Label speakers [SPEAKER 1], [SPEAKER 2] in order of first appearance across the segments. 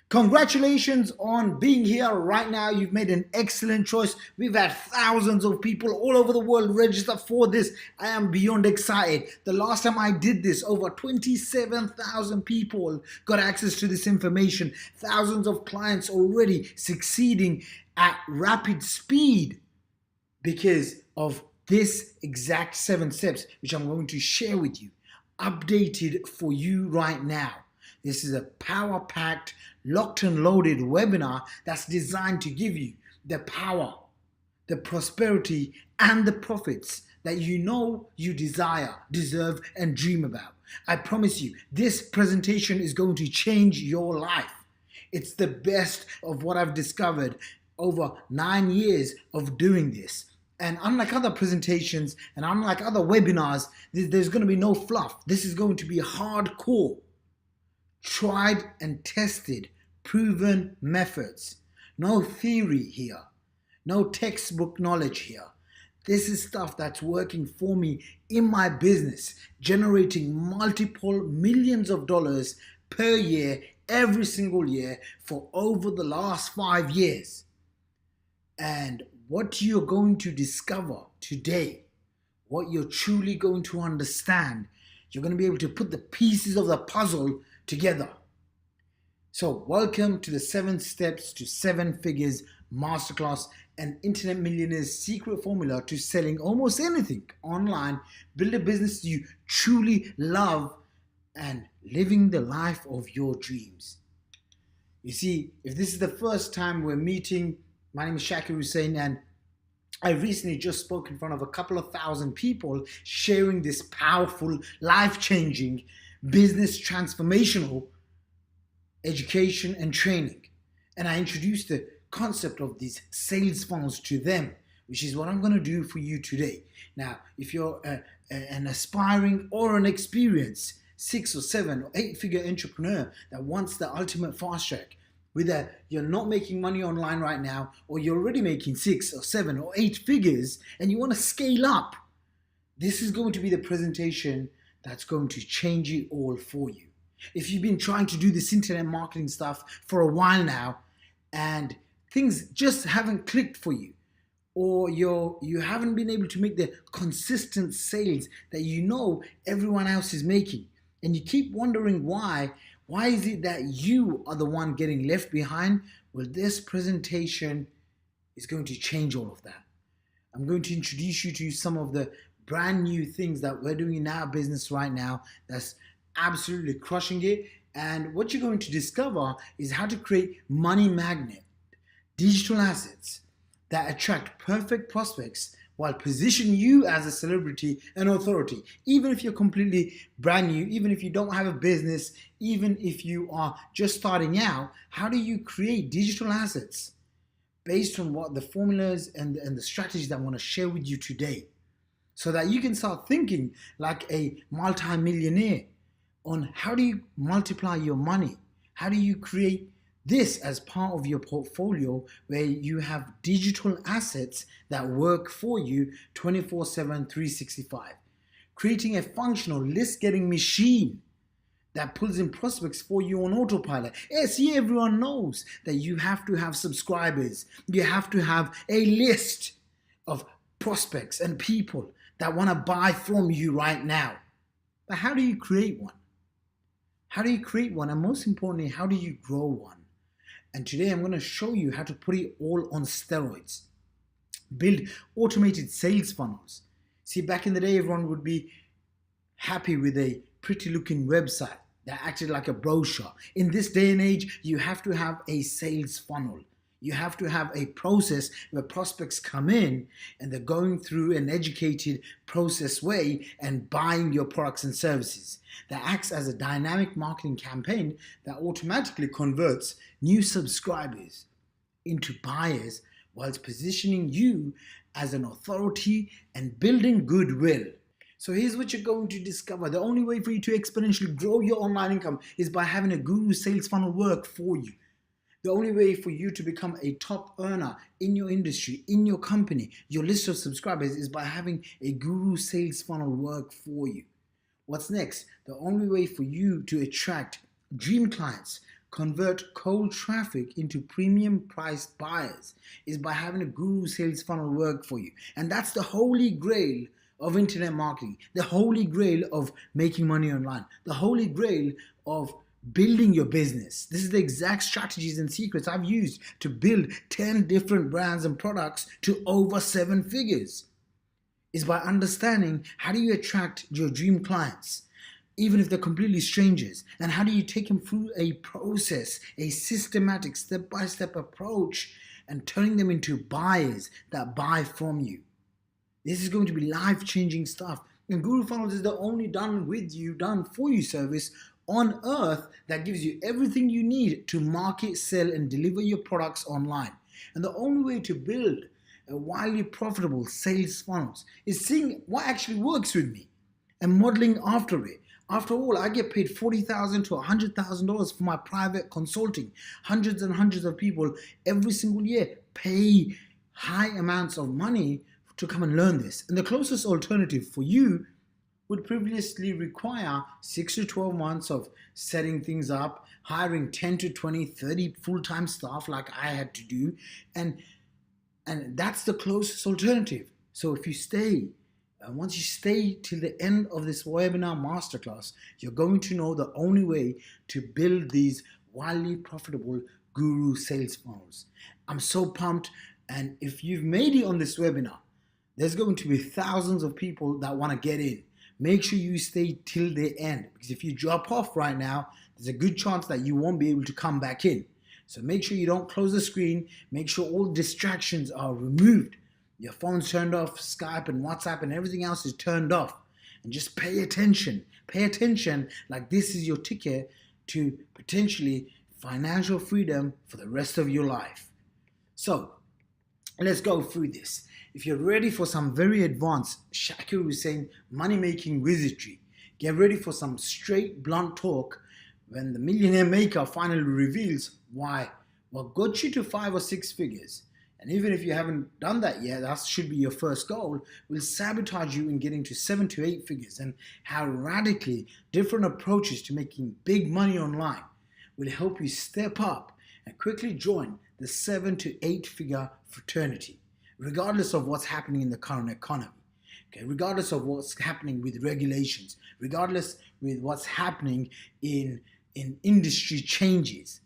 [SPEAKER 1] Congratulations on being here right now. You've made an excellent choice. We've had thousands of people all over the world register for this. I am beyond excited. The last time I did this, over 27,000 people got access to this information. Thousands of clients already succeeding at rapid speed because of this exact 7 steps, which I'm going to share with you, updated for you right now. This is a power-packed, locked and loaded webinar that's designed to give you the power, the prosperity, and the profits that you know you desire, deserve, and dream about. I promise you, this presentation is going to change your life. It's the best of what I've discovered over 9 years of doing this. And unlike other presentations and unlike other webinars, there's going to be no fluff. This is going to be hardcore, tried and tested, proven methods. No theory here. No textbook knowledge here. This is stuff that's working for me in my business, generating multiple millions of dollars per year, every single year for over the last 5 years. And what you're going to discover today, what you're truly going to understand, you're going to be able to put the pieces of the puzzle together. So welcome to the 7 Steps to 7 Figures Masterclass, an internet millionaire's secret formula to selling almost anything online, build a business you truly love, and living the life of your dreams. You see, if this is the first time we're meeting, my name is Shaqir Hussyin, and I recently just spoke in front of a couple of thousand people sharing this powerful, life-changing, business transformational education and training. And I introduced the concept of these sales funnels to them, which is what I'm going to do for you today. Now, if you're an aspiring or an experienced 6 or 7 or 8 figure entrepreneur that wants the ultimate fast track, whether you're not making money online right now or you're already making 6 or 7 or 8 figures and you want to scale up, this is going to be the presentation that's going to change it all for you. If you've been trying to do this internet marketing stuff for a while now and things just haven't clicked for you, or you haven't been able to make the consistent sales that you know everyone else is making, and you keep wondering why is it that you are the one getting left behind? Well, this presentation is going to change all of that. I'm going to introduce you to some of the brand new things that we're doing in our business right now that's absolutely crushing it. And what you're going to discover is how to create money magnet, digital assets that attract perfect prospects while positioning you as a celebrity and authority. Even if you're completely brand new, even if you don't have a business, even if you are just starting out, how do you create digital assets based on what the formulas and the strategies that I want to share with you today, so that you can start thinking like a multi-millionaire on how do you multiply your money? How do you create this as part of your portfolio where you have digital assets that work for you 24/7, 365. Creating a functional list-getting machine that pulls in prospects for you on autopilot. Yes, yeah, everyone knows that you have to have subscribers. You have to have a list of prospects and people that want to buy from you right now. But how do you create one? How do you create one? And most importantly, how do you grow one? And today I'm going to show you how to put it all on steroids. Build automated sales funnels. See, back in the day, everyone would be happy with a pretty looking website that acted like a brochure. In this day and age, you have to have a sales funnel. You have to have a process where prospects come in and they're going through an educated process way and buying your products and services. That acts as a dynamic marketing campaign that automatically converts new subscribers into buyers whilst positioning you as an authority and building goodwill. So here's what you're going to discover. The only way for you to exponentially grow your online income is by having a guru sales funnel work for you. The only way for you to become a top earner in your industry, in your company, your list of subscribers, is by having a guru sales funnel work for you. What's next? The only way for you to attract dream clients, convert cold traffic into premium priced buyers is by having a guru sales funnel work for you. And that's the holy grail of internet marketing, the holy grail of making money online, the holy grail of building your business. This is the exact strategies and secrets I've used to build 10 different brands and products to over 7 figures. Is by understanding how do you attract your dream clients, even if they're completely strangers, and how do you take them through a process, a systematic step-by-step approach, and turning them into buyers that buy from you. This is going to be life-changing stuff. And Guru Funnels is the only done with you, done for you service on earth that gives you everything you need to market, sell, and deliver your products online. And the only way to build a wildly profitable sales funnels is seeing what actually works with me and modeling after it. After all, I get paid $40,000 to $100,000 for my private consulting. Hundreds and hundreds of people every single year pay high amounts of money to come and learn this. And the closest alternative for you would previously require 6 to 12 months of setting things up, hiring 10 to 20, 30 full-time staff like I had to do. And that's the closest alternative. So if you stay, once you stay till the end of this webinar masterclass, you're going to know the only way to build these wildly profitable guru sales funnels. I'm so pumped. And if you've made it on this webinar, there's going to be thousands of people that want to get in. Make sure you stay till the end, because if you drop off right now, there's a good chance that you won't be able to come back in. So make sure you don't close the screen. Make sure all distractions are removed. Your phone's turned off, Skype and WhatsApp and everything else is turned off. And just pay attention. Pay attention like this is your ticket to potentially financial freedom for the rest of your life. So let's go through this. If you're ready for some very advanced Shaqir Hussyin money-making wizardry, get ready for some straight, blunt talk when the millionaire maker finally reveals why what got you to 5 or 6 figures, and even if you haven't done that yet, that should be your first goal, will sabotage you in getting to 7 to 8 figures, and how radically different approaches to making big money online will help you step up and quickly join the 7 to 8 figure fraternity, regardless of what's happening in the current economy. Okay, regardless of what's happening with regulations, regardless with what's happening in industry changes.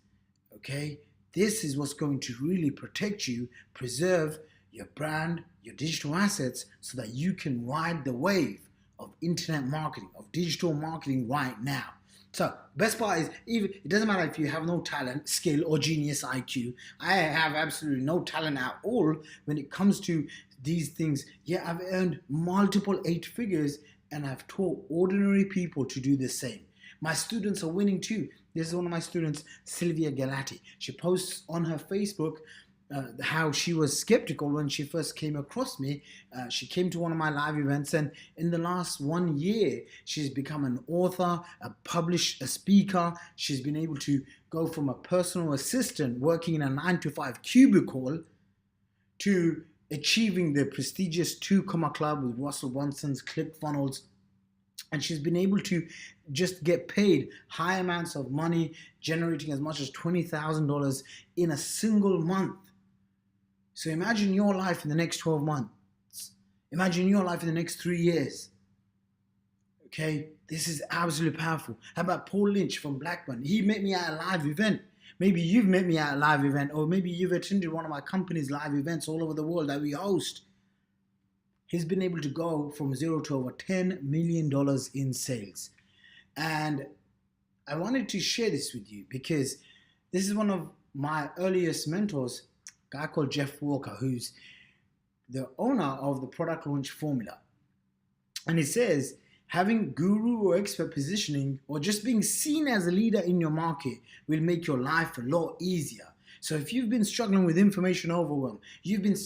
[SPEAKER 1] Okay, this is what's going to really protect you, preserve your brand, your digital assets, so that you can ride the wave of internet marketing, of digital marketing right now. So best part is, even it doesn't matter if you have no talent, skill, or genius IQ. I have absolutely no talent at all when it comes to these things. Yeah, I've earned multiple 8 figures and I've taught ordinary people to do the same. My students are winning too. This is one of my students, Sylvia Galati. She posts on her Facebook how she was skeptical when she first came across me. She came to one of my live events, and in the last 1 year, she's become an author, a speaker. She's been able to go from a personal assistant working in a 9-to-5 cubicle to achieving the prestigious 2 Comma Club with Russell Brunson's ClickFunnels. And she's been able to just get paid high amounts of money, generating as much as $20,000 in a single month. So imagine your life in the next 12 months. Imagine your life in the next 3 years. Okay, this is absolutely powerful. How about Paul Lynch from Blackburn? He met me at a live event. Maybe you've met me at a live event, or maybe you've attended one of my company's live events all over the world that we host. He's been able to go from 0 to over $10 million in sales. And I wanted to share this with you because this is one of my earliest mentors, a guy called Jeff Walker, who's the owner of the Product Launch Formula. And he says, having guru or expert positioning or just being seen as a leader in your market will make your life a lot easier. So if you've been struggling with information overwhelm, you've been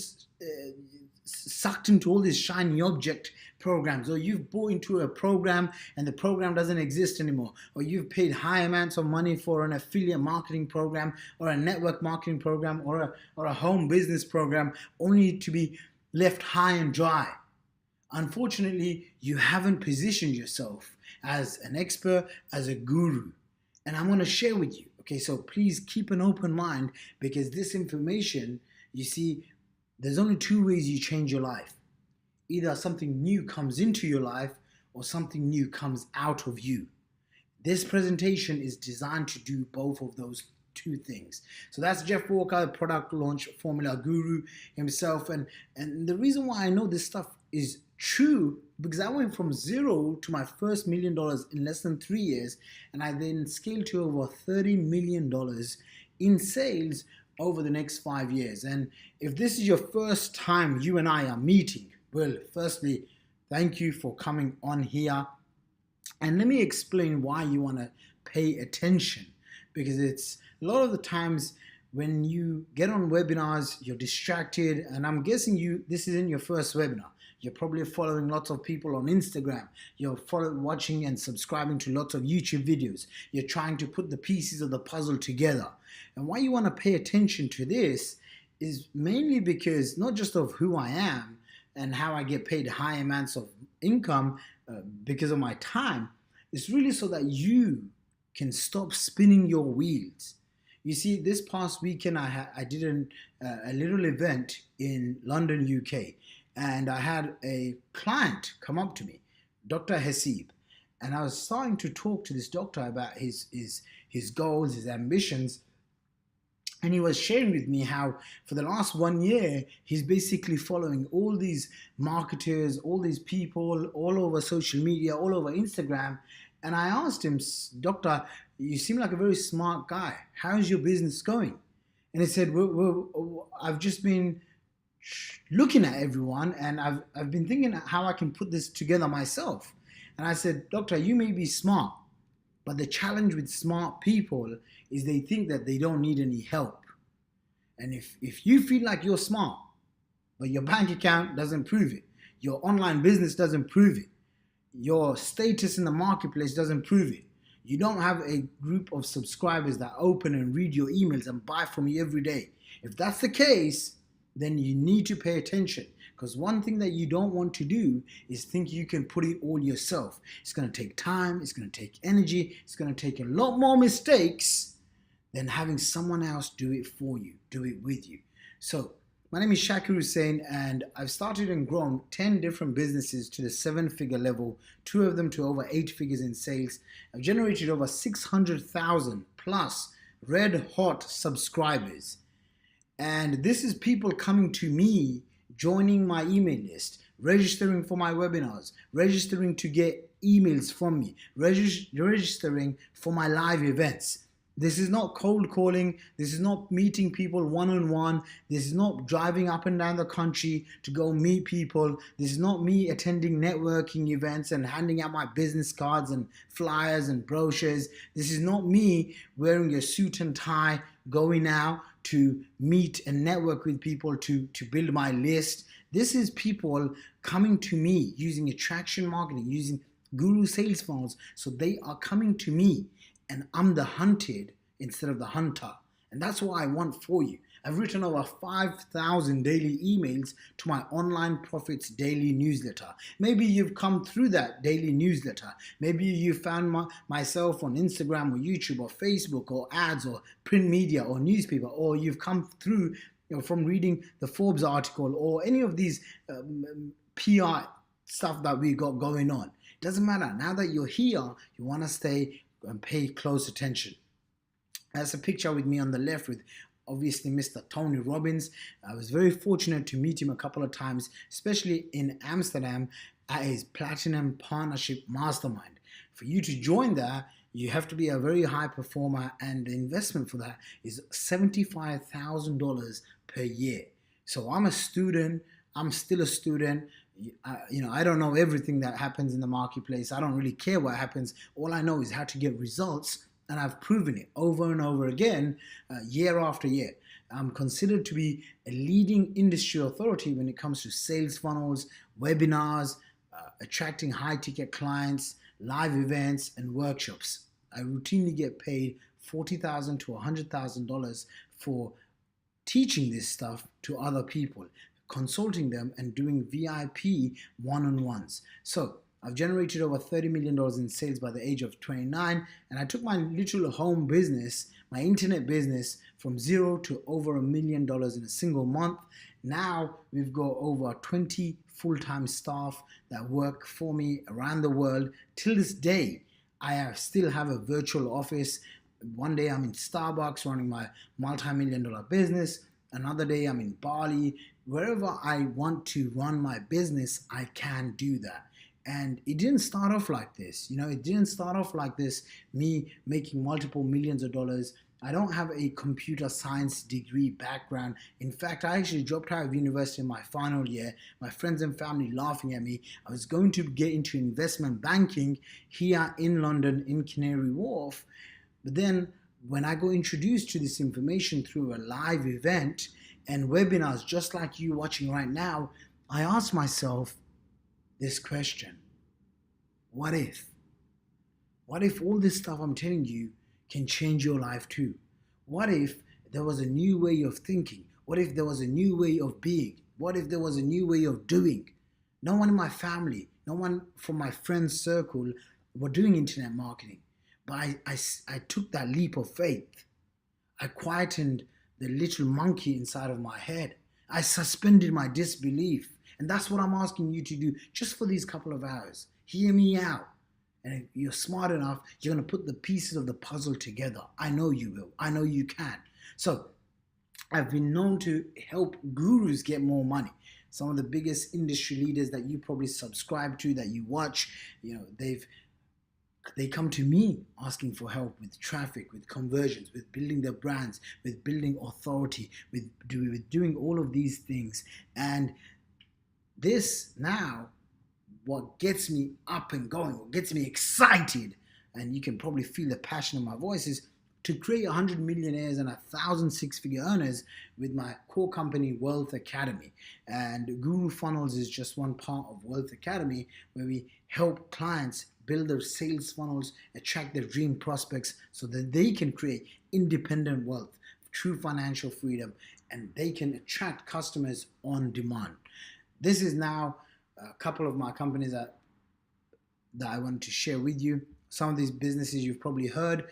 [SPEAKER 1] sucked into all these shiny object programs, or you've bought into a program and the program doesn't exist anymore, or you've paid high amounts of money for an affiliate marketing program or a network marketing program or a home business program only to be left high and dry. Unfortunately, you haven't positioned yourself as an expert, as a guru. And I'm going to share with you, Okay, so please keep an open mind, because this information, you see, there's only two ways you change your life. Either something new comes into your life or something new comes out of you. This presentation is designed to do both of those two things. So that's Jeff Walker, product launch formula guru himself. And the reason why I know this stuff is true, because I went from zero to my first $1 million in less than 3 years, and I then scaled to over $30 million in sales over the next 5 years. And if this is your first time you and I are meeting, well, firstly, thank you for coming on here. And let me explain why you want to pay attention, because it's a lot of the times when you get on webinars, you're distracted, and I'm guessing this isn't your first webinar. You're probably following lots of people on Instagram. You're watching and subscribing to lots of YouTube videos. You're trying to put the pieces of the puzzle together. And why you want to pay attention to this is mainly because not just of who I am and how I get paid high amounts of income because of my time, it's really so that you can stop spinning your wheels. You see, this past weekend I did a little event in London, UK, and I had a client come up to me, Dr. Hassib, and I was starting to talk to this doctor about his goals, his ambitions. And he was sharing with me how for the last 1 year, he's basically following all these marketers, all these people all over social media, all over Instagram. And I asked him, Doctor, you seem like a very smart guy. How's your business going? And he said, well, I've just been looking at everyone, and I've been thinking how I can put this together myself. And I said, Doctor, you may be smart, but the challenge with smart people is they think that they don't need any help. And if you feel like you're smart, but your bank account doesn't prove it, your online business doesn't prove it, your status in the marketplace doesn't prove it, you don't have a group of subscribers that open and read your emails and buy from you every day, if that's the case, then you need to pay attention. Because one thing that you don't want to do is think you can put it all yourself. It's going to take time, it's going to take energy, it's going to take a lot more mistakes than having someone else do it for you, do it with you. So my name is Shaqir Hussyin, and I've started and grown 10 different businesses to the 7-figure level, 2 of them to over 8 figures in sales. I've generated over 600,000 plus red hot subscribers. And this is people coming to me, joining my email list, registering for my webinars, registering to get emails from me, registering for my live events. This is not cold calling. This is not meeting people one-on-one. This is not driving up and down the country to go meet people. This is not me attending networking events and handing out my business cards and flyers and brochures. This is not me wearing a suit and tie, going out to meet and network with people to build my list. This is people coming to me using attraction marketing, using guru sales funnels. So they are coming to me, and I'm the hunted instead of the hunter. And that's what I want for you. I've written over 5,000 daily emails to my Online Profits daily newsletter. Maybe you've come through that daily newsletter. Maybe you found myself on Instagram or YouTube or Facebook or ads or print media or newspaper, or you've come through from reading the Forbes article or any of these PR stuff that we got going on. It doesn't matter. Now that you're here, you want to stay and pay close attention. That's a picture with me on the left with obviously Mr. Tony Robbins. I was very fortunate to meet him a couple of times, especially in Amsterdam at his Platinum Partnership Mastermind. For you to join that, you have to be a very high performer, and the investment for that is $75,000 per year. So I'm a student. I'm still a student. I don't know everything that happens in the marketplace. I don't really care what happens. All I know is how to get results, and I've proven it over and over again, year after year. I'm considered to be a leading industry authority when it comes to sales funnels, webinars, attracting high-ticket clients, live events, and workshops. I routinely get paid $40,000 to $100,000 for teaching this stuff to other people, consulting them, and doing VIP one-on-ones. So I've generated over $30 million in sales by the age of 29, and I took my little home business, my internet business from zero to over $1 million in a single month. Now we've got over 20 full-time staff that work for me around the world. Till this day, still have a virtual office. One day I'm in Starbucks running my multi-million-dollar business. Another day I'm in Bali. Wherever I want to run my business, I can do that. And it didn't start off like this. It didn't start off like this, me making multiple millions of dollars. I don't have a computer science degree background. In fact, I actually dropped out of university in my final year. My friends and family laughing at me. I was going to get into investment banking here in London, in Canary Wharf. But then when I got introduced to this information through a live event and webinars just like you watching right now, I asked myself this question: what if? What if all this stuff I'm telling you can change your life too? What if there was a new way of thinking? What if there was a new way of being? What if there was a new way of doing? No one in my family, no one from my friends' circle were doing internet marketing. But I took that leap of faith. I quietened the little monkey inside of my head. I suspended my disbelief. And that's what I'm asking you to do just for these couple of hours. Hear me out. And if you're smart enough, you're going to put the pieces of the puzzle together. I know you will. I know you can. So I've been known to help gurus get more money. Some of the biggest industry leaders that you probably subscribe to, that you watch, they come to me asking for help with traffic, with conversions, with building their brands, with building authority, with doing all of these things. And this now, what gets me up and going, what gets me excited, and you can probably feel the passion in my voice, is to create 100 millionaires and 1,000 six-figure earners with my core company, Wealth Academy. And Guru Funnels is just one part of Wealth Academy, where we help clients build their sales funnels, attract their dream prospects so that they can create independent wealth, true financial freedom, and they can attract customers on demand. This is now a couple of my companies that I want to share with you. Some of these businesses you've probably heard.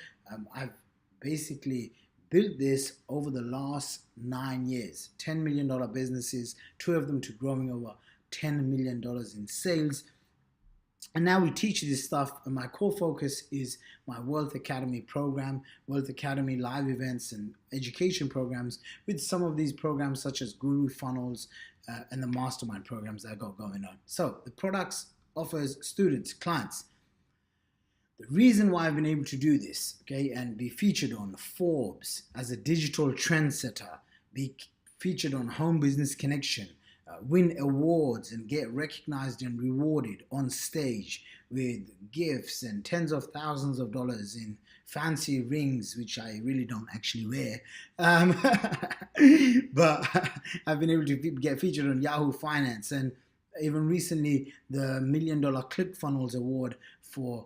[SPEAKER 1] I've basically built this over the last 9 years. $10 million businesses, 2 of them to growing over $10 million in sales. And now we teach this stuff, and my core focus is my Wealth Academy program, Wealth Academy live events and education programs, with some of these programs such as Guru Funnels and the mastermind programs that I got going on. So the products offers students, clients. The reason why I've been able to do this, okay, and be featured on Forbes as a digital trendsetter, be featured on Home Business Connection, win awards and get recognized and rewarded on stage with gifts and tens of thousands of dollars in fancy rings, which I really don't actually wear. But I've been able to get featured on Yahoo Finance, and even recently the $1 Million ClickFunnels Award for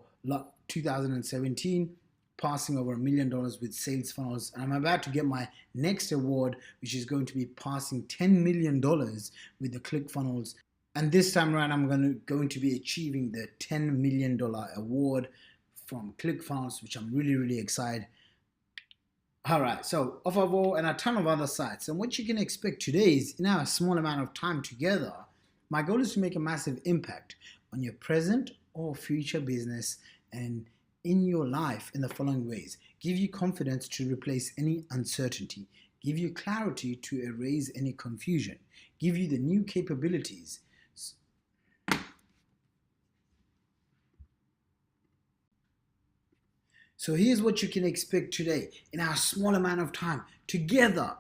[SPEAKER 1] 2017, passing over $1 million with sales funnels. And I'm about to get my next award, which is going to be passing $10 million with the ClickFunnels. And this time around, I'm going to be achieving the $10 million award from ClickFunnels, which I'm really, really excited. All right, so Offavo and a ton of other sites. And what you can expect today is, in our small amount of time together, my goal is to make a massive impact on your present or future business and in your life in the following ways: give you confidence to replace any uncertainty, give you clarity to erase any confusion, give you the new capabilities. So here's what you can expect today in our small amount of time together.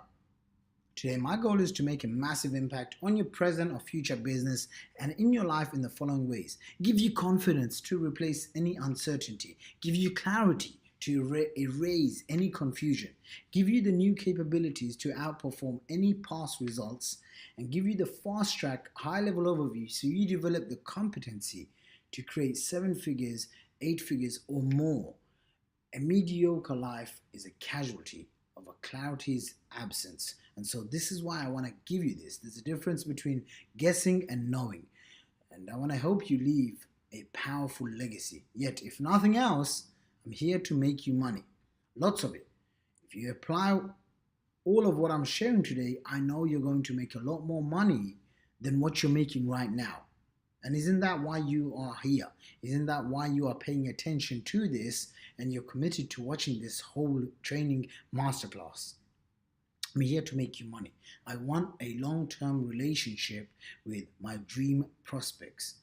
[SPEAKER 1] Today, my goal is to make a massive impact on your present or future business and in your life in the following ways: give you confidence to replace any uncertainty, give you clarity to erase any confusion, give you the new capabilities to outperform any past results, and give you the fast track, high level overview so you develop the competency to create 7 figures, 8 figures, or more. A mediocre life is a casualty of a clarity's absence. And so this is why I want to give you this. There's a difference between guessing and knowing. And I want to help you leave a powerful legacy. Yet, if nothing else, I'm here to make you money. Lots of it. If you apply all of what I'm sharing today, I know you're going to make a lot more money than what you're making right now. And isn't that why you are here? Isn't that why you are paying attention to this and you're committed to watching this whole training masterclass? I'm here to make you money. I want a long-term relationship with my dream prospects.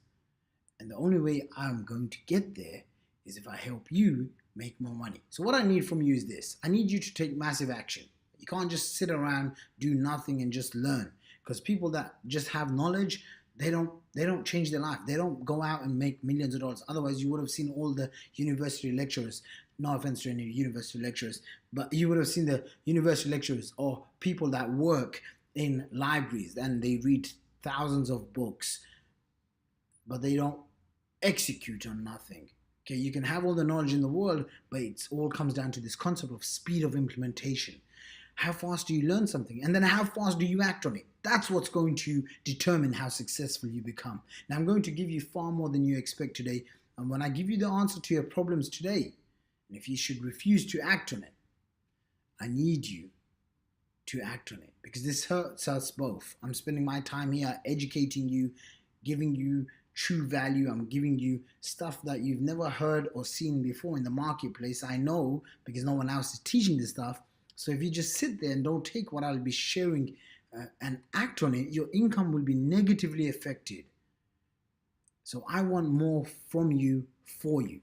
[SPEAKER 1] And the only way I'm going to get there is if I help you make more money. So what I need from you is this. I need you to take massive action. You can't just sit around, do nothing and just learn. Because people that just have knowledge, they don't change their life. They don't go out and make millions of dollars. Otherwise, you would have seen all the university lecturers. No offense to any university lecturers, but you would have seen the university lecturers or people that work in libraries and they read thousands of books, but they don't execute on nothing. Okay, you can have all the knowledge in the world, but it all comes down to this concept of speed of implementation. How fast do you learn something? And then how fast do you act on it? That's what's going to determine how successful you become. Now, I'm going to give you far more than you expect today. And when I give you the answer to your problems today, and if you should refuse to act on it, I need you to act on it because this hurts us both. I'm spending my time here educating you, giving you true value. I'm giving you stuff that you've never heard or seen before in the marketplace. I know because no one else is teaching this stuff. So if you just sit there and don't take what I'll be sharing and act on it, your income will be negatively affected. So I want more from you for you.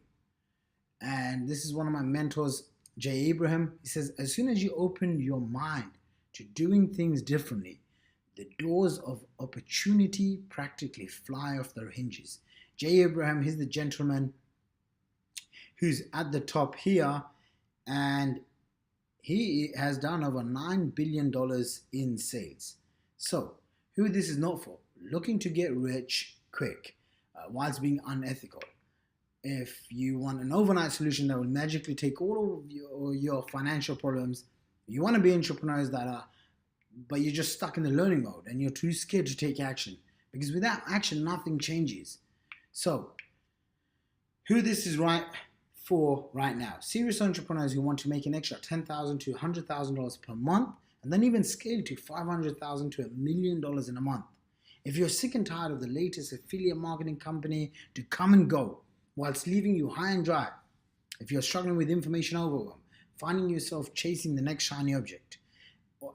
[SPEAKER 1] And this is one of my mentors, Jay Abraham. He says, as soon as you open your mind to doing things differently, the doors of opportunity practically fly off their hinges. Jay Abraham, he's the gentleman who's at the top here, and he has done over $9 billion in sales. So, who this is not for? Looking to get rich quick whilst being unethical. If you want an overnight solution that will magically take all of your financial problems, you want to be entrepreneurs but you're just stuck in the learning mode and you're too scared to take action. Because without action, nothing changes. So, who this is right for right now? Serious entrepreneurs who want to make an extra $10,000 to $100,000 per month and then even scale to $500,000 to $1 million in a month. If you're sick and tired of the latest affiliate marketing company to come and go, whilst leaving you high and dry, if you're struggling with information overwhelm, finding yourself chasing the next shiny object,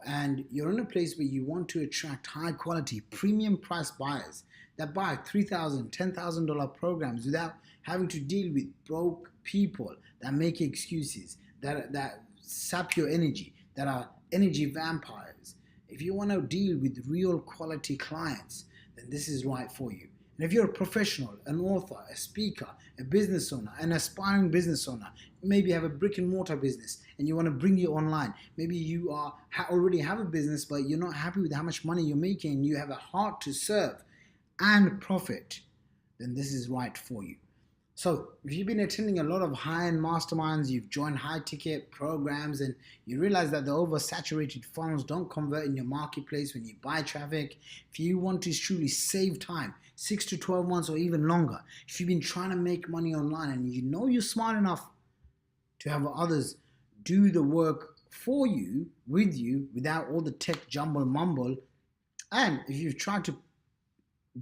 [SPEAKER 1] and you're in a place where you want to attract high quality, premium price buyers that buy $3,000, $10,000 programs without having to deal with broke people that make excuses, that sap your energy, that are energy vampires. If you want to deal with real quality clients, then this is right for you. And if you're a professional, an author, a speaker, a business owner, an aspiring business owner, maybe you have a brick and mortar business and you want to bring it online. Maybe you already have a business, but you're not happy with how much money you're making. You have a heart to serve and profit. Then this is right for you. So if you've been attending a lot of high-end masterminds, you've joined high-ticket programs, and you realize that the oversaturated funnels don't convert in your marketplace when you buy traffic, if you want to truly save time, 6 to 12 months or even longer, if you've been trying to make money online and you know you're smart enough to have others do the work for you, with you, without all the tech jumble mumble, and if you've tried to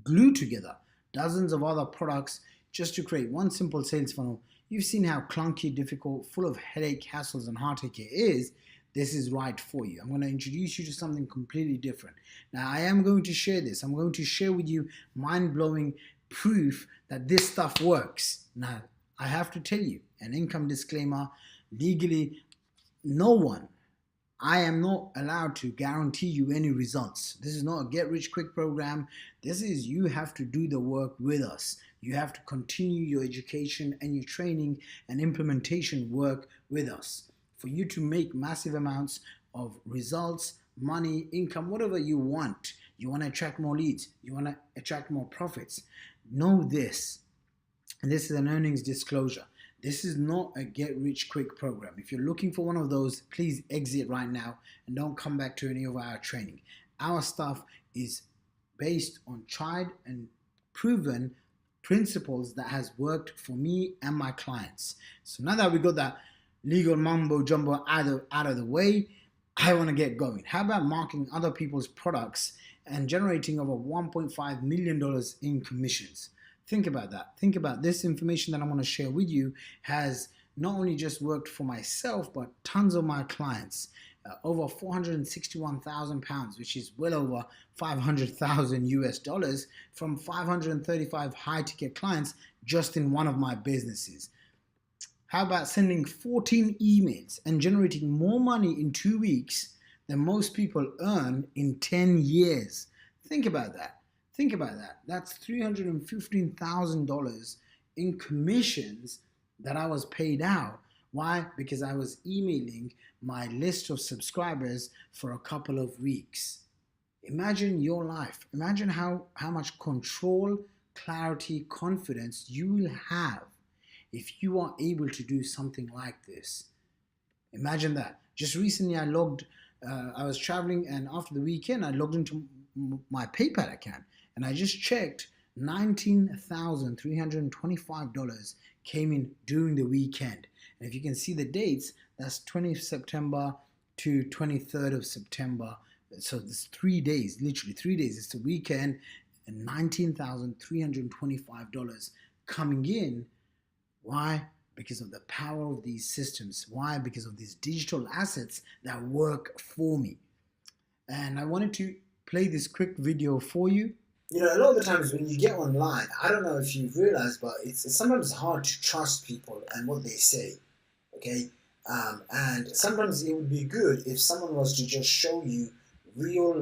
[SPEAKER 1] glue together dozens of other products just to create one simple sales funnel, you've seen how clunky, difficult, full of headache, hassles, and heartache it is. This is right for you. I'm going to introduce you to something completely different. Now, I am going to share this. I'm going to share with you mind-blowing proof that this stuff works. Now, I have to tell you, an income disclaimer, legally, I am not allowed to guarantee you any results. This is not a get-rich-quick program. This is you have to do the work with us. You have to continue your education and your training and implementation work with us for you to make massive amounts of results, money, income, whatever you want. You want to attract more leads. You want to attract more profits. Know this, and this is an earnings disclosure. This is not a get-rich-quick program. If you're looking for one of those, please exit right now and don't come back to any of our training. Our stuff is based on tried and proven principles that has worked for me and my clients. So now that we got that legal mumbo jumbo out of the way. I want to get going. How about marketing other people's products and generating over $1.5 million in commissions? Think about that. Think about this information that I'm going to share with you has not only just worked for myself, but tons of my clients. Over 461,000 pounds, which is well over 500,000 US dollars from 535 high ticket clients just in one of my businesses. How about sending 14 emails and generating more money in 2 weeks than most people earn in 10 years? Think about that. Think about that. That's $315,000 in commissions that I was paid out. Why? Because I was emailing my list of subscribers for a couple of weeks. Imagine your life. Imagine how much control, clarity, confidence you will have if you are able to do something like this. Imagine that. Just recently I was traveling, and after the weekend I logged into my PayPal account and I just checked $19,325 came in during the weekend. And if you can see the dates, that's 20th September to 23rd of September. So it's 3 days, literally 3 days. It's the weekend, and $19,325 coming in. Why? Because of the power of these systems. Why? Because of these digital assets that work for me. And I wanted to play this quick video for you.
[SPEAKER 2] You know, a lot of the times when you get online, I don't know if you've realized, but it's sometimes hard to trust people and what they say, okay? And sometimes it would be good if someone was to just show you real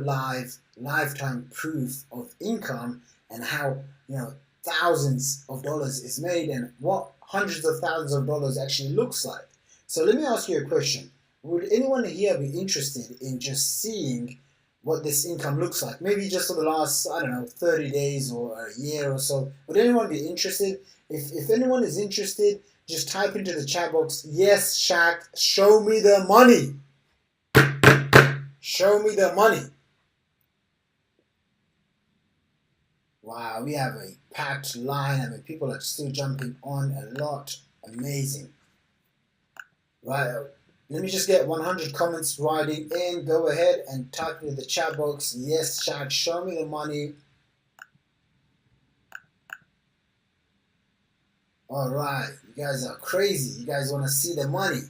[SPEAKER 2] lifetime proof of income and how, you know, thousands of dollars is made and what hundreds of thousands of dollars actually looks like. So let me ask you a question. Would anyone here be interested in just seeing what this income looks like? Maybe just for the last, I don't know, 30 days or a year or so. Would anyone be interested? If anyone is interested, just type into the chat box, yes, Shaq, show me the money. Show me the money. Wow, we have a packed line. I mean, people are still jumping on a lot. Amazing. Right. Let me just get 100 comments writing in. Go ahead and type into the chat box. Yes, Shaq, show me the money. All right. You guys are crazy. You guys want to see the money.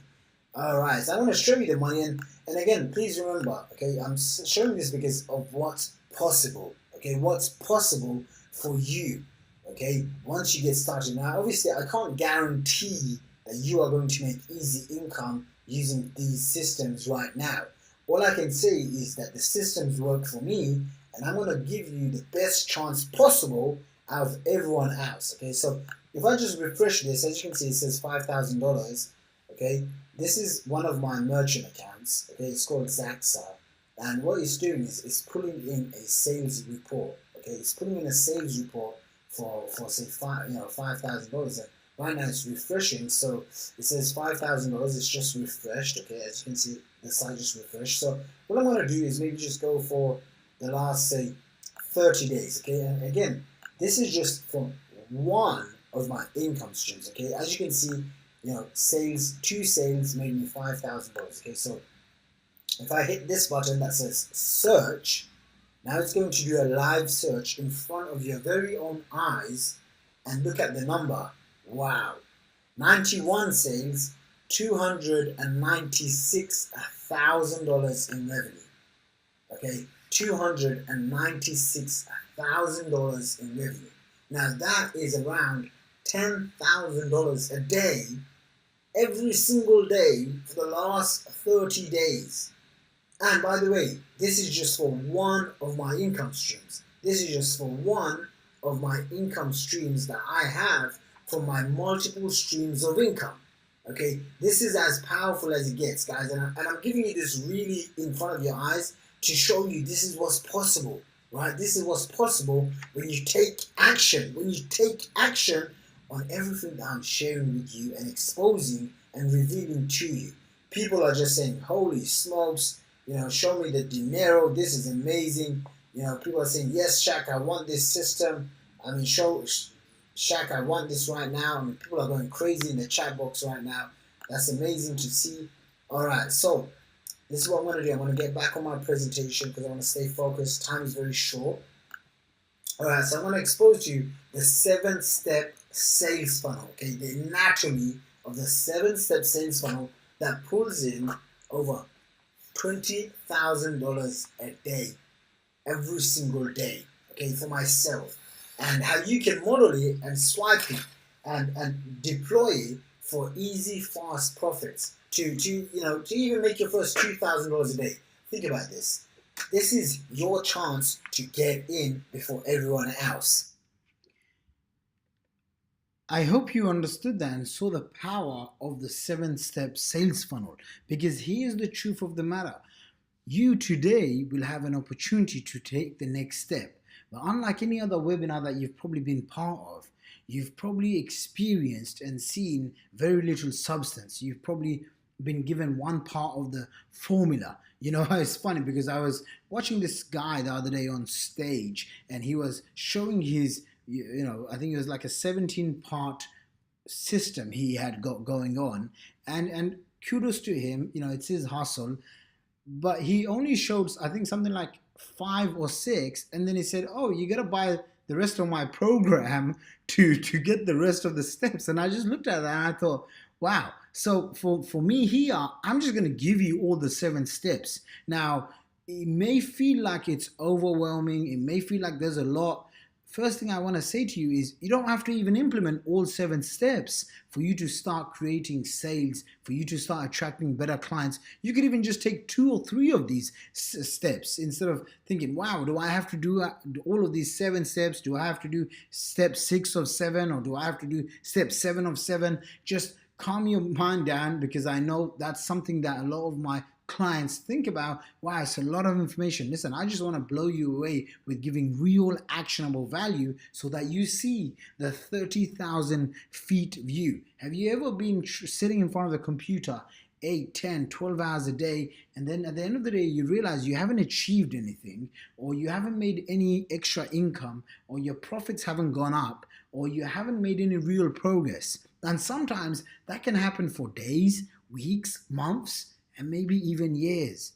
[SPEAKER 2] All right. So I want to show you the money. And again, please remember, okay, I'm showing this because of what's possible. Okay, what's possible for you. Okay, once you get started. Now, obviously, I can't guarantee that you are going to make easy income using these systems right now. All I can say is that the systems work for me, and I'm going to give you the best chance possible out of everyone else. Okay, so if I just refresh this, as you can see, it says $5,000. Okay, this is one of my merchant accounts. Okay, it's called Zaxa, and what it's doing is it's pulling in a sales report. Okay, it's putting in a sales report for say $5,000. Right now it's refreshing, so it says $5,000. It's just refreshed. Okay, as you can see, the site just refreshed. So what I'm going to do is maybe just go for the last, say, 30 days. Okay, and again, this is just from one of my income streams. Okay, as you can see, you know, two sales made me $5,000. Okay, so if I hit this button that says search, now it's going to do a live search in front of your very own eyes, and look at the number. Wow, 91 sales, $296,000 in revenue. Okay, $296,000 in revenue. Now that is around $10,000 a day, every single day for the last 30 days. And by the way, this is just for one of my income streams. This is just for one of my income streams that I have from my multiple streams of income. Okay, this is as powerful as it gets, guys, and I'm giving you this really in front of your eyes to show you this is what's possible, right? This is what's possible when you take action, on everything that I'm sharing with you and exposing and revealing to you. People are just saying, holy smokes, you know, show me the dinero, this is amazing. You know, people are saying, yes, Shaq, I want this system. I mean, Shaq, I want this right now. I mean, people are going crazy in the chat box right now. That's amazing to see. All right, so this is what I'm going to do. I'm going to get back on my presentation because I want to stay focused. Time is very short. All right, so I'm going to expose to you the 7-step sales funnel, okay? The anatomy of the 7-step sales funnel that pulls in over $20,000 a day, every single day, okay, for myself. And how you can model it and swipe it and deploy it for easy, fast profits to even make your first $2,000 a day. Think about this. This is your chance to get in before everyone else.
[SPEAKER 1] I hope you understood that and saw the power of the 7-step sales funnel, because here's the truth of the matter. You today will have an opportunity to take the next step. But unlike any other webinar that you've probably been part of, you've probably experienced and seen very little substance. You've probably been given one part of the formula. You know, it's funny because I was watching this guy the other day on stage and he was showing his, I think it was like a 17-part system he had got going on. And kudos to him, it's his hustle, but he only showed, I think, something like 5 or 6, and then he said, "Oh, you gotta buy the rest of my program to get the rest of the steps." And I just looked at that and I thought, wow. So for me here, I'm just gonna give you all the 7 steps. Now, it may feel like it's overwhelming. It may feel like there's a lot. First thing I want to say to you is you don't have to even implement all 7 steps for you to start creating sales, for you to start attracting better clients. You could even just take 2 or 3 of these steps instead of thinking, wow, do I have to do all of these 7 steps? Do I have to do step 6 of 7, or do I have to do step 7 of 7? Just calm your mind down, because I know that's something that a lot of my clients think about. Wow, it's a lot of information. Listen, I just want to blow you away with giving real actionable value so that you see the 30,000 feet view. Have you ever been sitting in front of the computer 8, 10, 12 hours a day, and then at the end of the day you realize you haven't achieved anything, or you haven't made any extra income, or your profits haven't gone up, or you haven't made any real progress? And sometimes that can happen for days, weeks, months, and maybe even years.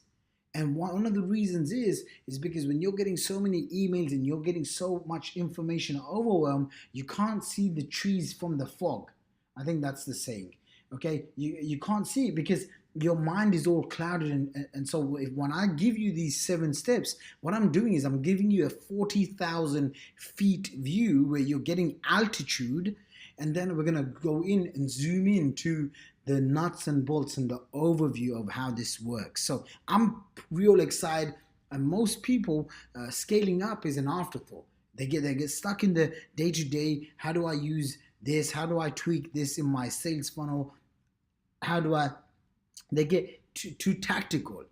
[SPEAKER 1] And one of the reasons is because when you're getting so many emails and you're getting so much information overwhelmed, you can't see the trees from the fog. I think that's the saying. Okay, you can't see it because your mind is all clouded, and so when I give you these 7 steps, what I'm doing is I'm giving you a 40,000 feet view where you're getting altitude, and then we're going to go in and zoom in to the nuts and bolts and the overview of how this works. So I'm real excited, and most people scaling up is an afterthought. They get stuck in the day-to-day. How do I use this? How do I tweak this in my sales funnel? They get too tactical.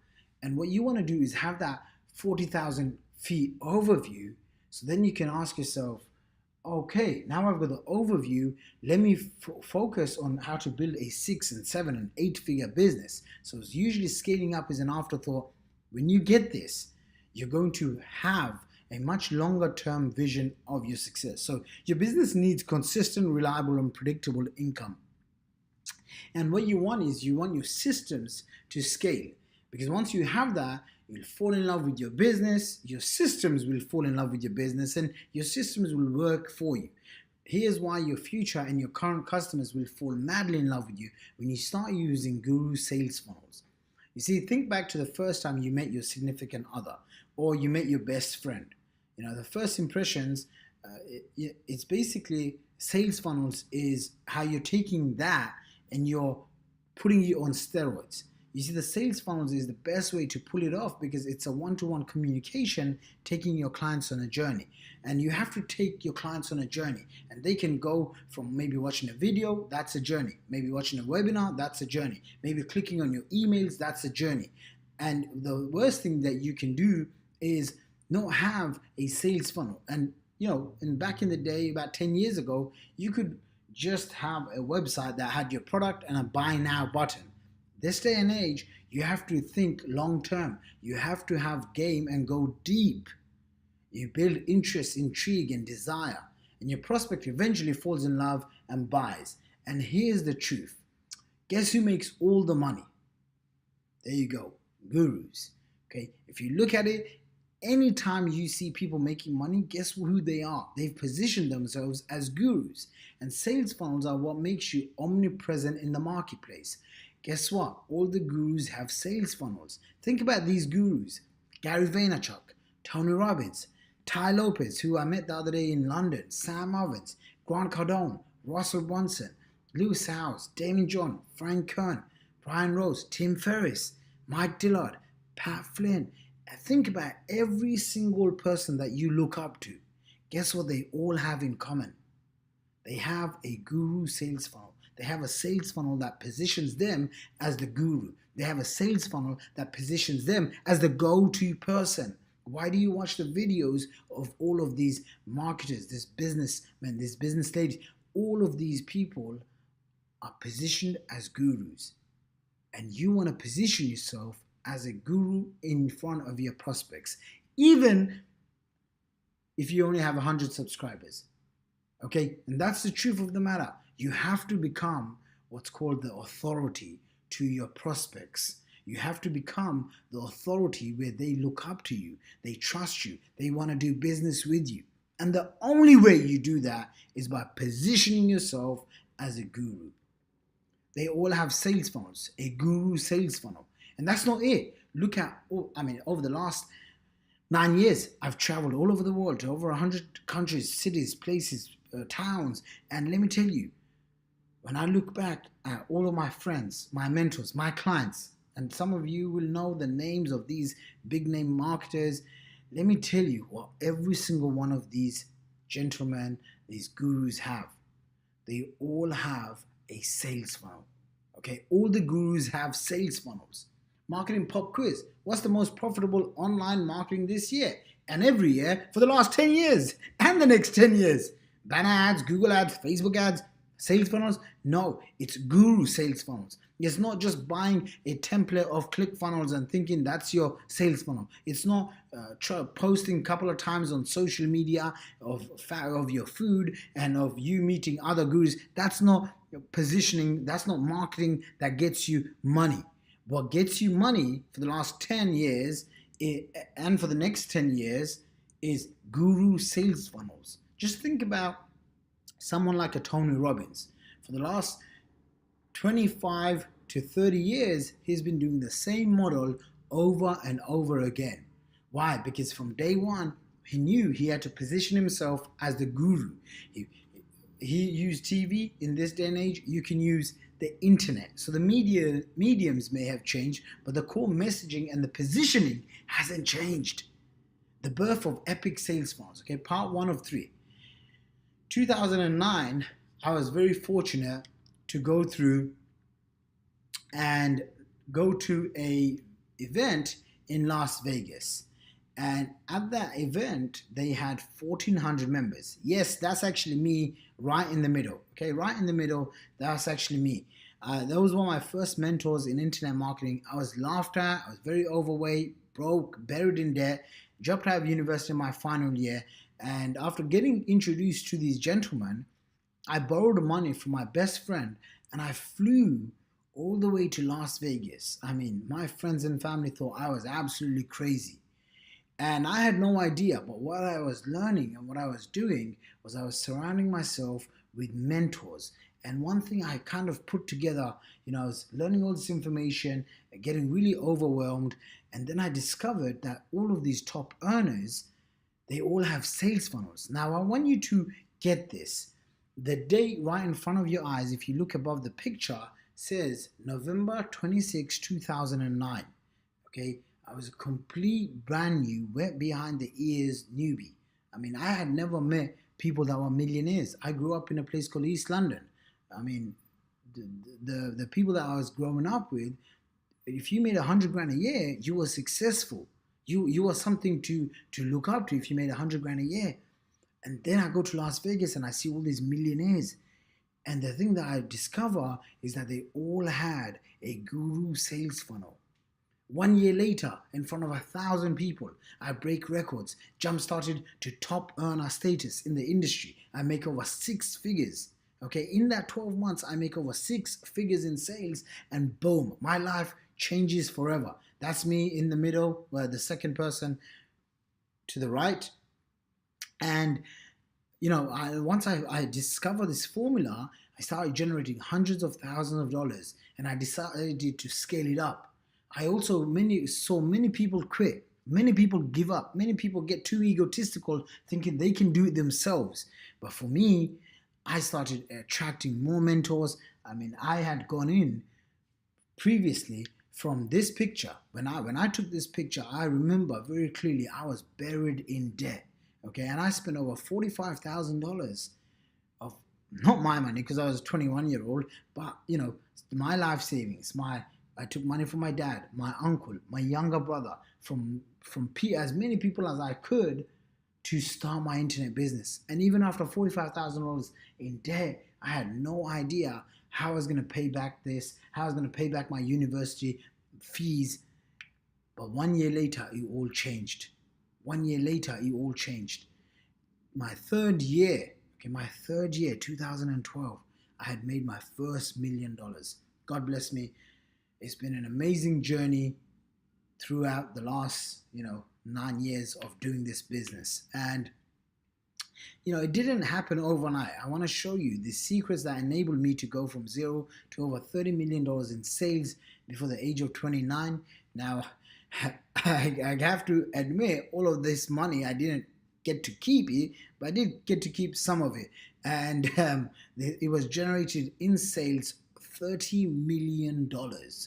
[SPEAKER 1] And what you want to do is have that 40,000 feet overview. So then you can ask yourself, okay, now I've got the overview. Let me focus on how to build a 6 and 7 and 8-figure business. So it's usually scaling up is an afterthought. When you get this, you're going to have a much longer term vision of your success. So your business needs consistent, reliable, and predictable income. And what you want is you want your systems to scale, because once you have that, you'll fall in love with your business, your systems will fall in love with your business, and your systems will work for you. Here's why your future and your current customers will fall madly in love with you when you start using Guru sales funnels. You see, think back to the first time you met your significant other or you met your best friend. The first impressions, it's basically sales funnels is how you're taking that and you're putting it on steroids. You see, the sales funnels is the best way to pull it off because it's a one-to-one communication, taking your clients on a journey. And you have to take your clients on a journey. And they can go from maybe watching a video, that's a journey. Maybe watching a webinar, that's a journey. Maybe clicking on your emails, that's a journey. And the worst thing that you can do is not have a sales funnel. And back in the day, about 10 years ago, you could just have a website that had your product and a buy now button. This day and age, you have to think long term. You have to have game and go deep. You build interest, intrigue, and desire. And your prospect eventually falls in love and buys. And here's the truth. Guess who makes all the money? There you go, gurus. Okay, if you look at it, anytime you see people making money, guess who they are? They've positioned themselves as gurus. And sales funnels are what makes you omnipresent in the marketplace. Guess what? All the gurus have sales funnels. Think about these gurus: Gary Vaynerchuk, Tony Robbins, Ty Lopez, who I met the other day in London, Sam Ovens, Grant Cardone, Russell Brunson, Lewis Howes, Damon John, Frank Kern, Brian Rose, Tim Ferriss, Mike Dillard, Pat Flynn. And think about every single person that you look up to. Guess what they all have in common? They have a guru sales funnel. They have a sales funnel that positions them as the guru. They have a sales funnel that positions them as the go-to person. Why do you watch the videos of all of these marketers, this businessmen, this business ladies? All of these people are positioned as gurus. And you want to position yourself as a guru in front of your prospects, even if you only have 100 subscribers. Okay, and that's the truth of the matter. You have to become what's called the authority to your prospects. You have to become the authority where they look up to you, they trust you, they want to do business with you. And the only way you do that is by positioning yourself as a guru. They all have sales funnels, a guru sales funnel. And that's not it. Look at, over the last 9 years, I've traveled all over the world to over 100 countries, cities, places, towns. And let me tell you, when I look back at all of my friends, my mentors, my clients, and some of you will know the names of these big name marketers, let me tell you what every single one of these gentlemen, these gurus have. They all have a sales funnel. Okay, all the gurus have sales funnels. Marketing pop quiz: what's the most profitable online marketing this year and every year for the last 10 years and the next 10 years? Banner ads, Google ads, Facebook ads, sales funnels? No, it's guru sales funnels. It's not just buying a template of ClickFunnels and thinking that's your sales funnel. It's not posting a couple of times on social media of your food and of you meeting other gurus. That's not positioning. That's not marketing that gets you money. What gets you money for the last 10 years and for the next 10 years is guru sales funnels. Just think about someone like a Tony Robbins. For the last 25 to 30 years, he's been doing the same model over and over again. Why? Because from day one, he knew he had to position himself as the guru. He used TV. In this day and age, you can use the internet. So the mediums may have changed, but the core messaging and the positioning hasn't changed. The birth of epic sales funnels. Okay, part 1 of 3. 2009, I was very fortunate to go through and go to a event in Las Vegas. And at that event, they had 1,400 members. Yes, that's actually me right in the middle. Okay, right in the middle, that's actually me. That was one of my first mentors in internet marketing. I was laughed at. I was very overweight, broke, buried in debt, dropped out of university in my final year. And after getting introduced to these gentlemen, I borrowed money from my best friend and I flew all the way to Las Vegas. I mean, my friends and family thought I was absolutely crazy. And I had no idea, but what I was learning and what I was doing was I was surrounding myself with mentors. And one thing I kind of put together, I was learning all this information, getting really overwhelmed. And then I discovered that all of these top earners, they all have sales funnels. Now, I want you to get this. The date right in front of your eyes, if you look above the picture, says November 26, 2009. Okay, I was a complete brand new, wet behind the ears newbie. I mean, I had never met people that were millionaires. I grew up in a place called East London. I mean, the people that I was growing up with, if you made 100 grand a year, you were successful. You were something to look up to if you made 100 grand a year. And then I go to Las Vegas and I see all these millionaires. And the thing that I discover is that they all had a guru sales funnel. 1 year later, in front of 1,000 people, I break records, jump started to top earner status in the industry. I make over 6 figures. Okay, in that 12 months, I make over 6 figures in sales, and boom, my life changes forever. That's me in the middle, where the second person to the right. And once I discovered this formula, I started generating hundreds of thousands of dollars, and I decided to scale it up. I also saw many people quit, many people give up, many people get too egotistical, thinking they can do it themselves. But for me, I started attracting more mentors. I mean, I had gone in previously from this picture. When I took this picture, I remember very clearly I was buried in debt. Okay, and I spent over $45,000 of not my money, because I was a 21-year-old, but my life savings. I took money from my dad, my uncle, my younger brother, from as many people as I could, to start my internet business. And even after $45,000 in debt, I had no idea how I was going to pay back this, how I was going to pay back my university fees. But 1 year later, it all changed. 1 year later, it all changed. My third year, 2012, I had made my first $1 million. God bless me. It's been an amazing journey throughout the last, 9 years of doing this business. And, it didn't happen overnight. I want to show you the secrets that enabled me to go from zero to over $30 million in sales before the age of 29. Now, I have to admit, all of this money, I didn't get to keep it, but I did get to keep some of it. And it was generated in sales $30 million.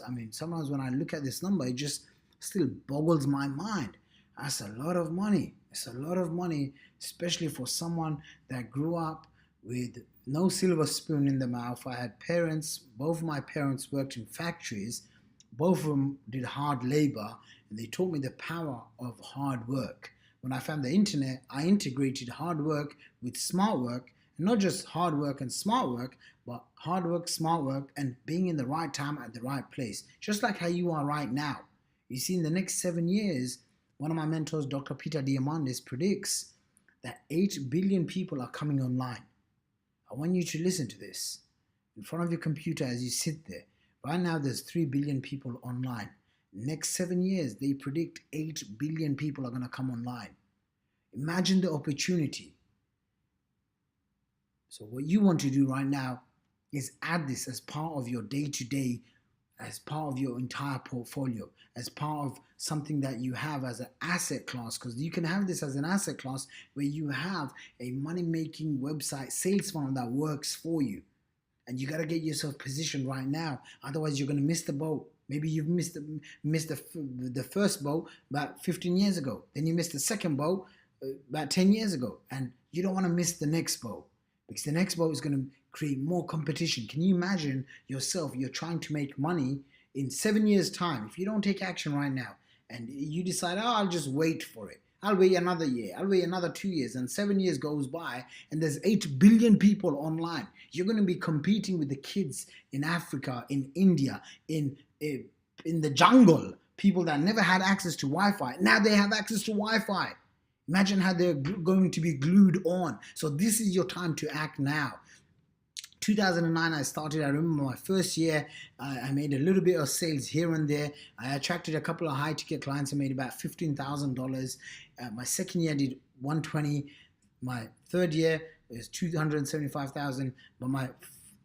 [SPEAKER 1] I mean, sometimes when I look at this number, it just still boggles my mind. That's a lot of money. It's a lot of money, especially for someone that grew up with no silver spoon in the mouth. I had parents, both of my parents worked in factories. Both of them did hard labor, and they taught me the power of hard work. When I found the internet, I integrated hard work with smart work, and not just hard work and smart work, but hard work, smart work, and being in the right time at the right place. Just like how you are right now. You see, in the next 7 years, one of my mentors, Dr. Peter Diamandis, predicts that 8 billion people are coming online. I want you to listen to this. In front of your computer as you sit there. Right now, there's 3 billion people online. Next 7 years, they predict 8 billion people are going to come online. Imagine the opportunity. So what you want to do right now is add this as part of your day-to-day, as part of your entire portfolio, as part of something that you have as an asset class, because you can have this as an asset class where you have a money-making website sales funnel that works for you. And you got to get yourself positioned right now. Otherwise, you're going to miss the boat. Maybe you've missed the first boat about 15 years ago. Then you missed the second boat about 10 years ago. And you don't want to miss the next boat, because the next boat is going to create more competition. Can you imagine yourself, you're trying to make money in 7 years' time. If you don't take action right now and you decide, I'll just wait for it. I'll wait another year. I'll wait another 2 years, and 7 years goes by, and there's 8 billion people online. You're going to be competing with the kids in Africa, in India, in the jungle. People that never had access to Wi-Fi. Now they have access to Wi-Fi. Imagine how they're going to be glued on. So this is your time to act now. 2009 I started. I remember my first year, I made a little bit of sales here and there. I attracted a couple of high ticket clients. I made about $15,000. My second year I did 120. My third year was 275,000. But my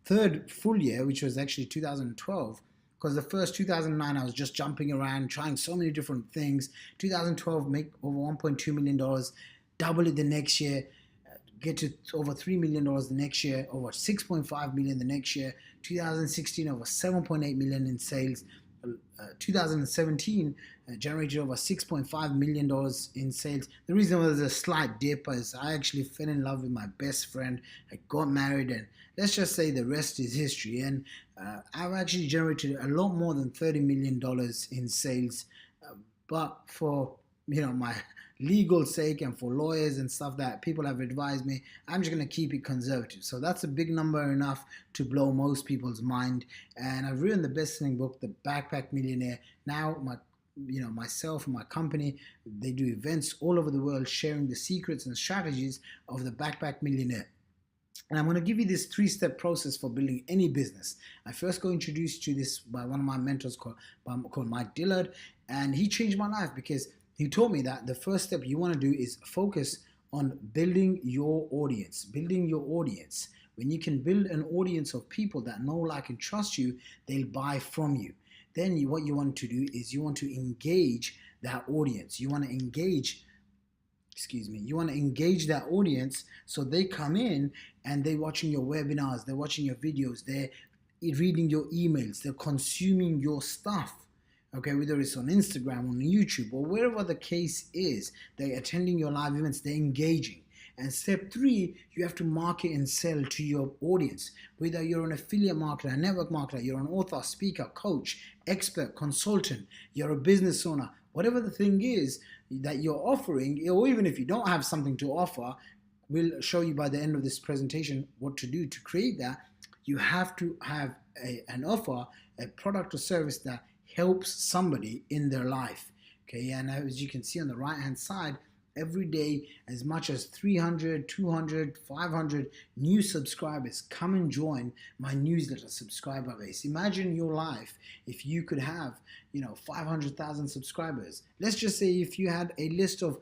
[SPEAKER 1] third full year, which was actually 2012, because the first 2009 I was just jumping around, trying so many different things. 2012, make over $1.2 million, double it the next year, get to over $3 million the next year, over 6.5 million the next year. 2016, over 7.8 million in sales. 2017 generated over $6.5 million in sales. The reason was a slight dip is I actually fell in love with my best friend. I got married, and let's just say the rest is history. And I've actually generated a lot more than $30 million in sales. But for my legal sake and for lawyers and stuff that people have advised me, I'm just going to keep it conservative. So that's a big number enough to blow most people's mind. And I've written the best-selling book, The Backpack Millionaire. Now myself and my company, they do events all over the world sharing the secrets and strategies of the Backpack Millionaire. And I'm going to give you this 3-step process for building any business. I first got introduced to this by one of my mentors called Mike Dillard, and he changed my life because he told me that the first step you want to do is focus on building your audience. Building your audience. When you can build an audience of people that know, like, and trust you, they'll buy from you. Then what you want to do is you want to engage that audience. You want to engage that audience so they come in and they're watching your webinars, they're watching your videos, they're reading your emails, they're consuming your stuff. Okay, whether it's on Instagram, on YouTube, or wherever the case is, they're attending your live events, they're engaging. And step 3, you have to market and sell to your audience. Whether you're an affiliate marketer, a network marketer, you're an author, speaker, coach, expert, consultant, you're a business owner, whatever the thing is that you're offering, or even if you don't have something to offer, we'll show you by the end of this presentation what to do to create that. You have to have an offer, a product or service that helps somebody in their life. Okay, and as you can see on the right hand side, every day as much as 300, 200, 500 new subscribers come and join my newsletter subscriber base. Imagine your life if you could have 500,000 subscribers. Let's just say if you had a list of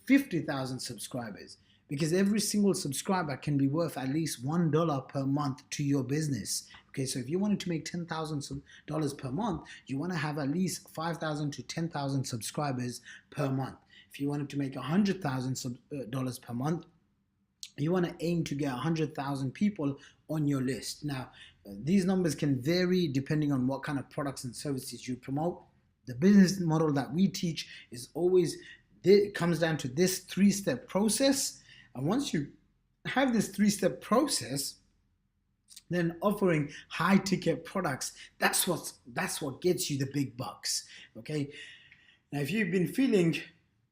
[SPEAKER 1] 50,000 subscribers, because every single subscriber can be worth at least $1 per month to your business. Okay, so if you wanted to make $10,000 per month, you want to have at least 5,000 to 10,000 subscribers per month. If you wanted to make $100,000 per month, you want to aim to get 100,000 people on your list. Now, these numbers can vary depending on what kind of products and services you promote. The business model that we teach is always, it comes down to this 3-step process. And once you have this 3-step process, then offering high ticket products, that's what gets you the big bucks. Okay. Now, if you've been feeling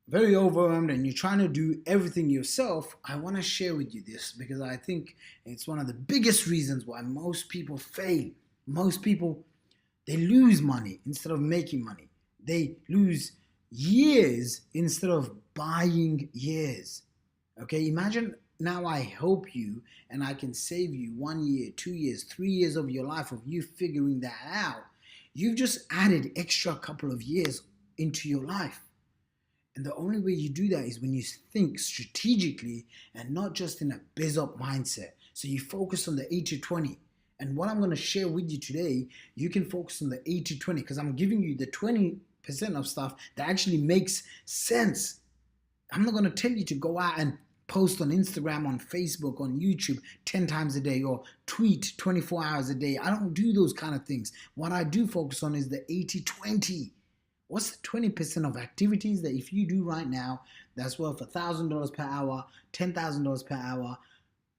[SPEAKER 1] very overwhelmed and you're trying to do everything yourself, I want to share with you this because I think it's one of the biggest reasons why most people fail. Most people, they lose money instead of making money. They lose years instead of buying years. Okay, imagine now I help you and I can save you 1 year, 2 years, 3 years of your life of you figuring that out. You've just added extra couple of years into your life. And the only way you do that is when you think strategically and not just in a biz-up mindset. So you focus on the 80-20. And what I'm going to share with you today, you can focus on the 80-20 because I'm giving you the 20% of stuff that actually makes sense. I'm not going to tell you to go out and post on Instagram, on Facebook, on YouTube 10 times a day or tweet 24 hours a day. I don't do those kind of things. What I do focus on is the 80-20. What's the 20% of activities that if you do right now, that's worth $1,000 per hour, $10,000 per hour,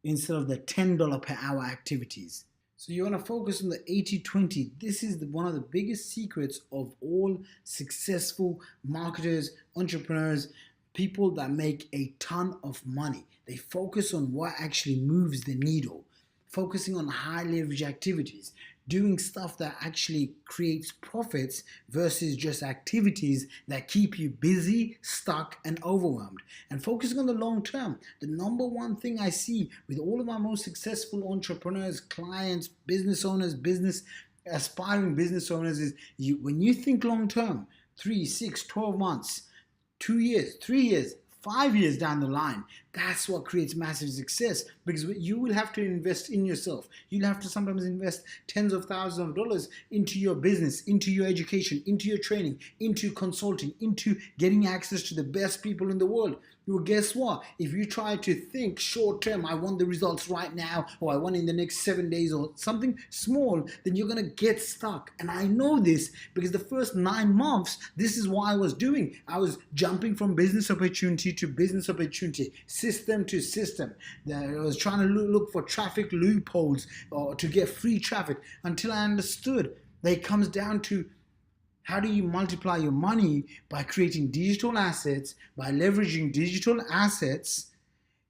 [SPEAKER 1] instead of the $10 per hour activities? So you want to focus on the 80-20. This is one of the biggest secrets of all successful marketers, entrepreneurs, people that make a ton of money. They focus on what actually moves the needle, focusing on high leverage activities, doing stuff that actually creates profits versus just activities that keep you busy, stuck, and overwhelmed. And focusing on the long term. The number one thing I see with all of my most successful entrepreneurs, clients, business owners, aspiring business owners is when you think long term, 3, 6, 12 months, 2 years, 3 years, 5 years down the line, that's what creates massive success because you will have to invest in yourself. You'll have to sometimes invest tens of thousands of dollars into your business, into your education, into your training, into consulting, into getting access to the best people in the world. Well, guess what? If you try to think short term, I want the results right now, or I want in the next 7 days, or something small, then you're going to get stuck. And I know this because the first 9 months, this is what I was doing. I was jumping from business opportunity to business opportunity, system to system. I was trying to look for traffic loopholes or to get free traffic until I understood that it comes down to how do you multiply your money by creating digital assets, by leveraging digital assets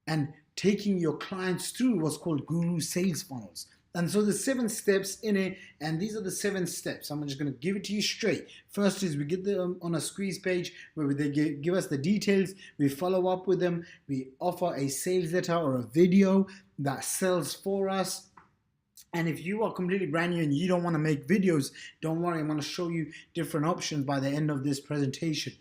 [SPEAKER 1] and taking your clients through what's called guru sales funnels. And so there's 7 steps in it, and these are the 7 steps. I'm just going to give it to you straight. First is we get them on a squeeze page where they give us the details. We follow up with them. We offer a sales letter or a video that sells for us. And if you are completely brand new and you don't want to make videos, don't worry, I'm going to show you different options by the end of this presentation.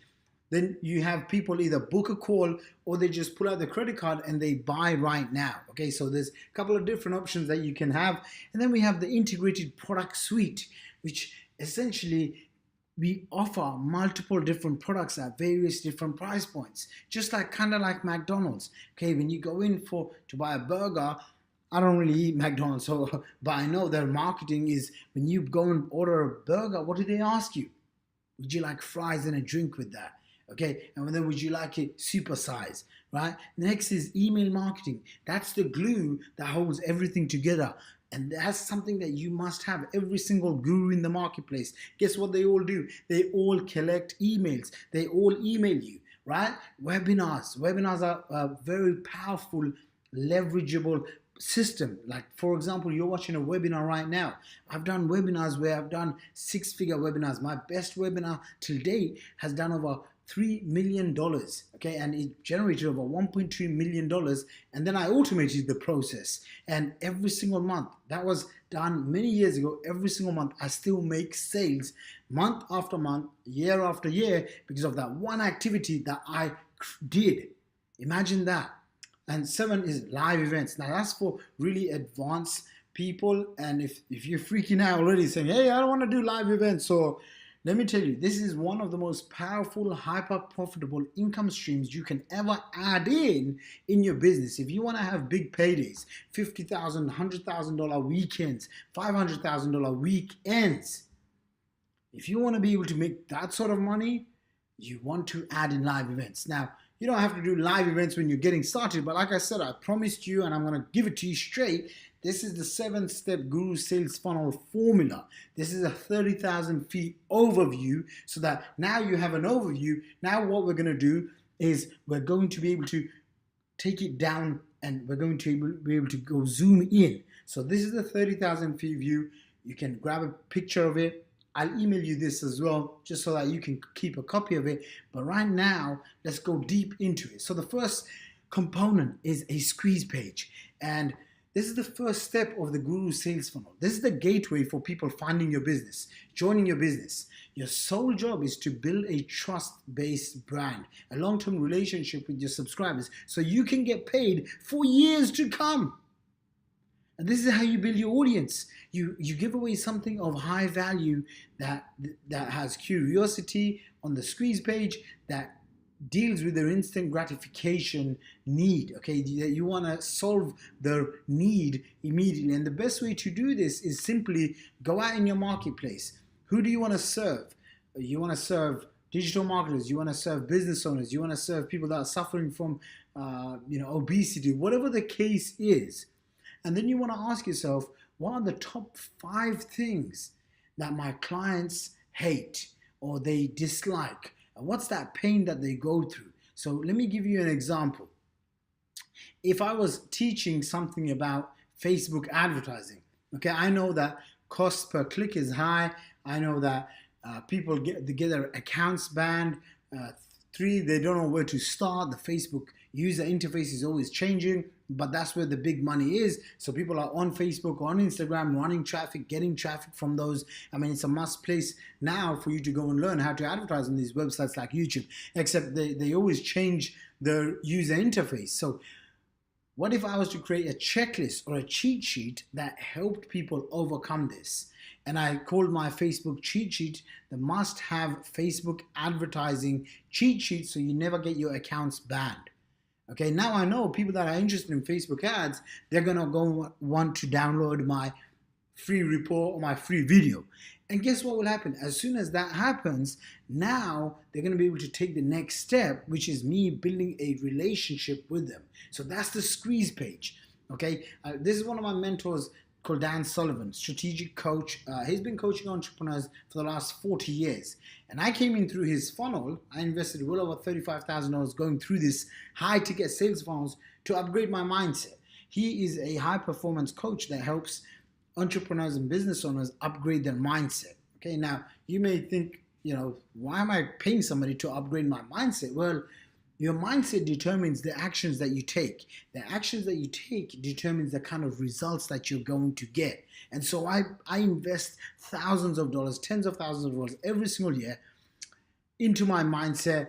[SPEAKER 1] Then you have people either book a call or they just pull out the credit card and they buy right now. Okay, so there's a couple of different options that you can have. And then we have the integrated product suite, which essentially we offer multiple different products at various different price points, just like kind of like McDonald's. Okay, when you go in to buy a burger, I don't really eat McDonald's, so but I know their marketing is when you go and order a burger, what do they ask you? Would you like fries and a drink with that? Okay, and then would you like it super size, right? Next is email marketing. That's the glue that holds everything together. And that's something that you must have. Every single guru in the marketplace, guess what they all do? They all collect emails. They all email you, right? Webinars. Webinars are a very powerful, leverageable system. Like, for example, you're watching a webinar right now. I've done webinars where I've done 6-figure webinars. My best webinar till date has done over $3 million, okay, and it generated over $1.2 million, and then I automated the process, and every single month, that was done many years ago, every single month, I still make sales month after month, year after year, because of that one activity that I did. Imagine that. And 7 is live events. Now that's for really advanced people, and if you're freaking out already saying, hey, I don't want to do live events, so let me tell you, this is one of the most powerful, hyper profitable income streams you can ever add in your business. If you want to have big paydays, $50,000, $100,000 weekends, $500,000 weekends, if you want to be able to make that sort of money, you want to add in live events. Now, you don't have to do live events when you're getting started, but like I said, I promised you, and I'm going to give it to you straight. This is the 7-step Guru Sales Funnel formula. This is a 30,000 feet overview, so that now you have an overview. Now what we're going to do is we're going to be able to take it down, and we're going to be able to go zoom in. So this is the 30,000 feet view. You can grab a picture of it. I'll email you this as well, just so that you can keep a copy of it. But right now, let's go deep into it. So the first component is a squeeze page. And this is the first step of the Guru Sales Funnel. This is the gateway for people finding your business, joining your business. Your sole job is to build a trust-based brand, a long-term relationship with your subscribers, so you can get paid for years to come. And this is how you build your audience. You give away something of high value that has curiosity on the squeeze page, that deals with their instant gratification need. Okay, you want to solve their need immediately. And the best way to do this is simply go out in your marketplace. Who do you want to serve? You want to serve digital marketers, you want to serve business owners, you want to serve people that are suffering from obesity, whatever the case is. And then you want to ask yourself, what are the top 5 things that my clients hate or they dislike? And what's that pain that they go through? So let me give you an example. If I was teaching something about Facebook advertising, okay, I know that cost per click is high. I know that people get their accounts banned. 3, they don't know where to start. The Facebook user interface is always changing, but that's where the big money is. So people are on Facebook, on Instagram, running traffic, getting traffic from those. I mean, it's a must place now for you to go and learn how to advertise on these websites like YouTube, except they always change their user interface. So what if I was to create a checklist or a cheat sheet that helped people overcome this? And I called my Facebook cheat sheet the must-have Facebook advertising cheat sheet, so you never get your accounts banned. Okay, now I know people that are interested in Facebook ads, they're gonna go want to download my free report or my free video. And guess what will happen? As soon as that happens, now they're gonna be able to take the next step, which is me building a relationship with them. So that's the squeeze page. Okay, this is one of my mentors called Dan Sullivan, strategic coach. He's been coaching entrepreneurs for the last 40 years. And I came in through his funnel. I invested well over $35,000 going through this high ticket sales funnels to upgrade my mindset. He is a high performance coach that helps entrepreneurs and business owners upgrade their mindset. Okay, now you may think, why am I paying somebody to upgrade my mindset? Well, your mindset determines the actions that you take. The actions that you take determines the kind of results that you're going to get. And so I invest thousands of dollars, tens of thousands of dollars every single year into my mindset,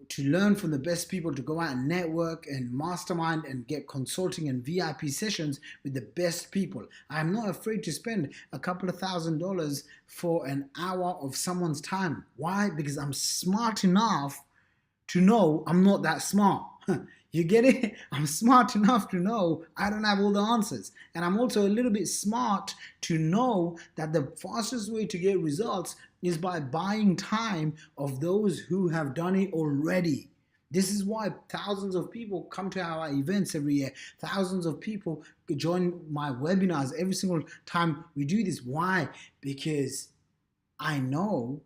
[SPEAKER 1] to learn from the best people, to go out and network and mastermind and get consulting and VIP sessions with the best people. I'm not afraid to spend a couple of $1,000s for an hour of someone's time. Why? Because I'm smart enough to know I'm not that smart. You get it? I'm smart enough to know I don't have all the answers. And I'm also a little bit smart to know that the fastest way to get results is by buying time of those who have done it already. This is why thousands of people come to our events every year. Thousands of people join my webinars every single time we do this. Why? Because they know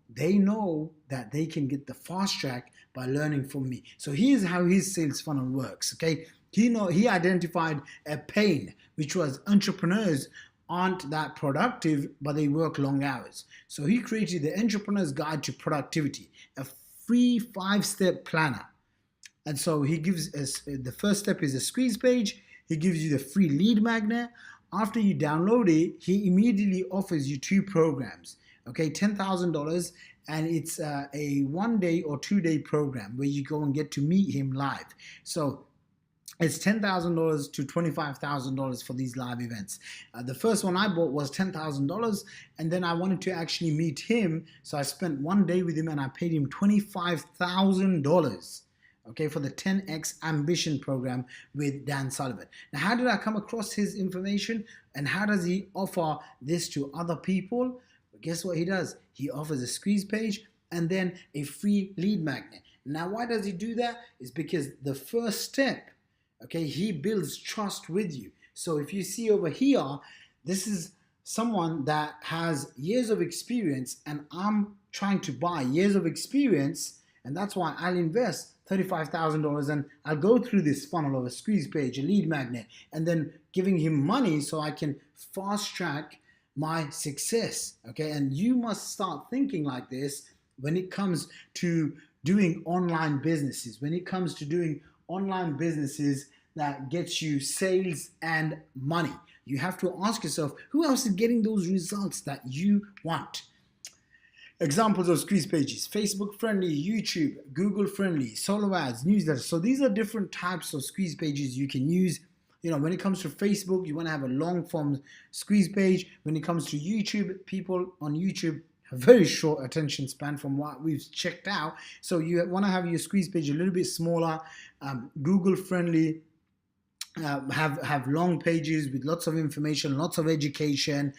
[SPEAKER 1] that they can get the fast track by learning from me. So here's how his sales funnel works. Okay, he identified a pain, which was entrepreneurs aren't that productive, but they work long hours. So he created the Entrepreneur's Guide to Productivity, a free 5-step planner. And so he gives us, the first step is a squeeze page. He gives you the free lead magnet. After you download it, he immediately offers you 2 programs. Okay, $10,000, and it's a 1-day or 2-day program where you go and get to meet him live. So it's $10,000 to $25,000 for these live events. The first one I bought was $10,000, and then I wanted to actually meet him, so I spent 1 day with him and I paid him $25,000. Okay, for the 10X Ambition program with Dan Sullivan. Now, how did I come across his information, and how does he offer this to other people? But guess what he does? He offers a squeeze page and then a free lead magnet. Now, why does he do that? It's because the first step, okay, he builds trust with you. So if you see over here, this is someone that has years of experience, and I'm trying to buy years of experience, and that's why I'll invest $35,000 and I'll go through this funnel of a squeeze page, a lead magnet, and then giving him money so I can fast track my success. Okay, and you must start thinking like this when it comes to doing online businesses, when it comes to doing online businesses that gets you sales and money. You have to ask yourself, who else is getting those results that you want? Examples of squeeze pages: Facebook friendly, YouTube, Google friendly, solo ads, newsletters. So these are different types of squeeze pages you can use. When it comes to Facebook, you want to have a long form squeeze page. When it comes to YouTube, people on YouTube have very short attention span from what we've checked out. So you want to have your squeeze page a little bit smaller, Google friendly, have long pages with lots of information, lots of education.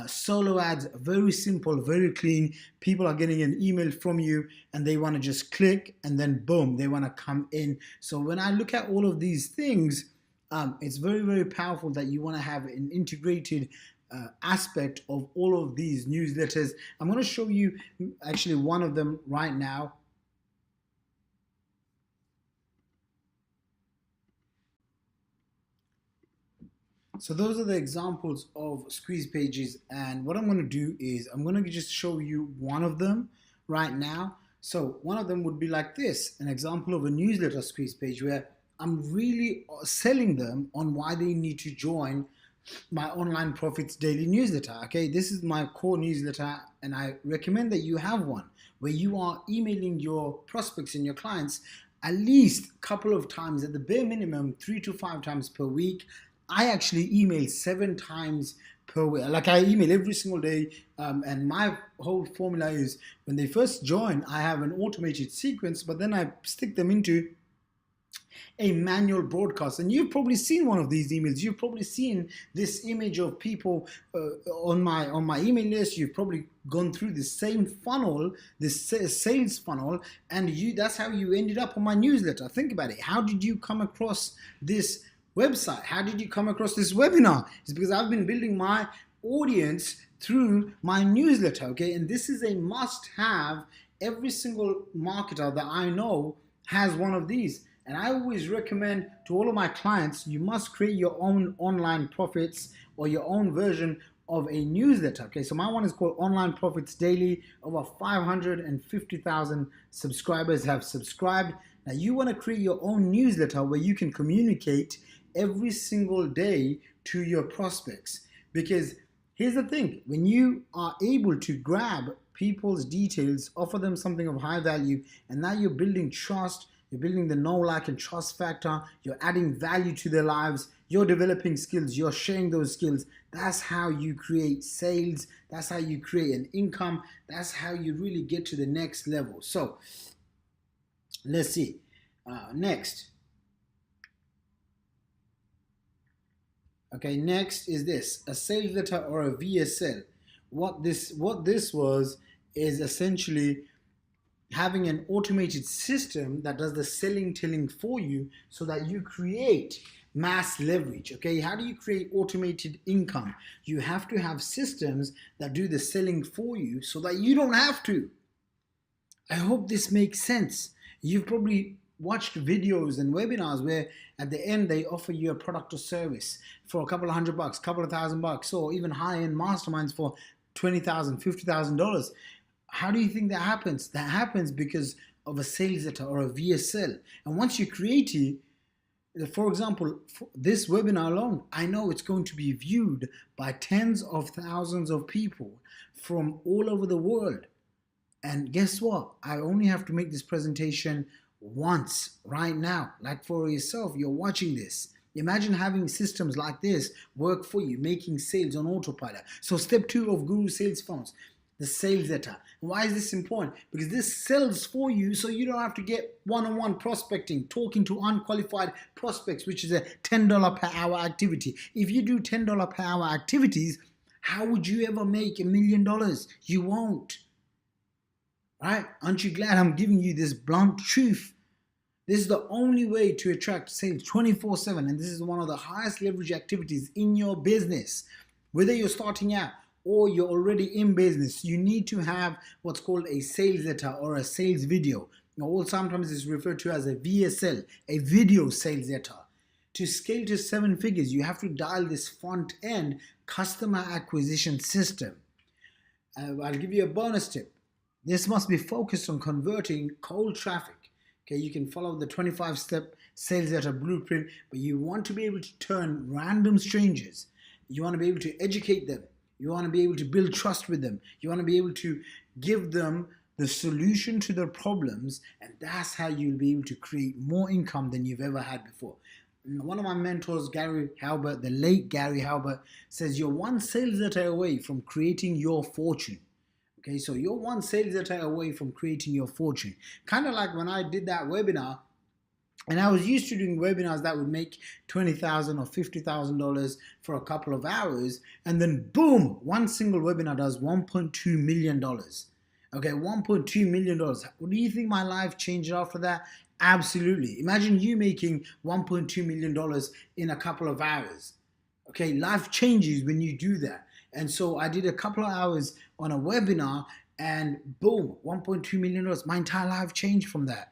[SPEAKER 1] Solo ads, very simple, very clean. People are getting an email from you and they want to just click and then boom, they want to come in. So when I look at all of these things, it's very, very powerful that you want to have an integrated aspect of all of these newsletters. I'm going to show you actually one of them right now. So those are the examples of squeeze pages, and what I'm going to do is I'm going to just show you one of them right now. So one of them would be like this, an example of a newsletter squeeze page where I'm really selling them on why they need to join my Online Profits Daily newsletter. Okay, this is my core newsletter, and I recommend that you have one where you are emailing your prospects and your clients at least a couple of times, at the bare minimum 3 to 5 times per week. I actually email 7 times per week. Like, I email every single day, and my whole formula is when they first join, I have an automated sequence, but then I stick them into a manual broadcast. And you've probably seen one of these emails. You've probably seen this image of people on my email list. You've probably gone through the same funnel, this sales funnel, and that's how you ended up on my newsletter. Think about it. How did you come across this website? How did you come across this webinar? It's because I've been building my audience through my newsletter. Okay, and this is a must-have. Every single marketer that I know has one of these. And I always recommend to all of my clients, you must create your own online profits or your own version of a newsletter. Okay, so my one is called Online Profits Daily. Over 550,000 subscribers have subscribed. Now you want to create your own newsletter where you can communicate every single day to your prospects. Because here's the thing, when you are able to grab people's details, offer them something of high value, and now you're building trust, you're building the know, like, and trust factor, you're adding value to their lives, you're developing skills, you're sharing those skills. That's how you create sales. That's how you create an income. That's how you really get to the next level. So let's see. Next. Okay, next is this, a sales letter or a VSL. What this was is essentially having an automated system that does the selling telling for you so that you create mass leverage. Okay, how do you create automated income? You have to have systems that do the selling for you so that you don't have to. I hope this makes sense. You've probably watched videos and webinars where at the end they offer you a product or service for a couple of $100, couple of $1,000, or even high-end masterminds for $20,000, $50,000. How do you think that happens? That happens because of a sales letter or a VSL. And once you create it, for example, for this webinar alone, I know it's going to be viewed by tens of thousands of people from all over the world. And guess what? I only have to make this presentation once right now. Like for yourself, you're watching this. Imagine having systems like this work for you, making sales on autopilot. So step 2 of Guru Sales Funnels, the sales letter. Why is this important? Because this sells for you so you don't have to get one-on-one prospecting, talking to unqualified prospects, which is a $10 per hour activity. If you do $10 per hour activities, how would you ever make $1 million? You won't. Right? Aren't you glad I'm giving you this blunt truth? This is the only way to attract sales 24/7, and this is one of the highest leverage activities in your business. Whether you're starting out or you're already in business, you need to have what's called a sales letter or a sales video. Or sometimes it's referred to as a VSL, a video sales letter. To scale to 7 figures, you have to dial this front end customer acquisition system. I'll give you a bonus tip. This must be focused on converting cold traffic. Okay, you can follow the 25-step sales letter blueprint, but you want to be able to turn random strangers. You want to be able to educate them. You want to be able to build trust with them. You want to be able to give them the solution to their problems, and that's how you'll be able to create more income than you've ever had before. One of my mentors, Gary Halbert, the late Gary Halbert, says you're one sales letter away from creating your fortune. Okay, so you're one sales letter away from creating your fortune. Kind of like when I did that webinar, and I was used to doing webinars that would make $20,000 or $50,000 for a couple of hours, and then boom, one single webinar does $1.2 million. Okay, $1.2 million. What do you think my life changed after that? Absolutely. Imagine you making $1.2 million in a couple of hours. Okay, life changes when you do that. And so I did a couple of hours on a webinar and boom, $1.2 million. My entire life changed from that.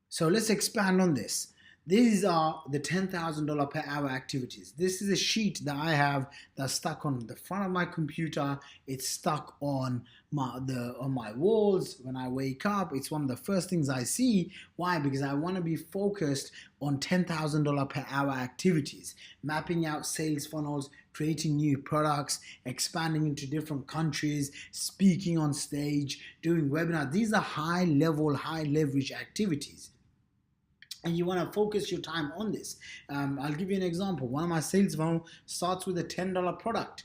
[SPEAKER 1] So let's expand on this. These are the $10,000 per hour activities. This is a sheet that I have that's stuck on the front of my computer. It's stuck on my walls when I wake up. It's one of the first things I see. Why? Because I want to be focused on $10,000 per hour activities, mapping out sales funnels, creating new products, expanding into different countries, speaking on stage, doing webinars. These are high level, high leverage activities. And you want to focus your time on this. I'll give you an example. One of my sales funnel starts with a $10 product,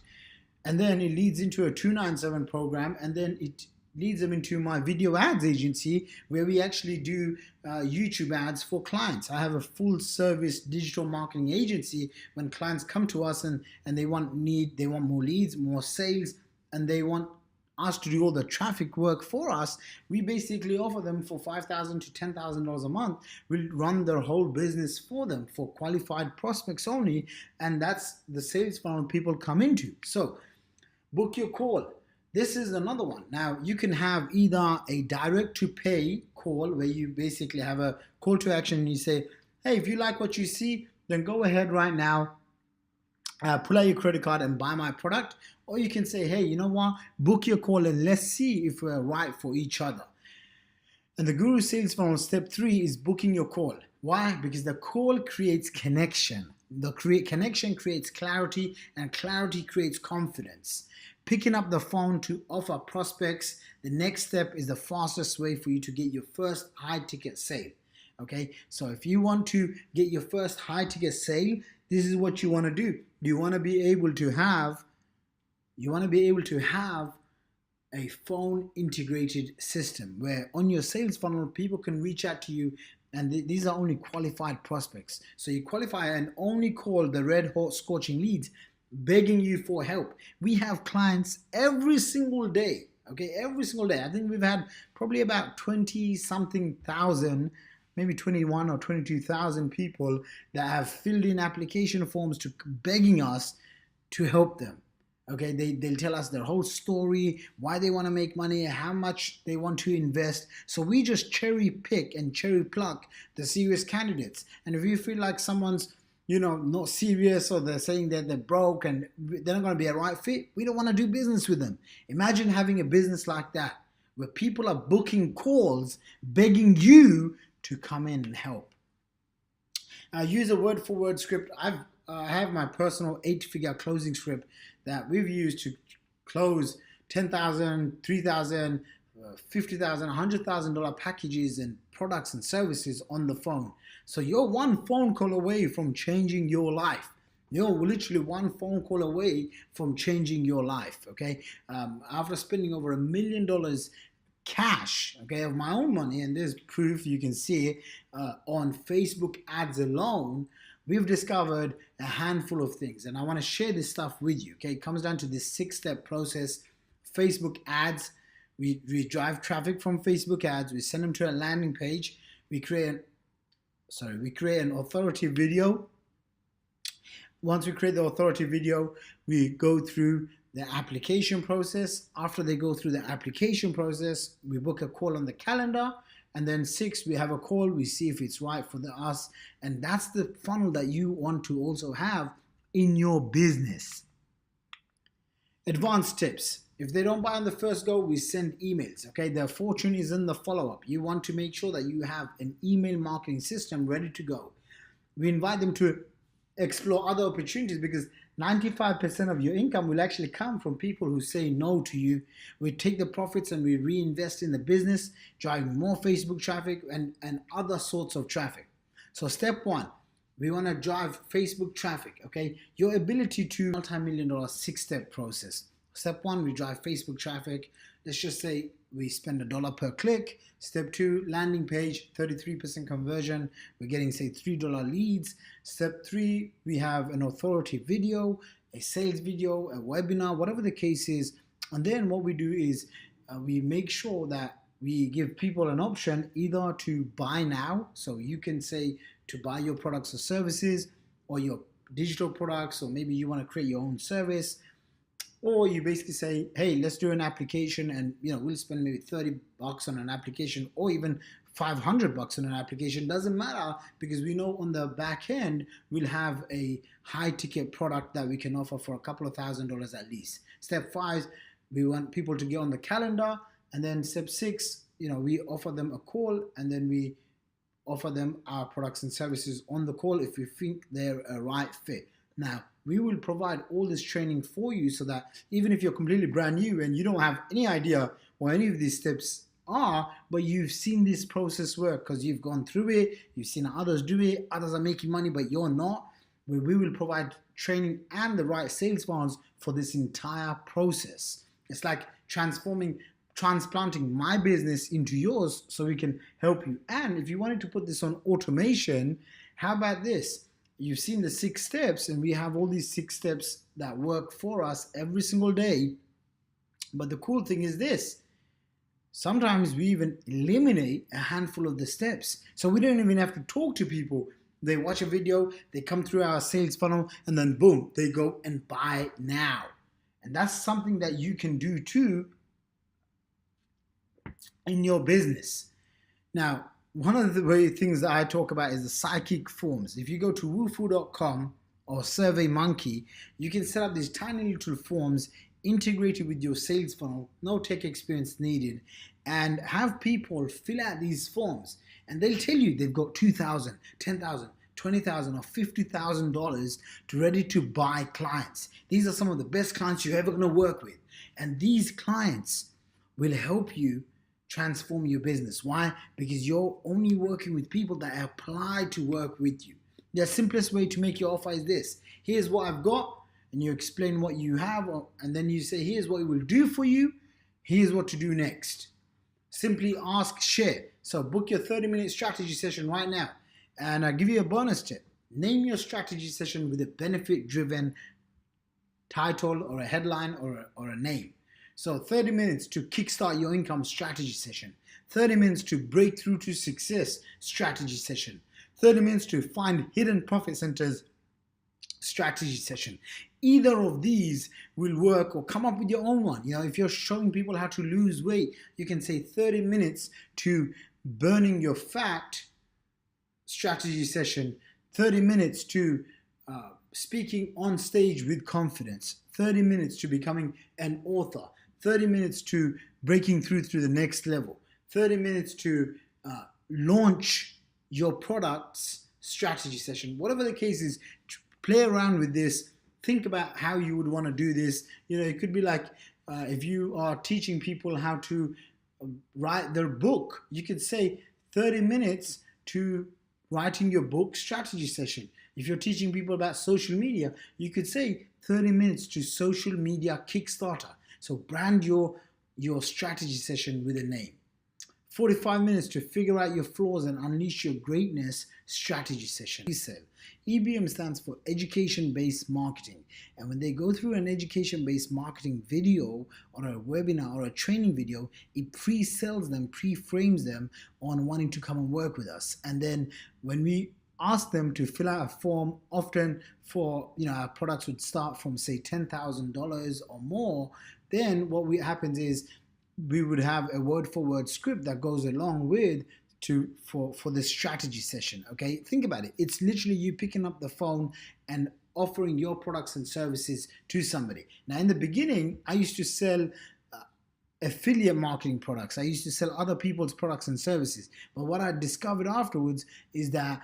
[SPEAKER 1] and then it leads into a 297 program, and then it leads them into my video ads agency where we actually do YouTube ads for clients. I have a full service digital marketing agency. When clients come to us and they want more leads, more sales, and they want us to do all the traffic work for us, we basically offer them for $5,000 to $10,000 a month. We'll run their whole business for them for qualified prospects only, and that's the sales funnel people come into. So book your call. This is another one. Now you can have either a direct to pay call where you basically have a call to action and you say, hey, if you like what you see, then go ahead right now, pull out your credit card and buy my product. Or you can say, hey, you know what, book your call and let's see if we're right for each other. And the Guru Sales Funnel step 3 is booking your call. Why? Because the call creates connection. Connection creates clarity, and clarity creates confidence. Picking up the phone to offer prospects, the next step is the fastest way for you to get your first high ticket sale. Okay, so if you want to get your first high ticket sale, this is what you want to do. You want to be able to have a phone integrated system where on your sales funnel people can reach out to you, and these are only qualified prospects. So you qualify and only call the red hot scorching leads begging you for help. We have clients every single day, okay, every single day. I think we've had probably about 20 something thousand, maybe 21 or 22,000 people that have filled in application forms to begging us to help them. Okay, they'll tell us their whole story, why they want to make money, how much they want to invest. So we just cherry pick and cherry pluck the serious candidates. And if you feel like someone's, not serious, or they're saying that they're broke and they're not going to be a right fit, we don't want to do business with them. Imagine having a business like that, where people are booking calls, begging you to come in and help. Use a word-for-word script. I have my personal 8-figure closing script that we've used to close $10,000, $3,000, $50,000, $100,000 packages and products and services on the phone. So you're one phone call away from changing your life. You're literally one phone call away from changing your life. Okay, after spending over $1 million cash, okay, of my own money, and there's proof, you can see on Facebook ads alone, we've discovered a handful of things, and I want to share this stuff with you. Okay, it comes down to this 6-step process. Facebook ads, we drive traffic from Facebook ads, we send them to a landing page, we create an authority video. Once we create the authority video, we go through the application process. After they go through the application process, we book a call on the calendar. And then 6, we have a call, we see if it's right for us. And that's the funnel that you want to also have in your business. Advanced tips. If they don't buy on the first go, we send emails. Okay, their fortune is in the follow-up. You want to make sure that you have an email marketing system ready to go. We invite them to explore other opportunities, because 95% of your income will actually come from people who say no to you. We take the profits and we reinvest in the business, driving more Facebook traffic and other sorts of traffic. So step 1, we want to drive Facebook traffic. Okay, your ability to multi-million-dollar 6-step process. Step 1, we drive Facebook traffic. Let's just say we spend $1 per click. Step 2, landing page, 33% conversion. We're getting, say, $3 leads. Step 3, we have an authority video, a sales video, a webinar, whatever the case is. And then what we do is we make sure that we give people an option either to buy now. So you can say to buy your products or services, or your digital products, or maybe you want to create your own service. Or you basically say, hey, let's do an application, and we'll spend maybe $30 on an application, or even $500 on an application. Doesn't matter, because we know on the back end we'll have a high ticket product that we can offer for a couple of $1,000s at least. Step 5, we want people to get on the calendar, and then step 6, we offer them a call, and then we offer them our products and services on the call if we think they're a right fit. Now, we will provide all this training for you, so that even if you're completely brand new and you don't have any idea what any of these steps are, but you've seen this process work because you've gone through it, you've seen others do it, others are making money but you're not, we will provide training and the right sales funnels for this entire process. It's like transplanting my business into yours so we can help you. And if you wanted to put this on automation, how about this? You've seen the 6 steps, and we have all these 6 steps that work for us every single day. But the cool thing is this: sometimes we even eliminate a handful of the steps. So we don't even have to talk to people. They watch a video, they come through our sales funnel, and then boom, they go and buy now. And that's something that you can do too in your business. Now, one of the things that I talk about is the psychic forms. If you go to woofu.com or SurveyMonkey, you can set up these tiny little forms integrated with your sales funnel, no tech experience needed, and have people fill out these forms. And they'll tell you they've got $2,000, $10,000, $20,000 or $50,000 to ready to buy clients. These are some of the best clients you're ever going to work with. And these clients will help you transform your business. Why? Because you're only working with people that apply to work with you. The simplest way to make your offer is this. Here's what I've got, and you explain what you have, and then you say, here's what it will do for you. Here's what to do next. Simply ask, share. So book your 30-minute strategy session right now. And I'll give you a bonus tip. Name your strategy session with a benefit-driven title or a headline or a name. So 30 minutes to kickstart your income strategy session. 30 minutes to break through to success strategy session. 30 minutes to find hidden profit centers strategy session. Either of these will work, or come up with your own one. You know, if you're showing people how to lose weight, you can say 30 minutes to burning your fat strategy session, 30 minutes to speaking on stage with confidence, 30 minutes to becoming an author, 30 minutes to breaking through the next level, 30 minutes to launch your products strategy session. Whatever the case is, play around with this. Think about how you would want to do this. You know, it could be like if you are teaching people how to write their book, you could say 30 minutes to writing your book strategy session. If you're teaching people about social media, you could say 30 minutes to social media Kickstarter. So brand your strategy session with a name. 45 minutes to figure out your flaws and unleash your greatness strategy session. EBM stands for education-based marketing. And when they go through an education-based marketing video or a webinar or a training video, it pre-sells them, pre-frames them on wanting to come and work with us. And then when we ask them to fill out a form, often for, you know, our products would start from say $10,000 or more, then what happens is we would have a word-for-word script that goes along with for the strategy session. Okay, think about it. It's literally you picking up the phone and offering your products and services to somebody. Now, in the beginning, I used to sell affiliate marketing products. I used to sell other people's products and services. But what I discovered afterwards is that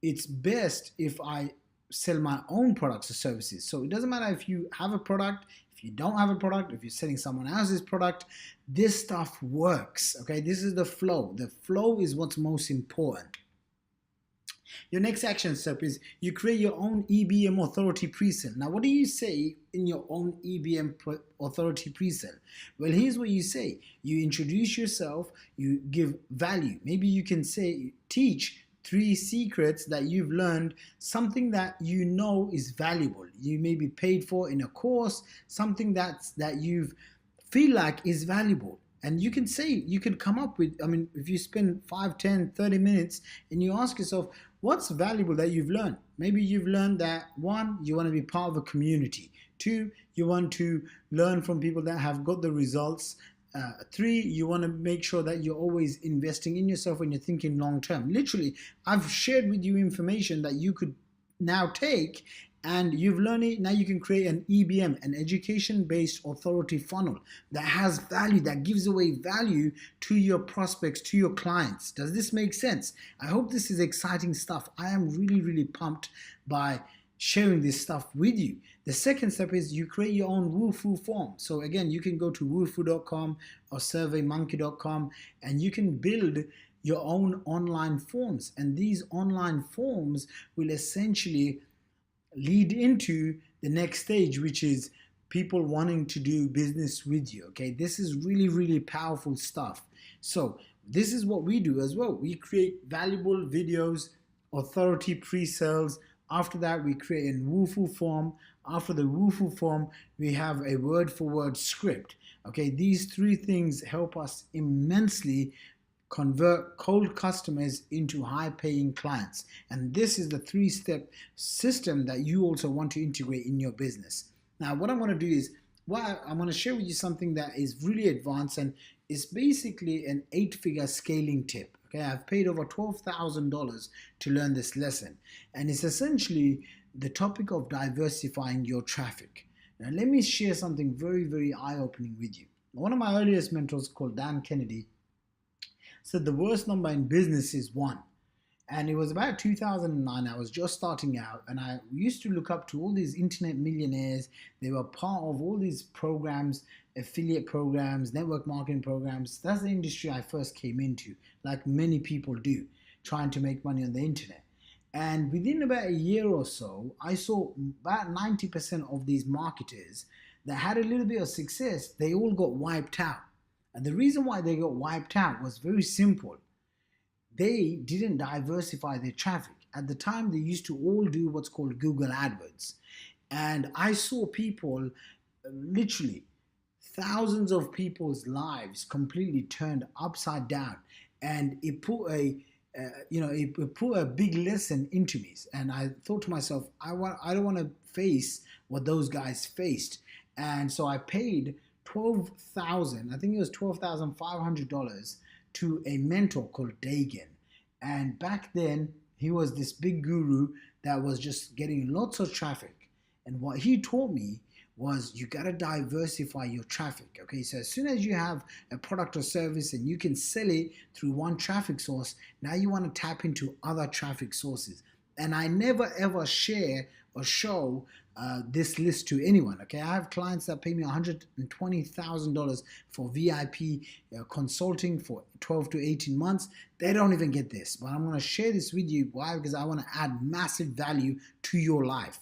[SPEAKER 1] it's best if I sell my own products or services. So it doesn't matter if you have a product, if you don't have a product, if you're selling someone else's product, this stuff works. Okay, this is the flow. The flow is what's most important. Your next action step is you create your own EBM authority pre-sale. Now, what do you say in your own EBM authority pre-sale? Well, here's what you say. You introduce yourself, you give value. Maybe you can say, teach 3 secrets that you've learned, something that you know is valuable. You may be paid for in a course, something that you feel like is valuable. And you can say, you could come up with, I mean, if you spend 5, 10, 30 minutes and you ask yourself, what's valuable that you've learned? Maybe you've learned that 1, you want to be part of a community. 2, you want to learn from people that have got the results. 3, you want to make sure that you're always investing in yourself when you're thinking long term. Literally, I've shared with you information that you could now take, and you've learned it. Now you can create an EBM, an education-based authority funnel that has value, that gives away value to your prospects, to your clients. Does this make sense? I hope this is exciting stuff. I am really, really pumped by sharing this stuff with you. The second step is you create your own Woofu form. So again, you can go to woofu.com or surveymonkey.com and you can build your own online forms. And these online forms will essentially lead into the next stage, which is people wanting to do business with you. Okay, this is really, really powerful stuff. So this is what we do as well. We create valuable videos, authority pre-sales. After that, we create a Woofu form. After the Woofu form, we have a word-for-word script. Okay, these 3 things help us immensely convert cold customers into high-paying clients. And this is the 3-step system that you also want to integrate in your business. Now, what I want to do is well, I'm going to share with you something that is really advanced, and it's basically an 8-figure scaling tip. Okay, I've paid over $12,000 to learn this lesson, and it's essentially the topic of diversifying your traffic. Now, let me share something very, very eye opening with you. One of my earliest mentors, called Dan Kennedy, said the worst number in business is one. And it was about 2009. I was just starting out, and I used to look up to all these internet millionaires. They were part of all these programs, affiliate programs, network marketing programs. That's the industry I first came into, like many people do, trying to make money on the internet. And within about a year or so, I saw about 90% of these marketers that had a little bit of success, they all got wiped out. And the reason why they got wiped out was very simple. They didn't diversify their traffic. At the time, they used to all do what's called Google AdWords. And I saw people, literally thousands of people's lives completely turned upside down. And it put it put a big lesson into me. And I thought to myself, I don't want to face what those guys faced. And so I paid I think it was $12,500 to a mentor called Dagan. And back then, he was this big guru that was just getting lots of traffic. And what he taught me was you got to diversify your traffic. Okay, so as soon as you have a product or service and you can sell it through one traffic source, now you want to tap into other traffic sources. And I never ever share or show this list to anyone. Okay, I have clients that pay me $120,000 for VIP consulting for 12 to 18 months. They don't even get this, but I'm going to share this with you. Why? Because I want to add massive value to your life.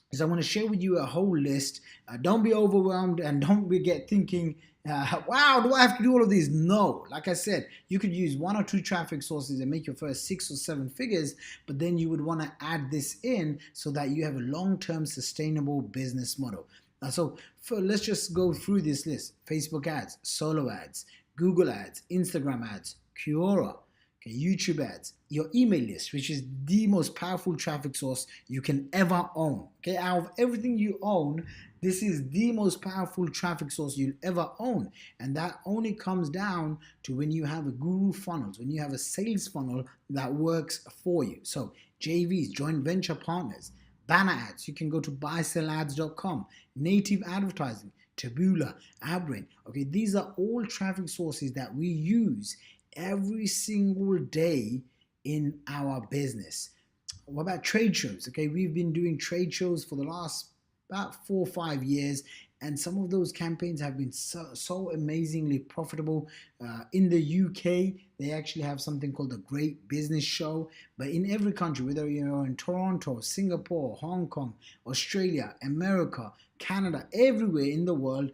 [SPEAKER 1] Because I want to share with you a whole list. Don't be overwhelmed, and don't get thinking, wow, do I have to do all of these? No. Like I said, you could use 1 or 2 traffic sources and make your first 6 or 7 figures, but then you would want to add this in so that you have a long-term sustainable business model. So let's just go through this list. Facebook ads, solo ads, Google ads, Instagram ads, Quora, okay, YouTube ads, your email list, which is the most powerful traffic source you can ever own. Okay, out of everything you own, this is the most powerful traffic source you'll ever own. And that only comes down to when you have a guru funnels, when you have a sales funnel that works for you. So JVs, joint venture partners, banner ads, you can go to buysellads.com, native advertising, Taboola, AdBrain. Okay, these are all traffic sources that we use every single day in our business. What about trade shows? Okay, we've been doing trade shows for the last about 4 or 5 years, and some of those campaigns have been so amazingly profitable. In the UK, they actually have something called the Great Business Show. But in every country, whether you're in Toronto, Singapore, Hong Kong, Australia, America, Canada, everywhere in the world,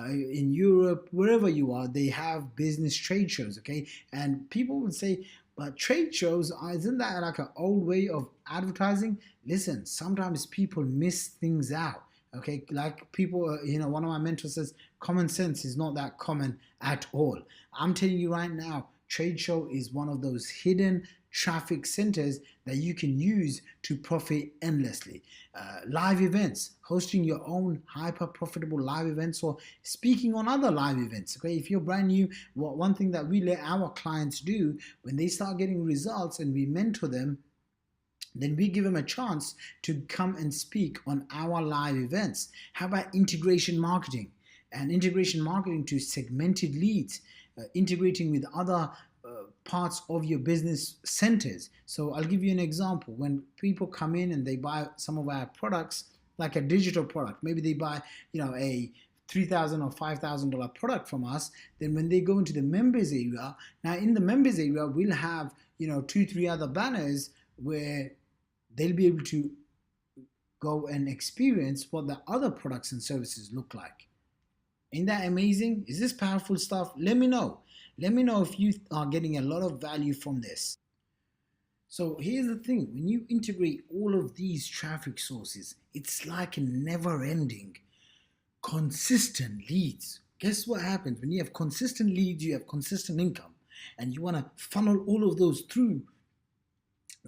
[SPEAKER 1] in Europe, wherever you are, they have business trade shows. Okay, and people would say, but trade shows, isn't that like an old way of advertising? Listen, sometimes people miss things out. Okay, like people, one of my mentors says, common sense is not that common at all. I'm telling you right now, trade show is one of those hidden traffic centers that you can use to profit endlessly. Live events, hosting your own hyper profitable live events or speaking on other live events. Okay, if you're brand new, one thing that we let our clients do when they start getting results and we mentor them, then we give them a chance to come and speak on our live events. How about integration marketing? And integration marketing to segmented leads, integrating with other parts of your business centers. So I'll give you an example. When people come in and they buy some of our products, like a digital product, maybe they buy, a $3,000 or $5,000 product from us, then when they go into the members area, now in the members area, we'll have, 2-3 other banners where they'll be able to go and experience what the other products and services look like. Ain't that amazing? Is this powerful stuff? Let me know. Let me know if you are getting a lot of value from this. So here's the thing. When you integrate all of these traffic sources, it's like a never-ending, consistent leads. Guess what happens? When you have consistent leads, you have consistent income. And you want to funnel all of those through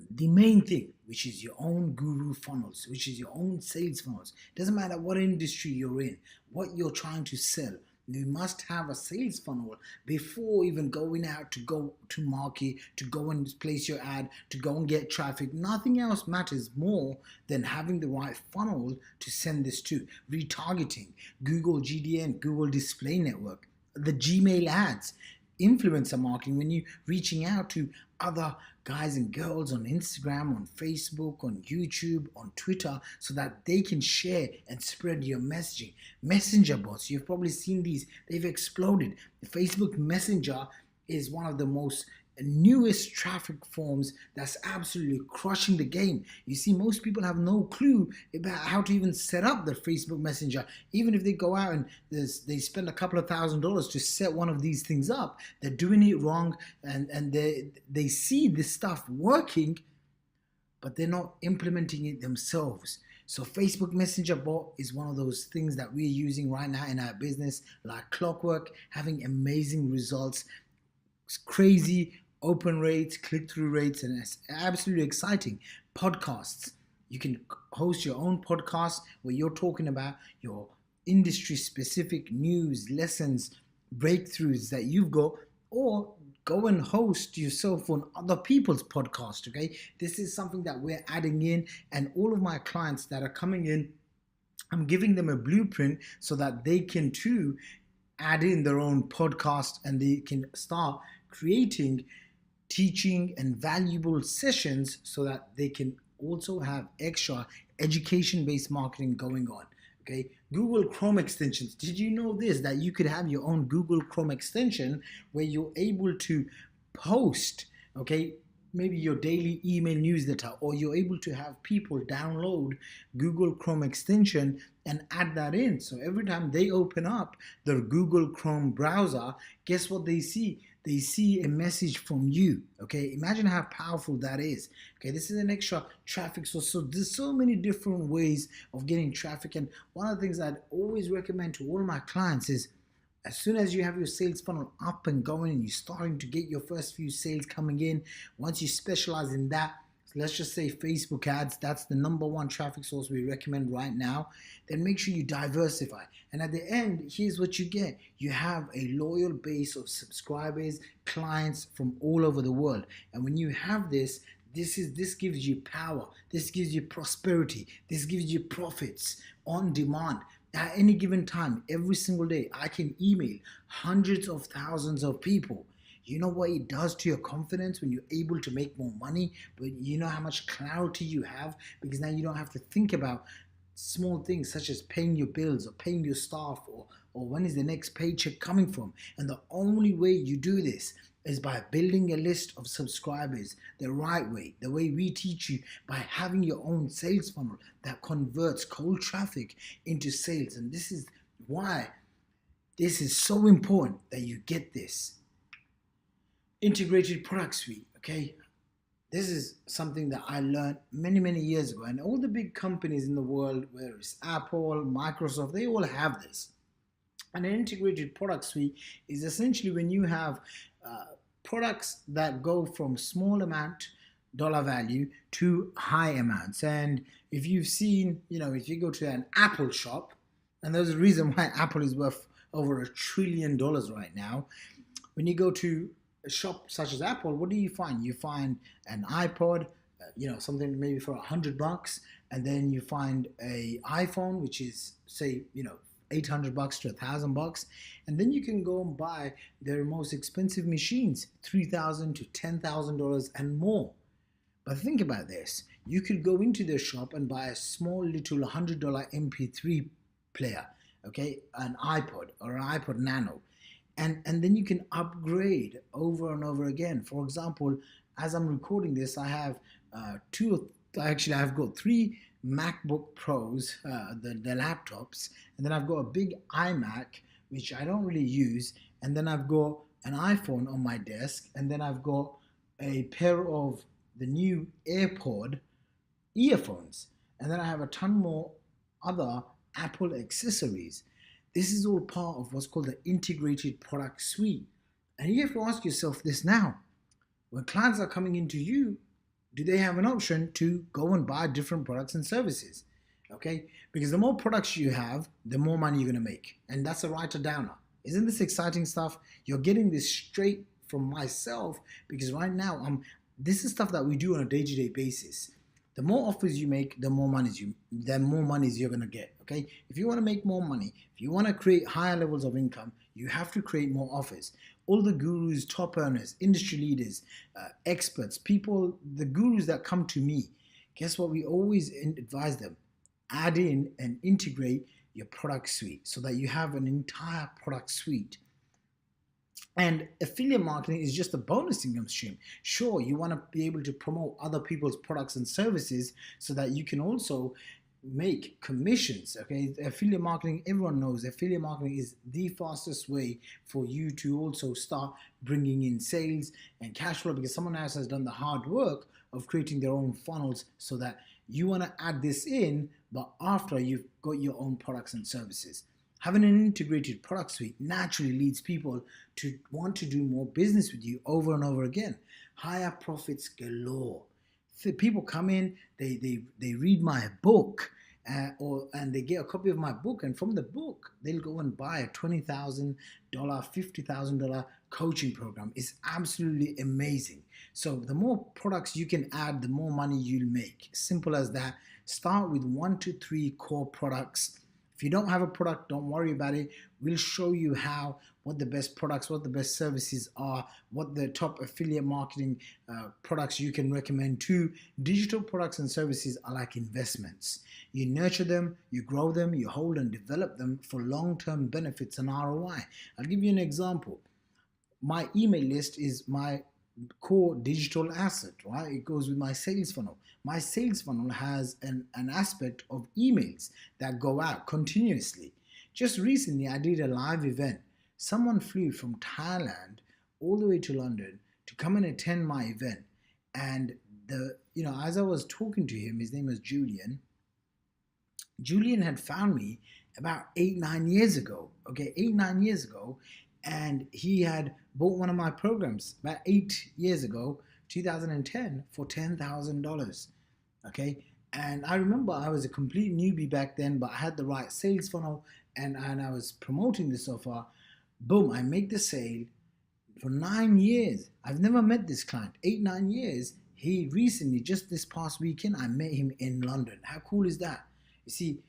[SPEAKER 1] the main thing, which is your own guru funnels, which is your own sales funnels. Doesn't matter what industry you're in, what you're trying to sell. You must have a sales funnel before even going out to go to market, to go and place your ad, to go and get traffic. Nothing else matters more than having the right funnel to send this to. Retargeting, Google GDN, Google Display Network, the Gmail ads, influencer marketing, when you're reaching out to other guys and girls on Instagram, on Facebook, on YouTube, on Twitter, so that they can share and spread your messaging. Messenger bots, you've probably seen these, they've exploded. The Facebook Messenger is one of the most newest traffic forms that's absolutely crushing the game. You see, most people have no clue about how to even set up their Facebook Messenger. Even if they go out and they spend a couple of $1,000s to set one of these things up, they're doing it wrong, and they see this stuff working, but they're not implementing it themselves. So Facebook Messenger bot is one of those things that we're using right now in our business like clockwork, having amazing results. It's crazy open rates, click-through rates, and it's absolutely exciting. Podcasts. You can host your own podcast where you're talking about your industry-specific news, lessons, breakthroughs that you've got, or go and host yourself on other people's podcast, okay? This is something that we're adding in, and all of my clients that are coming in, I'm giving them a blueprint so that they can too add in their own podcast, and they can start creating teaching and valuable sessions so that they can also have extra education-based marketing going on. Okay, Google Chrome extensions. Did you know this, that you could have your own Google Chrome extension where you're able to post, okay, maybe your daily email newsletter, or you're able to have people download Google Chrome extension and add that in. So every time they open up their Google Chrome browser, guess what they see? They see a message from you. Okay, imagine how powerful that is. Okay, this is an extra traffic source. So there's so many different ways of getting traffic. And one of the things I'd always recommend to all my clients is, as soon as you have your sales funnel up and going and you're starting to get your first few sales coming in, once you specialize in that, let's just say Facebook ads, that's the number one traffic source we recommend right now, then make sure you diversify. And at the end, here's what you get. You have a loyal base of subscribers, clients from all over the world. And when you have this, this gives you power, this gives you prosperity, this gives you profits on demand. At any given time, every single day, I can email hundreds of thousands of people. You know what it does to your confidence when you're able to make more money, but you know how much clarity you have, because now you don't have to think about small things such as paying your bills or paying your staff, or when is the next paycheck coming from. And the only way you do this is by building a list of subscribers the right way, the way we teach you, by having your own sales funnel that converts cold traffic into sales. And this is why this is so important that you get this integrated product suite. Okay, this is something that I learned many years ago, and all the big companies in the world, whether it's Apple, Microsoft, they all have this. And an integrated product suite is essentially when you have products that go from small amount dollar value to high amounts. And if you've seen, if you go to an Apple shop, and there's a reason why Apple is worth over $1 trillion right now. When you go to a shop such as Apple, what do you find? You find an iPod, something maybe for $100, and then you find a iPhone, which is, say, $800 to $1,000, and then you can go and buy their most expensive machines, $3,000 to $10,000 and more. But think about this: you could go into their shop and buy a small little $100 MP3 player, okay, an iPod or an iPod Nano, and then you can upgrade over and over again. For example, as I'm recording this, I have I've got 3 MacBook Pros, the laptops, and then I've got a big iMac, which I don't really use, and then I've got an iPhone on my desk, and then I've got a pair of the new AirPod earphones, and then I have a ton more other Apple accessories. This is all part of what's called the integrated product suite. And you have to ask yourself this now: when clients are coming into you, do they have an option to go and buy different products and services? Okay, because the more products you have, the more money you're going to make, and that's a writer downer. Isn't this exciting stuff? You're getting this straight from myself, because right now this is stuff that we do on a day-to-day basis. The more offers you make, the more money you're going to get. Okay, if you want to make more money, if you want to create higher levels of income, you have to create more offers. All the gurus, top earners, industry leaders, experts, people, the gurus that come to me, guess what? We always advise them: add in and integrate your product suite so that you have an entire product suite. And affiliate marketing is just a bonus income stream. Sure, you want to be able to promote other people's products and services so that you can also make commissions. Okay, affiliate marketing, everyone knows affiliate marketing is the fastest way for you to also start bringing in sales and cash flow, because someone else has done the hard work of creating their own funnels, so that you want to add this in, but after you've got your own products and services. Having an integrated product suite naturally leads people to want to do more business with you over and over again. Higher profits galore. People come in, they read my book, and they get a copy of my book, and from the book they'll go and buy a $20,000, $50,000 coaching program. It's absolutely amazing. So the more products you can add, the more money you'll make. Simple as that. Start with 1 to 3 core products. If you don't have a product, don't worry about it. We'll show you what the best products, what the best services are, what the top affiliate marketing products you can recommend too. Digital products and services are like investments. You nurture them, you grow them, you hold and develop them for long-term benefits and ROI. I'll give you an example. My email list is my core digital asset, right? It goes with my sales funnel. My sales funnel has an aspect of emails that go out continuously. Just recently, I did a live event. Someone flew from Thailand all the way to London to come and attend my event. And as I was talking to him, his name was Julian. Julian had found me about 8-9 years ago. Okay, 8-9 years ago. And he had bought one of my programs about 8 years ago, 2010, for $10,000. Okay, and I remember I was a complete newbie back then, but I had the right sales funnel, and I was promoting this offer. Boom, I make the sale. For 9 years, I've never met this client. 8-9 years. He recently, just this past weekend, I met him in London. How cool is that? You see,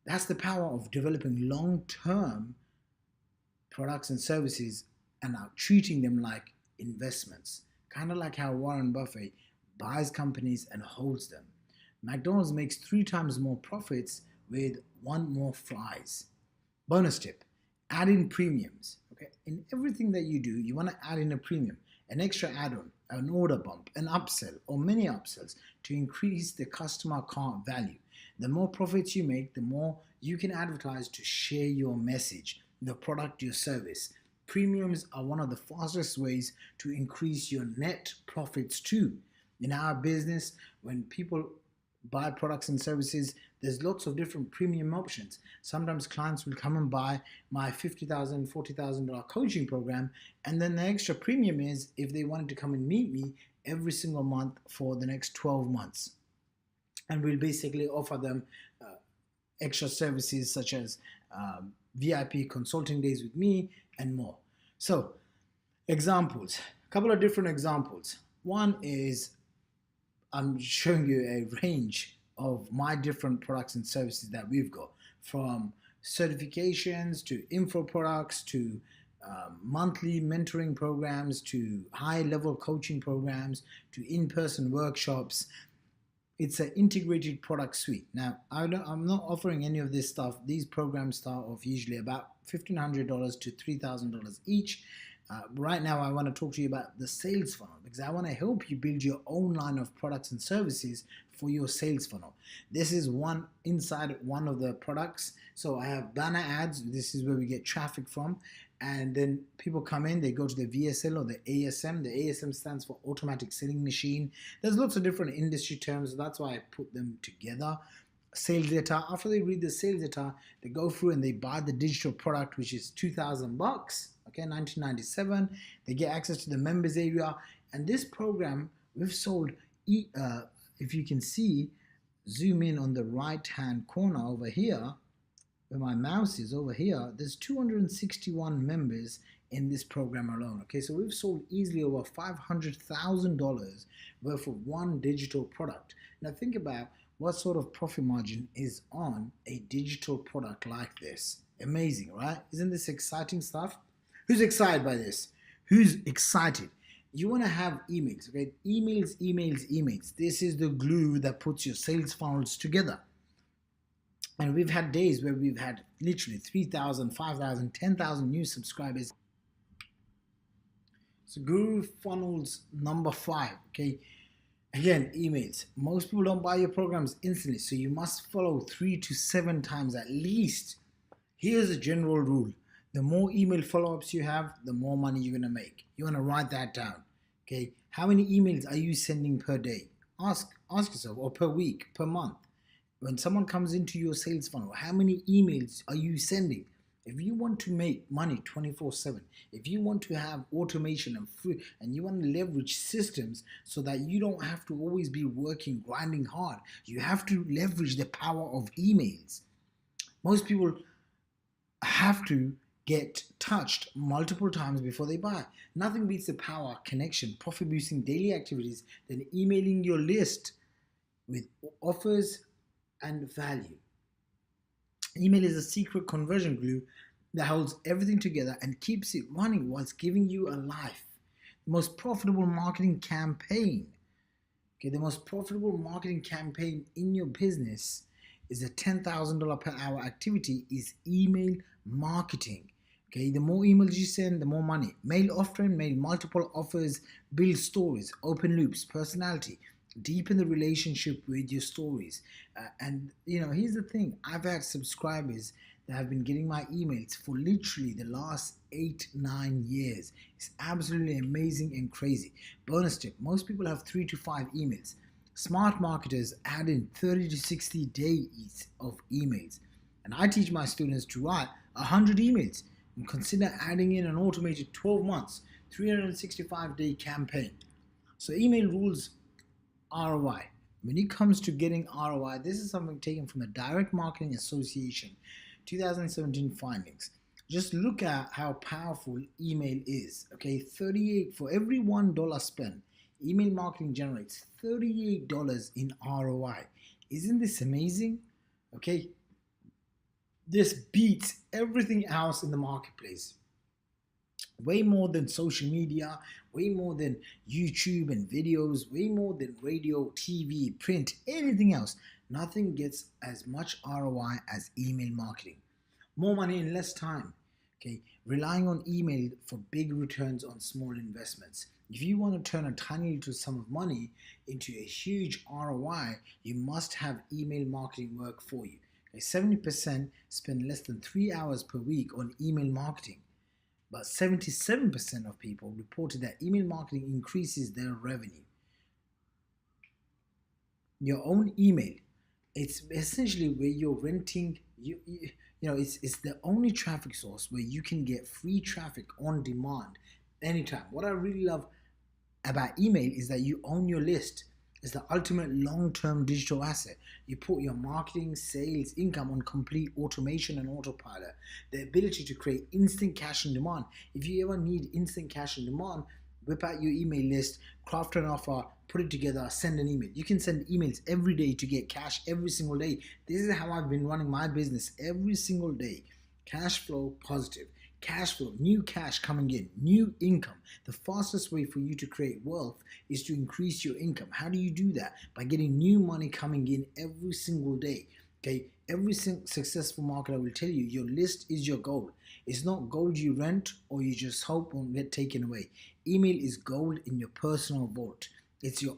[SPEAKER 1] that's the power of developing long-term products and services and are treating them like investments. Kind of like how Warren Buffett buys companies and holds them. McDonald's makes 3 times more profits with 1 more fries. Bonus tip: add in premiums. Okay, in everything that you do, you want to add in a premium, an extra add-on, an order bump, an upsell, or many upsells to increase the customer account value. The more profits you make, the more you can advertise to share your message, your product, your service. Premiums are one of the fastest ways to increase your net profits too. In our business, when people buy products and services, there's lots of different premium options. Sometimes clients will come and buy my $50,000, $40,000 coaching program, and then the extra premium is if they wanted to come and meet me every single month for the next 12 months. And we'll basically offer them extra services such as VIP consulting days with me and more. So, examples, a couple of different examples. One is I'm showing you a range of my different products and services that we've got, from certifications to info products to monthly mentoring programs to high-level coaching programs to in-person workshops. It's an integrated product suite. Now, I'm not offering any of this stuff. These programs start off usually about $1,500 to $3,000 each. Right now, I want to talk to you about the sales funnel, because I want to help you build your own line of products and services for your sales funnel. This is one inside one of the products. So I have banner ads. This is where we get traffic from. And then people come in, they go to the VSL or the ASM. The ASM stands for automatic selling machine. There's lots of different industry terms. So that's why I put them together. Sales data. After they read the sales data, they go through and they buy the digital product, which is $2,000. Okay, $19.97. They get access to the members area. And this program, we've sold if you can see, zoom in on the right hand corner over here, where my mouse is over here, there's 261 members in this program alone. Okay, so we've sold easily over $500,000 worth of one digital product. Now think about what sort of profit margin is on a digital product like this. Amazing, right? Isn't this exciting stuff? Who's excited by this? Who's excited? You want to have emails, okay? Emails, emails, emails. This is the glue that puts your sales funnels together. And we've had days where we've had literally 3,000, 5,000, 10,000 new subscribers. So Guru Funnels number 5, okay? Again, emails. Most people don't buy your programs instantly, so you must follow 3 to 7 times at least. Here's a general rule. The more email follow-ups you have, the more money you're going to make. You want to write that down, okay? How many emails are you sending per day? Ask yourself, or per week, per month. When someone comes into your sales funnel, how many emails are you sending? If you want to make money 24/7, if you want to have automation and free, and you want to leverage systems so that you don't have to always be working, grinding hard, you have to leverage the power of emails. Most people have to get touched multiple times before they buy. Nothing beats the power, connection, profit boosting daily activities than emailing your list with offers and value. Email is a secret conversion glue that holds everything together and keeps it running whilst giving you a life. The most profitable marketing campaign, okay, the most profitable marketing campaign in your business is a $10,000 per hour activity is email marketing. Okay, the more emails you send, the more money. Mail often, mail multiple offers, build stories, open loops, personality, deepen the relationship with your stories. And here's the thing, I've had subscribers that have been getting my emails for literally the last 8-9 years. It's absolutely amazing and crazy. Bonus tip, most people have 3 to 5 emails. Smart marketers add in 30 to 60 days of emails, and I teach my students to write 100 emails and consider adding in an automated 12 months 365-day campaign. So email rules ROI. When it comes to getting ROI, this is something taken from the Direct Marketing Association 2017 findings. Just look at how powerful email is. Okay, 38 for every $1 spent, email marketing generates $38 in ROI. Isn't this amazing? Okay, this beats everything else in the marketplace. Way more than social media, way more than YouTube and videos, way more than radio, TV, print, anything else. Nothing gets as much ROI as email marketing. More money in less time. Okay, relying on email for big returns on small investments. If you want to turn a tiny little sum of money into a huge ROI, you must have email marketing work for you. Okay, 70% spend less than 3 hours per week on email marketing. But 77% of people reported that email marketing increases their revenue. Your own email, it's essentially where you're renting, it's the only traffic source where you can get free traffic on demand anytime. What I really love about email is that you own your list. It's the ultimate long-term digital asset. You put your marketing, sales, income on complete automation and autopilot. The ability to create instant cash on demand. If you ever need instant cash on demand, whip out your email list, craft an offer, put it together, send an email. You can send emails every day to get cash every single day. This is how I've been running my business every single day. Cash flow positive. Cash flow, new cash coming in, new income. The fastest way for you to create wealth is to increase your income. How do you do that? By getting new money coming in every single day. Okay, every successful marketer will tell you your list is your gold. It's not gold you rent or you just hope won't get taken away. Email is gold in your personal vault. It's the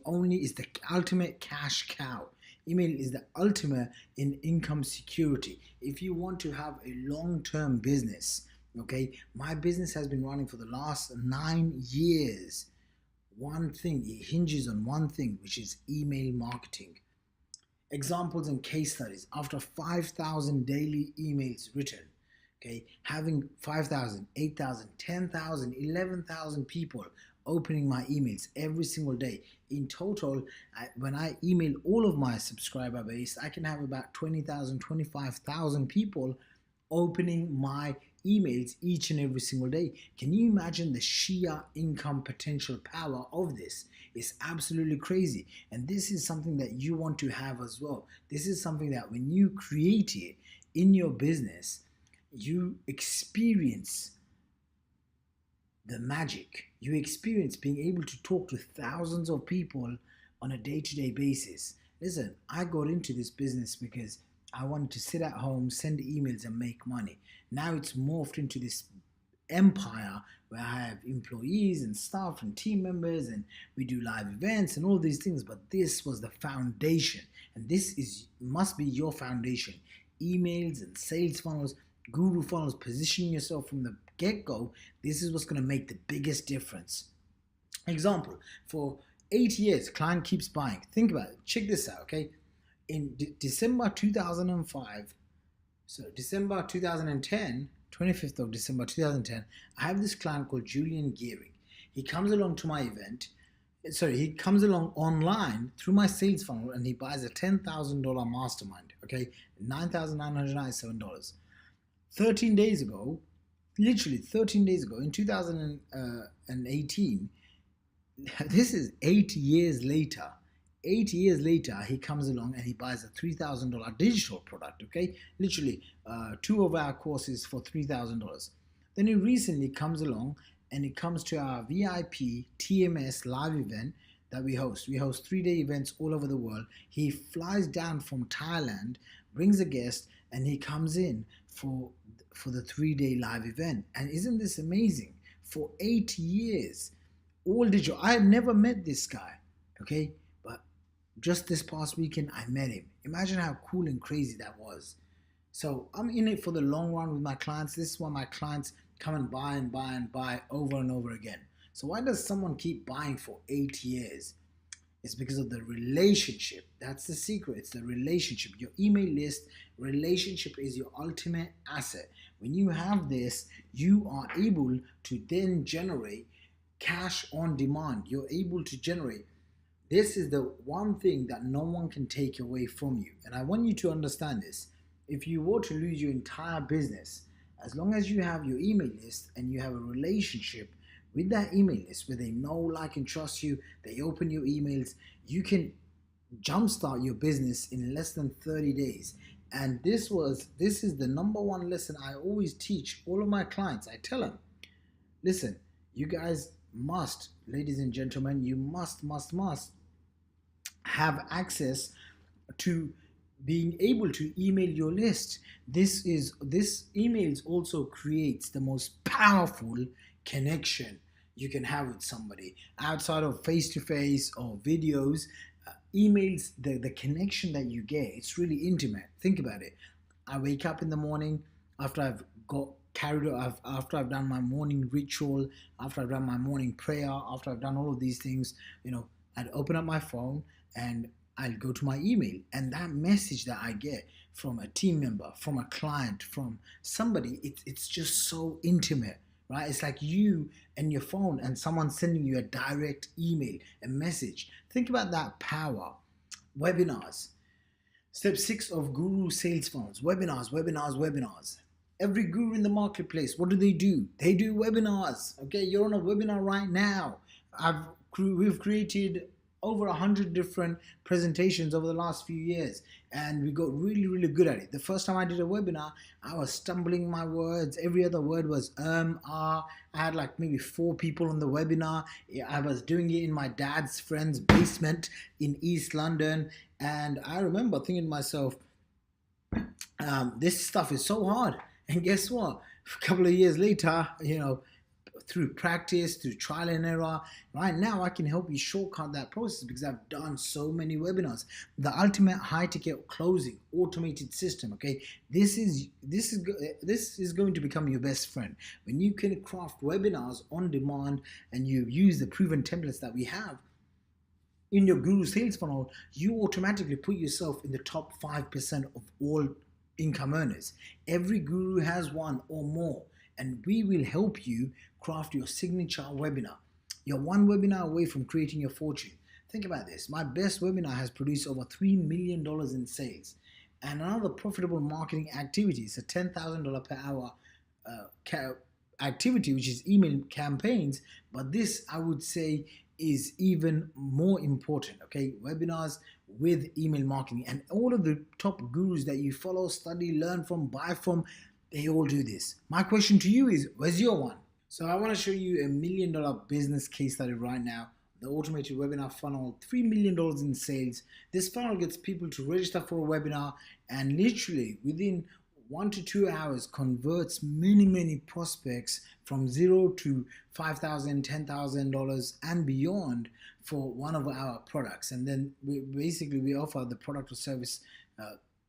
[SPEAKER 1] ultimate cash cow. Email is the ultimate in income security. If you want to have a long-term business, okay, my business has been running for the last 9 years. One thing, it hinges on one thing, which is email marketing. Examples and case studies. After 5,000 daily emails written, okay, having 5,000, 8,000, 10,000, 11,000 people opening my emails every single day. In total, when I email all of my subscriber base, I can have about 20,000, 25,000 people opening my emails each and every single day. Can you imagine the sheer income potential power of this? It's absolutely crazy. And this is something that you want to have as well. This is something that when you create it in your business, you experience the magic. You experience being able to talk to thousands of people on a day-to-day basis. Listen, I got into this business because I wanted to sit at home, send emails, and make money. Now it's morphed into this empire where I have employees and staff and team members, and we do live events and all these things. But this was the foundation, and must be your foundation. Emails and sales funnels, guru funnels, positioning yourself from the get-go. This is what's going to make the biggest difference. Example, for 8 years, client keeps buying. Think about it. Check this out, okay? In December 2005, so December 2010, 25th of December 2010, I have this client called Julian Gearing. He comes along to my event. He comes along online through my sales funnel, and he buys a $10,000 mastermind, okay? $9,997. 13 days ago, literally 13 days ago, in 2018, this is 8 years later. 8 years later, he comes along and he buys a $3,000 digital product, okay? Literally, 2 of our courses for $3,000. Then he recently comes along and he comes to our VIP TMS live event that we host. We host 3-day events all over the world. He flies down from Thailand, brings a guest, and he comes in for the 3-day live event. And isn't this amazing? For 8 years, all digital. I had never met this guy, okay? Just this past weekend, I met him. Imagine how cool and crazy that was. So I'm in it for the long run with my clients. This is why my clients come and buy and buy and buy over and over again. So why does someone keep buying for 8 years? It's because of the relationship. That's the secret. It's the relationship. Your email list relationship is your ultimate asset. When you have this, you are able to then generate cash on demand. You're able to generate. This is the one thing that no one can take away from you. And I want you to understand this. If you were to lose your entire business, as long as you have your email list and you have a relationship with that email list where they know, like, and trust you, they open your emails, you can jumpstart your business in less than 30 days. And this is the number one lesson I always teach all of my clients. I tell them, listen, you guys must, ladies and gentlemen, you must have access to being able to email your list. This emails also creates the most powerful connection you can have with somebody outside of face-to-face or videos. Emails, the connection that you get, it's really intimate. Think about it. I wake up in the morning after I've got carried out, after I've done my morning ritual, after I've done my morning prayer, after I've done all of these things, I'd open up my phone and I'll go to my email, and that message that I get from a team member, from a client, from somebody, it's just so intimate, right? It's like you and your phone and someone sending you a direct email, a message. Think about that power. Webinars. Step 6 of Guru Sales Funnels. Webinars. Every guru in the marketplace, what do? They do webinars. Okay, you're on a webinar right now. We've created over 100 different presentations over the last few years, and we got really, really good at it. The first time I did a webinar, I was stumbling my words. Every other word was I had like maybe 4 people on the webinar. I was doing it in my dad's friend's basement in East London, and I remember thinking to myself, this stuff is so hard. And guess what? A couple of years later, through practice, through trial and error, right now I can help you shortcut that process because I've done so many webinars. The ultimate high ticket closing automated system. Okay, this is going to become your best friend when you can craft webinars on demand and you use the proven templates that we have in your Guru Sales Funnel. You automatically put yourself in the top 5% of all income earners. Every guru has one or more, and we will help you craft your signature webinar. You're one webinar away from creating your fortune. Think about this. My best webinar has produced over $3 million in sales. And another profitable marketing activity is a $10,000 per hour activity, which is email campaigns. But this, I would say, is even more important. Okay, webinars with email marketing, and all of the top gurus that you follow, study, learn from, buy from, they all do this. My question to you is, where's your one? So I want to show you a $1 million business case study right now. The automated webinar funnel, $3 million in sales. This funnel gets people to register for a webinar, and literally within 1 to 2 hours converts many prospects from $0 to $5,000, $10,000 and beyond for one of our products. And then we offer the product or service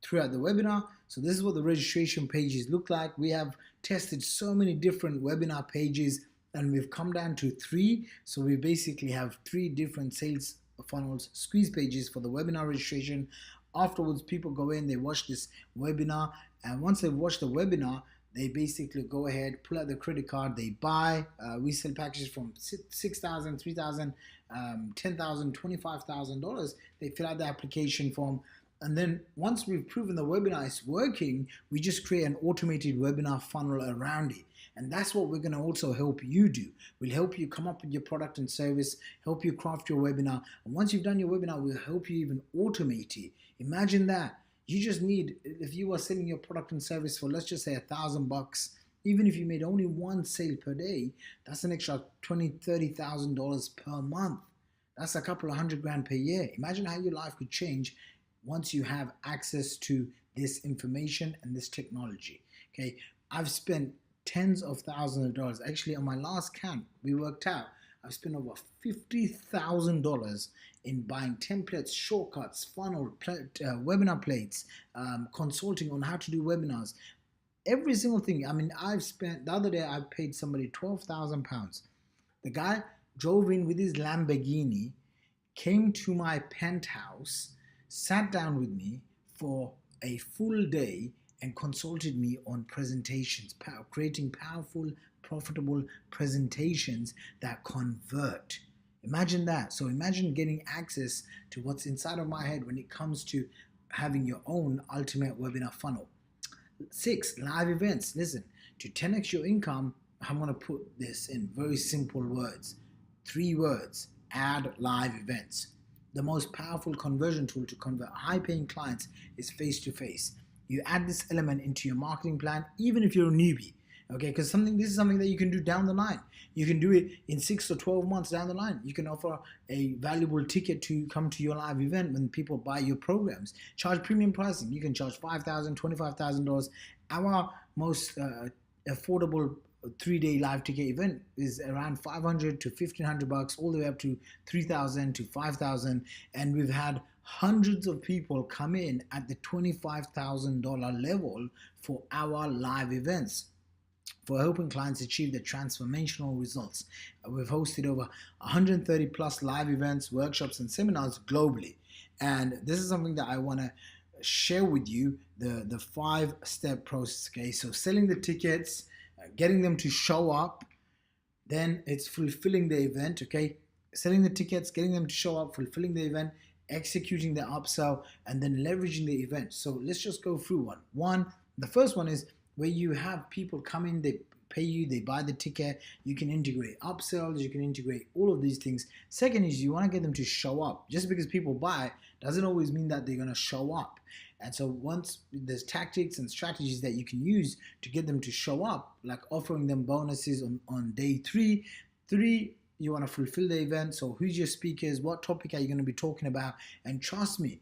[SPEAKER 1] throughout the webinar. So this is what the registration pages look like. We have tested so many different webinar pages, and we've come down to 3. So we basically have 3 different sales funnels, squeeze pages for the webinar registration. Afterwards, people go in, they watch this webinar, and once they've watched the webinar, they basically go ahead, pull out the credit card, they buy. We sell packages from $6,000, $3,000, $10,000, $25,000. They fill out the application form. And then once we've proven the webinar is working, we just create an automated webinar funnel around it. And that's what we're going to also help you do. We'll help you come up with your product and service, help you craft your webinar. And once you've done your webinar, we'll help you even automate it. Imagine that. You just need, if you are selling your product and service for, let's just say $1,000, even if you made only 1 sale per day, that's an extra $20,000, $30,000 per month. That's a couple of $100,000 per year. Imagine how your life could change once you have access to this information and this technology. Okay, I've spent tens of thousands of dollars. Actually, on my last camp, we worked out I've spent over $50,000 in buying templates, shortcuts, funnel, webinar plates, consulting on how to do webinars. Every single thing. I mean, I've spent, the other day I paid somebody £12,000. The guy drove in with his Lamborghini, came to my penthouse, sat down with me for a full day and consulted me on presentations, creating powerful, profitable presentations that convert. Imagine that. So imagine getting access to what's inside of my head when it comes to having your own ultimate webinar funnel. 6, live events. Listen, to 10x your income, I'm going to put this in very simple words. 3 words: add live events. The most powerful conversion tool to convert high-paying clients is face-to-face. You add this element into your marketing plan, even if you're a newbie. Okay, because this is something that you can do down the line. You can do it in 6 or 12 months down the line. You can offer a valuable ticket to come to your live event when people buy your programs. Charge premium pricing. You can charge $5,000, $25,000. Our most affordable 3-day live ticket event is around $500 to $1,500, all the way up to $3,000 to $5,000, and we've had hundreds of people come in at the $25,000 level for our live events, for helping clients achieve the transformational results. We've hosted over 130 plus live events, workshops, and seminars globally. And this is something that I want to share with you, the 5-step process. Okay, so selling the tickets, getting them to show up, then it's fulfilling the event. Okay, selling the tickets, getting them to show up, fulfilling the event, executing the upsell, and then leveraging the event. So let's just go through one. The first one is where you have people come in, they pay you, they buy the ticket. You can integrate upsells, you can integrate all of these things. Second is you want to get them to show up. Just because people buy doesn't always mean that they're going to show up. And so once there's tactics and strategies that you can use to get them to show up, like offering them bonuses on day 3. You want to fulfill the event. So who's your speakers? What topic are you going to be talking about? And trust me,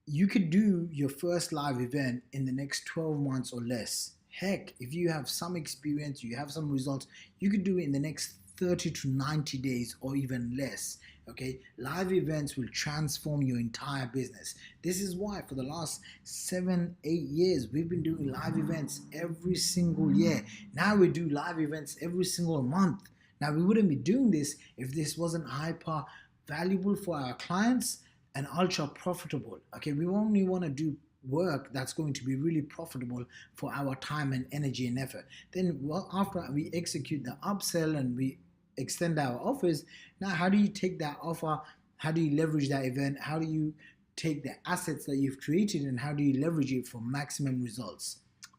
[SPEAKER 1] you could do your first live event in the next 12 months or less. Heck, if you have some experience, you have some results, you could do it in the next 30 to 90 days or even less. Okay, live events will transform your entire business. This is why for the last 7-8 years we've been doing live events every single year. Now we do live events every single month. Now we wouldn't be doing this if this wasn't hyper valuable for our clients and ultra profitable. Okay, we only want to do work that's going to be really profitable for our time and energy and effort. Then after we execute the upsell and we extend our offers. Now, how do you take that offer? How do you leverage that event? How do you take the assets that you've created and how do you leverage it for maximum results?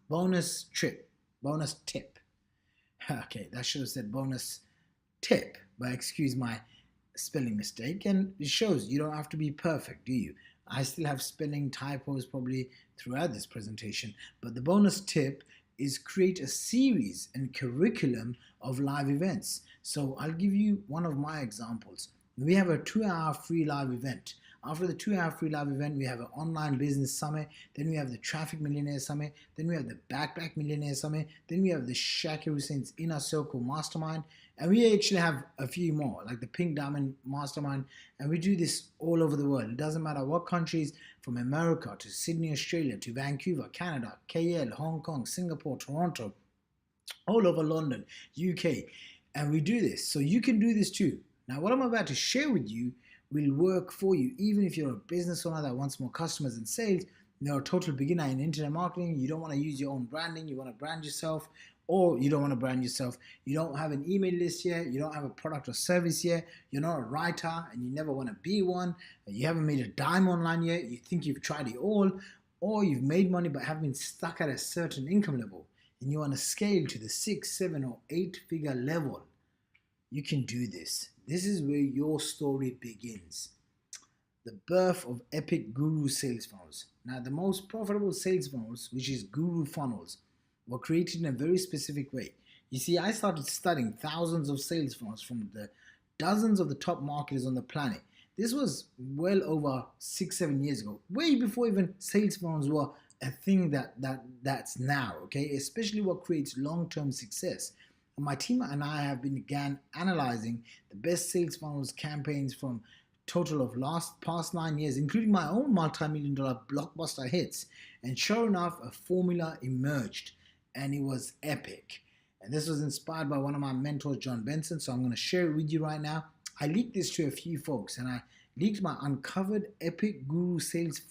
[SPEAKER 1] Bonus trip, bonus tip. Okay, that should have said bonus tip, but excuse my spelling mistake. And it shows you don't have to be perfect, do you? I still have spelling typos probably throughout this presentation, but the bonus tip is create a series and curriculum of live events. So I'll give you one of my examples. We have a 2-hour free live event. After the 2-hour free live event, we have an online business summit. Then we have the Traffic Millionaire Summit. Then we have the Backpack Millionaire Summit. Then we have the Shaqir Hussein's Inner Circle Mastermind. And we actually have a few more, like the Pink Diamond Mastermind. And we do this all over the world. It doesn't matter what countries, from America to Sydney, Australia, to Vancouver, Canada, KL, Hong Kong, Singapore, Toronto, all over London, UK. And we do this. So you can do this too. Now, what I'm about to share with you will work for you, even if you're a business owner that wants more customers and sales, you're a total beginner in internet marketing, you don't want to use your own branding, you want to brand yourself, or you don't want to brand yourself, you don't have an email list yet, you don't have a product or service yet, you're not a writer and you never want to be one, you haven't made a dime online yet, you think you've tried it all, or you've made money but have been stuck at a certain income level, and you want to scale to the 6, 7, or 8-figure level. You can do this. This is where your story begins. The birth of epic guru sales funnels. Now, the most profitable sales funnels, which is guru funnels, were created in a very specific way. You see, I started studying thousands of sales funnels from the dozens of the top marketers on the planet. This was well over 6-7 years ago, way before even sales funnels were a thing that's now, okay? Especially what creates long-term success. My team and I have began analyzing the best sales funnels campaigns from total of past 9 years, including my own multi-million-dollar blockbuster hits. And sure enough, a formula emerged, and it was epic. And this was inspired by one of my mentors, John Benson. So I'm going to share it with you right now. I leaked this to a few folks, and I leaked my uncovered epic guru sales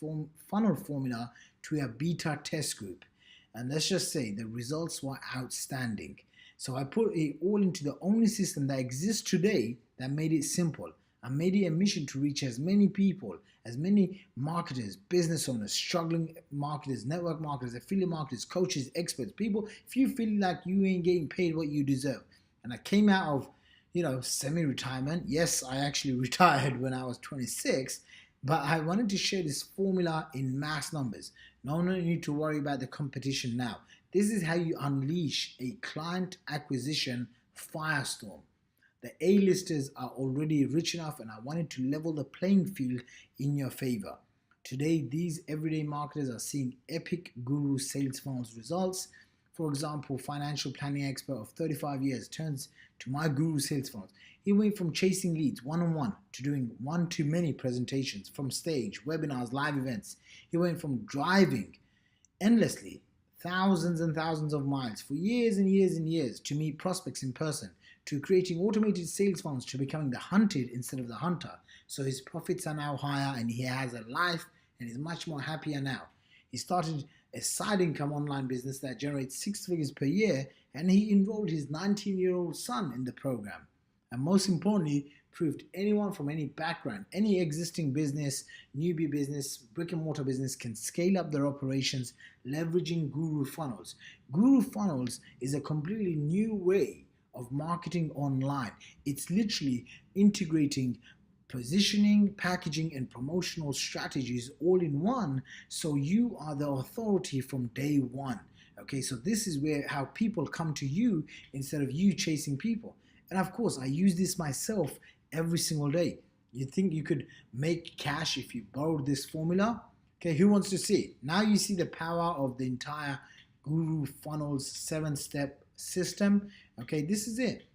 [SPEAKER 1] funnel formula to a beta test group. And let's just say the results were outstanding. So I put it all into the only system that exists today that made it simple. I made it a mission to reach as many people, as many marketers, business owners, struggling marketers, network marketers, affiliate marketers, coaches, experts, people, if you feel like you ain't getting paid what you deserve. And I came out of, semi-retirement. Yes, I actually retired when I was 26, but I wanted to share this formula in mass numbers. No need to worry about the competition now. This is how you unleash a client acquisition firestorm. The A-listers are already rich enough, and I wanted to level the playing field in your favor. Today, these everyday marketers are seeing epic guru sales funnels results. For example, financial planning expert of 35 years turns to my guru sales funnels. He went from chasing leads one-on-one to doing one-to-many presentations from stage, webinars, live events. He went from driving endlessly thousands and thousands of miles for years and years and years to meet prospects in person, to creating automated sales funnels, to becoming the hunted instead of the hunter. So his profits are now higher and he has a life and is much more happier now. He started a side income online business that generates 6 figures per year, and he enrolled his 19-year-old son in the program. And most importantly, proved anyone from any background, any existing business, newbie business, brick and mortar business can scale up their operations leveraging guru funnels. Guru funnels is a completely new way of marketing online. It's literally integrating positioning, packaging, and promotional strategies all in one, so you are the authority from day one. Okay, so this is how people come to you instead of you chasing people. And of course, I use this myself every single day. You think you could make cash if you borrowed this formula? Okay, who wants to see it? Now you see the power of the entire Guru Funnels 7-step system. Okay, this is it.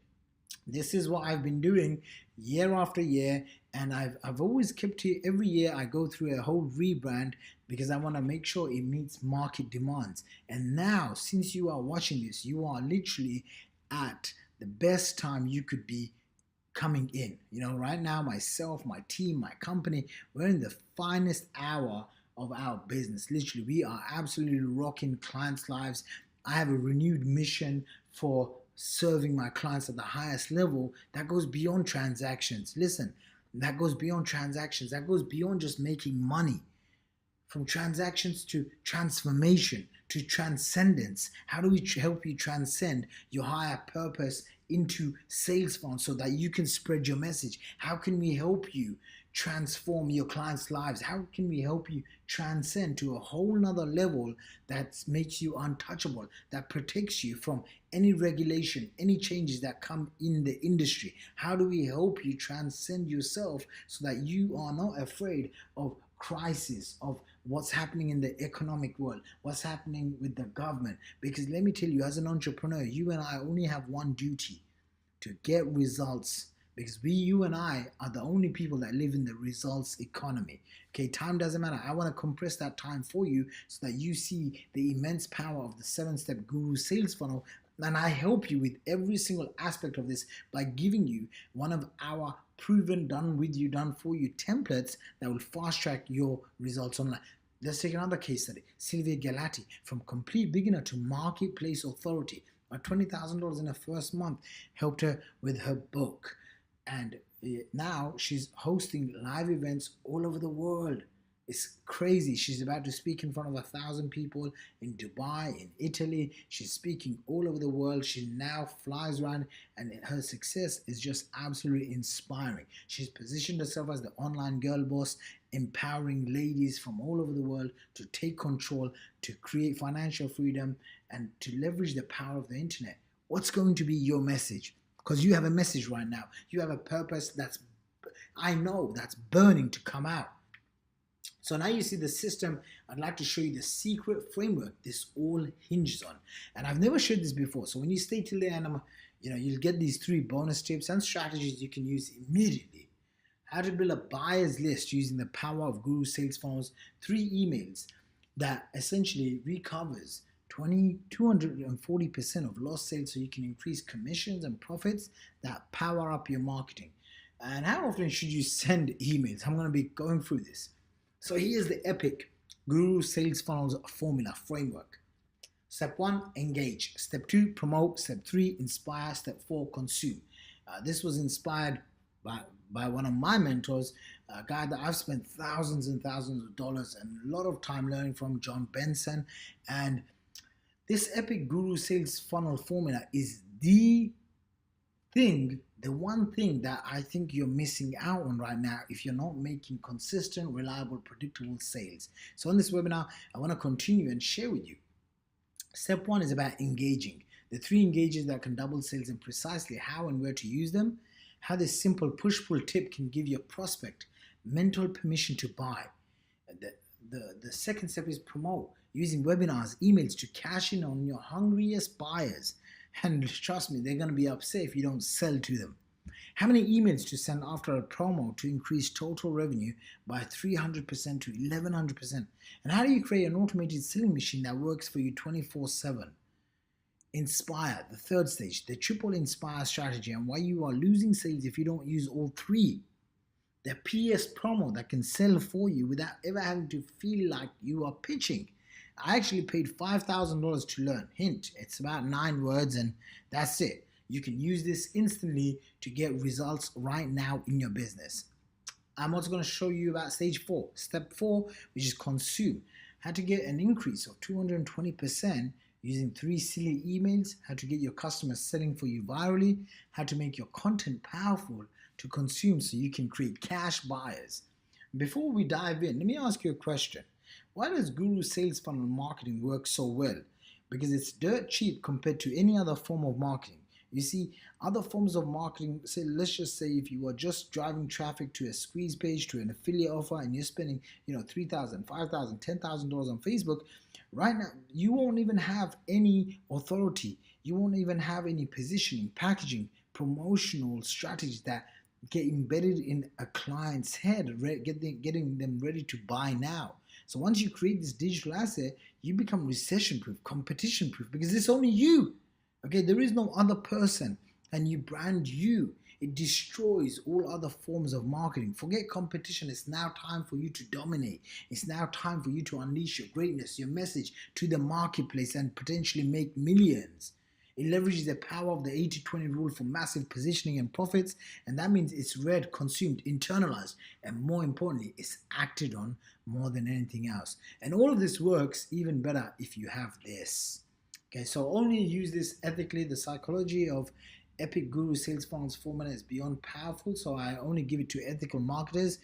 [SPEAKER 1] This is what I've been doing year after year, and I've always kept it. Every year I go through a whole rebrand because I want to make sure it meets market demands. And now, since you are watching this, you are literally at the best time you could be coming in. Right now, myself, my team, my company, we're in the finest hour of our business. Literally, we are absolutely rocking clients' lives. I have a renewed mission for serving my clients at the highest level that goes beyond transactions. Listen, that goes beyond transactions. That goes beyond just making money. From transactions to transformation to transcendence. How do we help you transcend your higher purpose into sales funnels so that you can spread your message? How can we help you transform your clients' lives? How can we help you transcend to a whole nother level that makes you untouchable, that protects you from any regulation, any changes that come in the industry? How do we help you transcend yourself so that you are not afraid of crisis, of what's happening in the economic world, what's happening with the government? Because let me tell you, as an entrepreneur, you and I only have one duty: to get results. Because you and I are the only people that live in the results economy. Okay, time doesn't matter. I want to compress that time for you so that you see the immense power of the 7-step guru sales funnel. And I help you with every single aspect of this by giving you one of our proven, done with you, done for you templates that will fast track your results online. Let's take another case study. Sylvia Galati, from complete beginner to marketplace authority. $20,000 in her first month helped her with her book. And now she's hosting live events all over the world. It's crazy. She's about to speak in front of 1,000 people in Dubai, in Italy. She's speaking all over the world. She now flies around, and her success is just absolutely inspiring. She's positioned herself as the online girl boss, empowering ladies from all over the world to take control, to create financial freedom, and to leverage the power of the internet. What's going to be your message? Because you have a message right now. You have a purpose I know that's burning to come out. So now you see the system. I'd like to show you the secret framework this all hinges on. And I've never showed this before. So when you stay till the end, you'll get these 3 bonus tips and strategies you can use immediately. How to build a buyer's list using the power of Guru Sales Funnels. 3 emails that essentially recovers 240% of lost sales so you can increase commissions and profits that power up your marketing. And how often should you send emails? I'm going to be going through this. So here's the epic Guru Sales Funnels formula framework. Step 1, engage. Step 2, promote. Step 3, inspire. Step 4, consume. This was inspired by one of my mentors, a guy that I've spent thousands and thousands of dollars and a lot of time learning from, John Benson. And this epic Guru Sales Funnel formula is the one thing that I think you're missing out on right now if you're not making consistent, reliable, predictable sales. So on this webinar, I want to continue and share with you. Step 1 is about engaging. The 3 engages that can double sales and precisely how and where to use them. How this simple push-pull tip can give your prospect mental permission to buy. The second step is promote, using webinars, emails to cash in on your hungriest buyers. And trust me, they're going to be upset if you don't sell to them. How many emails to send after a promo to increase total revenue by 300% to 1100%? And how do you create an automated selling machine that works for you 24/7? Inspire, the third stage, the triple inspire strategy, and why you are losing sales if you don't use all 3. The PS promo that can sell for you without ever having to feel like you are pitching. I actually paid $5,000 to learn. Hint, it's about 9 words and that's it. You can use this instantly to get results right now in your business. I'm also going to show you about stage 4. Step 4, which is consume. How to get an increase of 220% using 3 silly emails. How to get your customers selling for you virally. How to make your content powerful to consume so you can create cash buyers. Before we dive in, let me ask you a question. Why does Guru Sales Funnel marketing work so well? Because it's dirt cheap compared to any other form of marketing. You see, other forms of marketing, say, let's just say if you are just driving traffic to a squeeze page, to an affiliate offer, and you're spending, $3,000, $5,000, $10,000 on Facebook, right now, you won't even have any authority. You won't even have any positioning, packaging, promotional strategies that get embedded in a client's head, getting them ready to buy now. So once you create this digital asset, you become recession-proof, competition-proof, because it's only you. Okay, there is no other person, and you brand you. It destroys all other forms of marketing. Forget competition. It's now time for you to dominate. It's now time for you to unleash your greatness, your message to the marketplace and potentially make millions. It leverages the power of the 80-20 rule for massive positioning and profits, and that means it's read, consumed, internalized, and more importantly, it's acted on more than anything else. And all of this works even better if you have this. Okay, so only use this ethically. The psychology of Epic Guru Sales Funnels formula is beyond powerful, so I only give it to ethical marketers.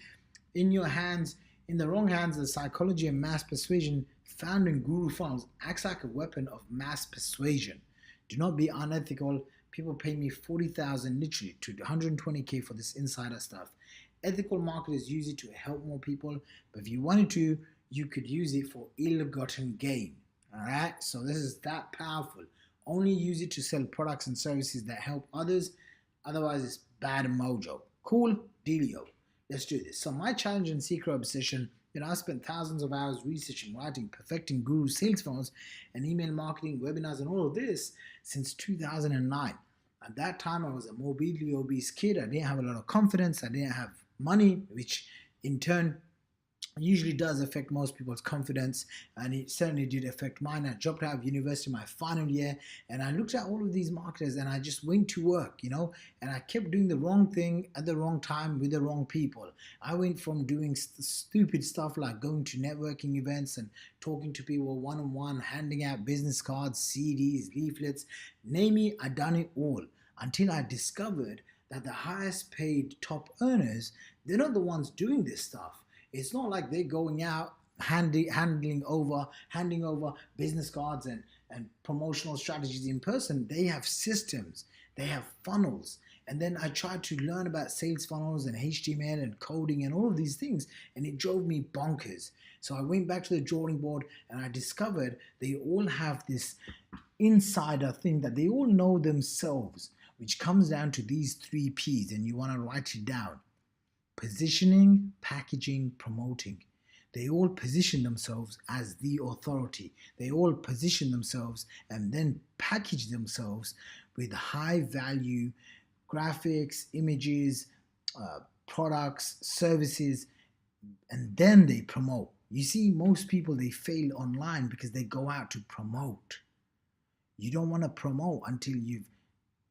[SPEAKER 1] In your hands, in the wrong hands, the psychology of mass persuasion found in Guru Funnels acts like a weapon of mass persuasion. Do not be unethical. People pay me 40,000 literally to 120K for this insider stuff. Ethical marketers use it to help more people, but if you wanted to, you could use it for ill-gotten gain. All right, so this is that powerful. Only use it to sell products and services that help others. Otherwise, it's bad mojo. Cool? Dealio. Let's do this. So my challenge and secret obsession, I spent thousands of hours researching, writing, perfecting Guru sales funnels and email marketing, webinars, and all of this since 2009. At that time, I was a morbidly obese kid. I didn't have a lot of confidence. I didn't have money, which in turn usually does affect most people's confidence, and it certainly did affect mine. I dropped out of university my final year, and I looked at all of these marketers and I just went to work, and I kept doing the wrong thing at the wrong time with the wrong people. I went from doing stupid stuff like going to networking events and talking to people one-on-one, handing out business cards, CDs, leaflets, name it, I done it all, until I discovered that the highest paid top earners, they're not the ones doing this stuff. It's not like they're going out handing over business cards and promotional strategies in person. They have systems, they have funnels. And then I tried to learn about sales funnels and HTML and coding and all of these things, and it drove me bonkers. So I went back to the drawing board and I discovered they all have this insider thing that they all know themselves, which comes down to these 3 P's, and you want to write it down. Positioning, packaging, promoting. They all position themselves as the authority. They all position themselves and then package themselves with high value graphics, images, products, services, and then they promote. You see, most people, they fail online because they go out to promote. You don't want to promote until you've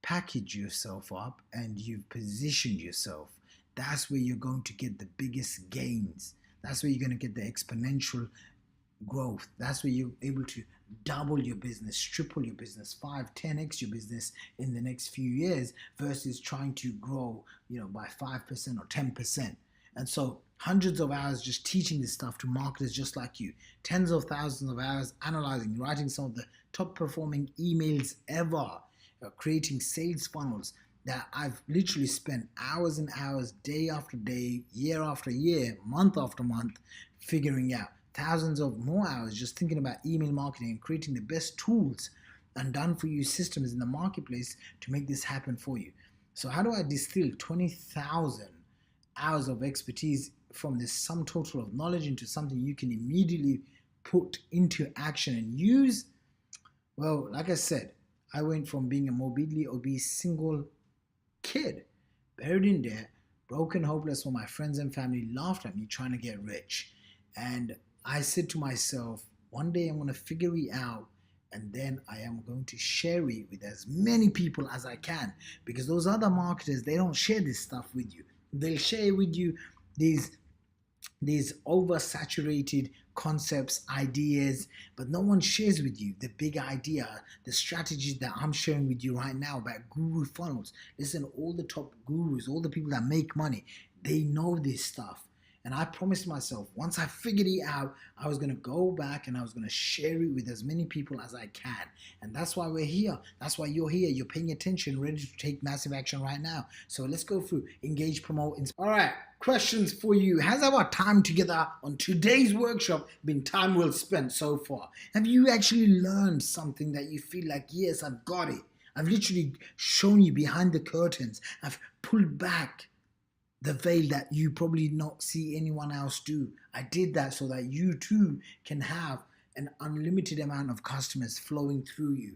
[SPEAKER 1] packaged yourself up and you've positioned yourself. That's where you're going to get the biggest gains. That's where you're going to get the exponential growth. That's where you're able to double your business, triple your business, 5, 10x your business in the next few years versus trying to grow, by 5% or 10%. And so hundreds of hours just teaching this stuff to marketers just like you, tens of thousands of hours analyzing, writing some of the top performing emails ever, creating sales funnels that I've literally spent hours and hours, day after day, year after year, month after month, figuring out. Thousands of more hours just thinking about email marketing and creating the best tools and done for you systems in the marketplace to make this happen for you. So how do I distill 20,000 hours of expertise from this sum total of knowledge into something you can immediately put into action and use? Well, like I said, I went from being a morbidly obese single kid, buried in debt, broken, hopeless, while my friends and family laughed at me trying to get rich. And I said to myself, one day I'm going to figure it out, and then I am going to share it with as many people as I can, because those other marketers, they don't share this stuff with you. They'll share with you these oversaturated concepts, ideas, but no one shares with you the big idea, the strategies that I'm sharing with you right now about guru funnels. Listen, all the top gurus, all the people that make money, they know this stuff. And I promised myself, once I figured it out, I was going to go back and I was going to share it with as many people as I can. And that's why we're here. That's why you're here. You're paying attention, ready to take massive action right now. So let's go through engage, promote, inspire. All right, questions for you. Has our time together on today's workshop been time well spent so far? Have you actually learned something that you feel like, yes, I've got it? I've literally shown you behind the curtains. I've pulled back the veil that you probably not see anyone else do. I did that so that you too can have an unlimited amount of customers flowing through you,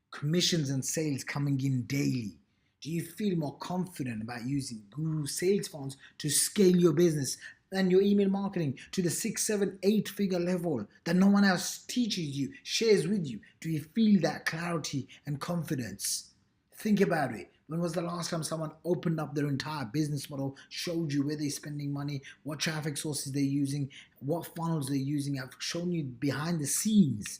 [SPEAKER 1] commissions and sales coming in daily. Do you feel more confident about using Guru sales funnels to scale your business and your email marketing to the 6, 7, 8 figure level that no one else teaches you, shares with you? Do you feel that clarity and confidence? Think about it. When was the last time someone opened up their entire business model, showed you where they're spending money, what traffic sources they're using, what funnels they're using? I've shown you behind the scenes.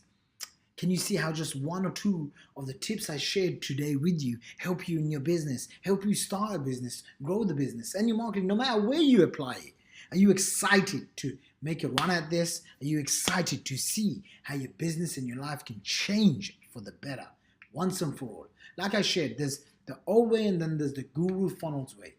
[SPEAKER 1] Can you see how just one or two of the tips I shared today with you help you in your business, help you start a business, grow the business and your marketing, no matter where you apply it? Are you excited to make a run at this? Are you excited to see how your business and your life can change for the better once and for all? Like I shared, there's the old way and then there's the Guru Funnels way.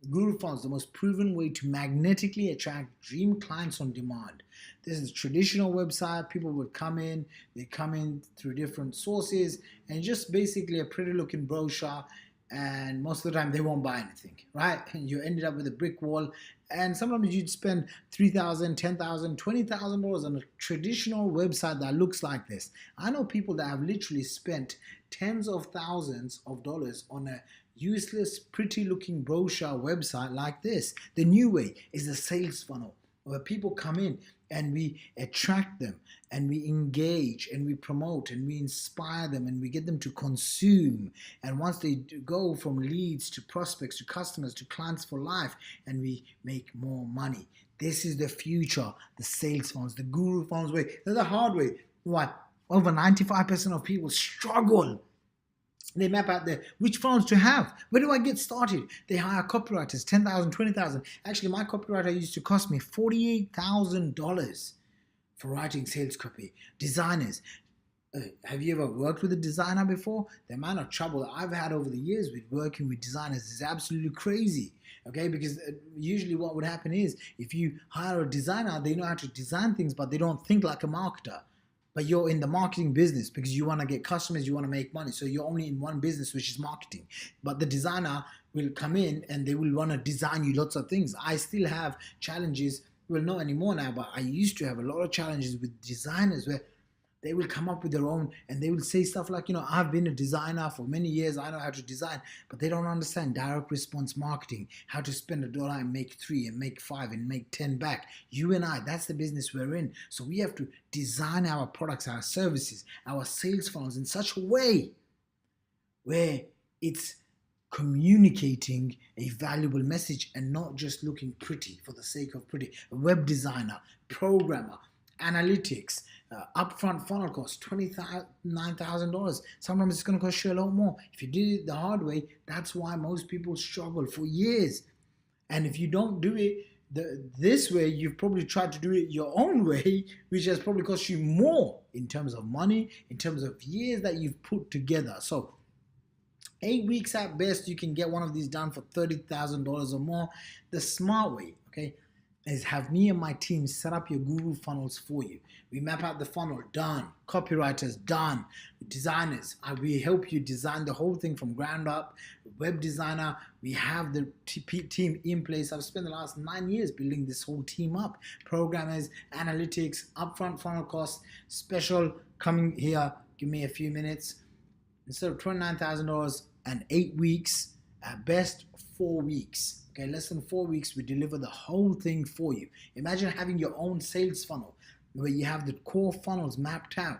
[SPEAKER 1] Guru Funnels, the most proven way to magnetically attract dream clients on demand. This is a traditional website. People would come in, they come in through different sources and just basically a pretty looking brochure, and most of the time they won't buy anything, right? And you ended up with a brick wall, and sometimes you'd spend $3,000, $10,000, $20,000 on a traditional website that looks like this. I know people that have literally spent tens of thousands of dollars on a useless, pretty looking brochure website like this. The new way is a sales funnel where people come in and we attract them and we engage and we promote and we inspire them and we get them to consume. And once they go from leads to prospects to customers to clients for life, and we make more money. This is the future, the sales funnels, the Guru Funnels way. They're the hard way. What? Over 95% of people struggle. They map out which funnels to have. Where do I get started? They hire copywriters, $10,000, $20,000. Actually, my copywriter used to cost me $48,000 for writing sales copy. Designers. Have you ever worked with a designer before? The amount of trouble I've had over the years with working with designers is absolutely crazy. Okay, because usually what would happen is if you hire a designer, they know how to design things, but they don't think like a marketer. But you're in the marketing business because you want to get customers, you want to make money. So you're only in one business, which is marketing. But the designer will come in and they will want to design you lots of things. I still have challenges. Well, not anymore now, but I used to have a lot of challenges with designers where they will come up with their own and they will say stuff like, I've been a designer for many years. I know how to design, but they don't understand direct response marketing, how to spend $1 and make 3 and make 5 and make 10 back. You and I, that's the business we're in. So we have to design our products, our services, our sales funnels in such a way where it's communicating a valuable message and not just looking pretty for the sake of pretty. A web designer, programmer, analytics, upfront funnel cost $29,000. Sometimes it's going to cost you a lot more. If you did it the hard way, that's why most people struggle for years. And if you don't do it this way, you've probably tried to do it your own way, which has probably cost you more in terms of money, in terms of years that you've put together. So 8 weeks at best, you can get one of these done for $30,000 or more. The smart way, okay, is have me and my team set up your Guru Funnels for you. We map out the funnel, done. Copywriters, done. Designers, we help you design the whole thing from ground up. Web designer, we have the team in place. I've spent the last 9 years building this whole team up. Programmers, analytics, upfront funnel costs, special coming here. Give me a few minutes. Instead of $29,000 and 8 weeks, at best 4 weeks. Okay, less than 4 weeks, we deliver the whole thing for you. Imagine having your own sales funnel where you have the core funnels mapped out,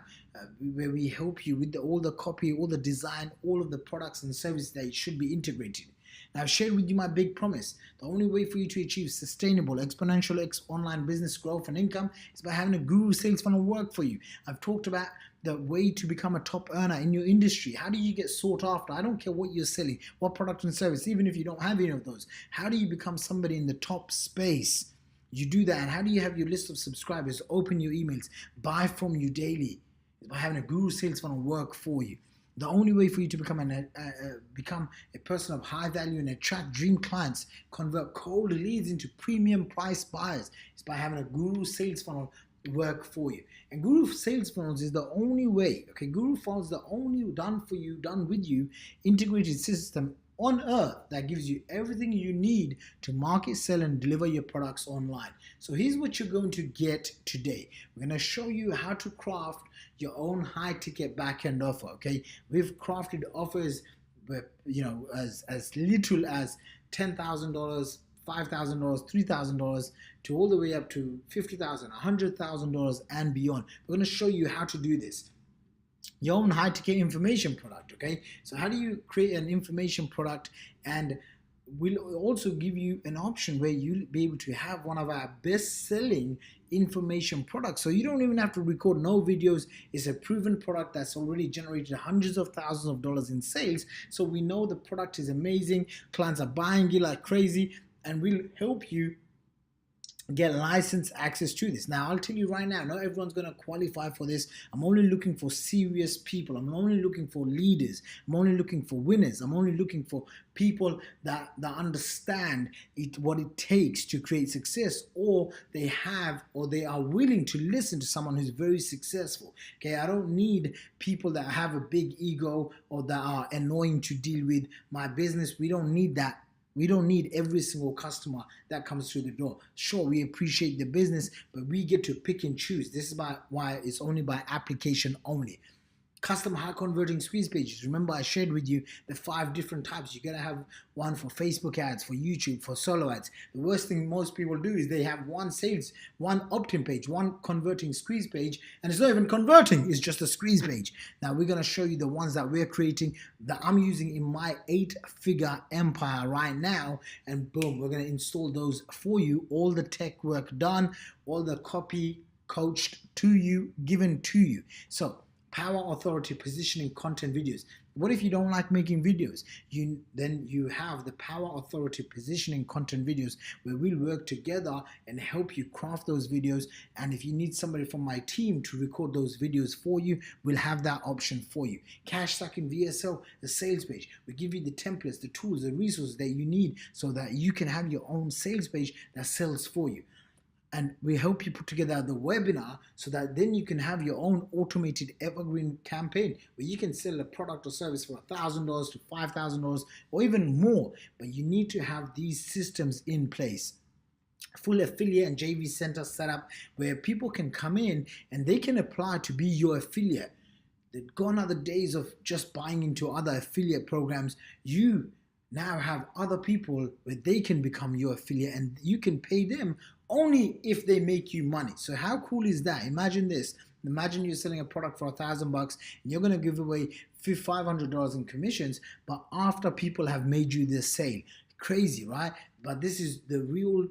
[SPEAKER 1] where we help you with all the copy, all the design, all of the products and services that should be integrated. Now, I've shared with you my big promise. The only way for you to achieve sustainable, exponential online business growth and income is by having a Guru sales funnel work for you. I've talked about the way to become a top earner in your industry. How do you get sought after? I don't care what you're selling, what product and service, even if you don't have any of those. How do you become somebody in the top space? You do that. And how do you have your list of subscribers, open your emails, buy from you daily? By having a Guru sales funnel work for you. The only way for you to become a person of high value and attract dream clients, convert cold leads into premium price buyers, is by having a Guru sales funnel work for you. And Guru sales funnels is the only way. Okay, Guru funnels is the only done with you integrated system on earth that gives you everything you need to market, sell, and deliver your products online. So here's what you're going to get today. We're going to show you how to craft your own high ticket back-end offer. Okay, we've crafted offers where, as little as $10,000, $5,000, $3,000 to all the way up to $50,000, $100,000 and beyond. We're going to show you how to do this. Your own high ticket information product. Okay, so how do you create an information product? And we'll also give you an option where you'll be able to have one of our best selling information products, so you don't even have to record no videos. It's a proven product that's already generated hundreds of thousands of dollars in sales, so we know the product is amazing, clients are buying it like crazy, and we'll help you get license access to this. Now, I'll tell you right now, not everyone's going to qualify for this. I'm only looking for serious people. I'm only looking for leaders. I'm only looking for winners. I'm only looking for people that understand what it takes to create success, or they are willing to listen to someone who's very successful. Okay, I don't need people that have a big ego or that are annoying to deal with. My business, we don't need that. We don't need every single customer that comes through the door. Sure, we appreciate the business, but we get to pick and choose. This is why it's only by application only. Custom high converting squeeze pages. Remember, I shared with you the 5 different types. You're gonna have one for Facebook ads, for YouTube, for solo ads. The worst thing most people do is they have one sales, one opt-in page, one converting squeeze page, and it's not even converting, it's just a squeeze page. Now we're gonna show you the ones that we're creating, that I'm using in my 8-figure empire right now, and boom, we're gonna install those for you. All the tech work done, all the copy coached to you, given to you. So power, authority, positioning, content, videos. What if you don't like making videos? Then you have the power, authority, positioning, content, videos, where we'll work together and help you craft those videos. And if you need somebody from my team to record those videos for you, we'll have that option for you. Cash stacking VSL, the sales page. We give you the templates, the tools, the resources that you need so that you can have your own sales page that sells for you. And we help you put together the webinar so that then you can have your own automated evergreen campaign where you can sell a product or service for $1,000 to $5,000 or even more. But you need to have these systems in place. Full affiliate and JV center set up where people can come in and they can apply to be your affiliate. Gone are the days of just buying into other affiliate programs. You now have other people where they can become your affiliate and you can pay them only if they make you money. So how cool is that? Imagine this. Imagine you're selling a product for $1,000 and you're going to give away $500 in commissions, but after people have made you this sale. Crazy, right? But this is the real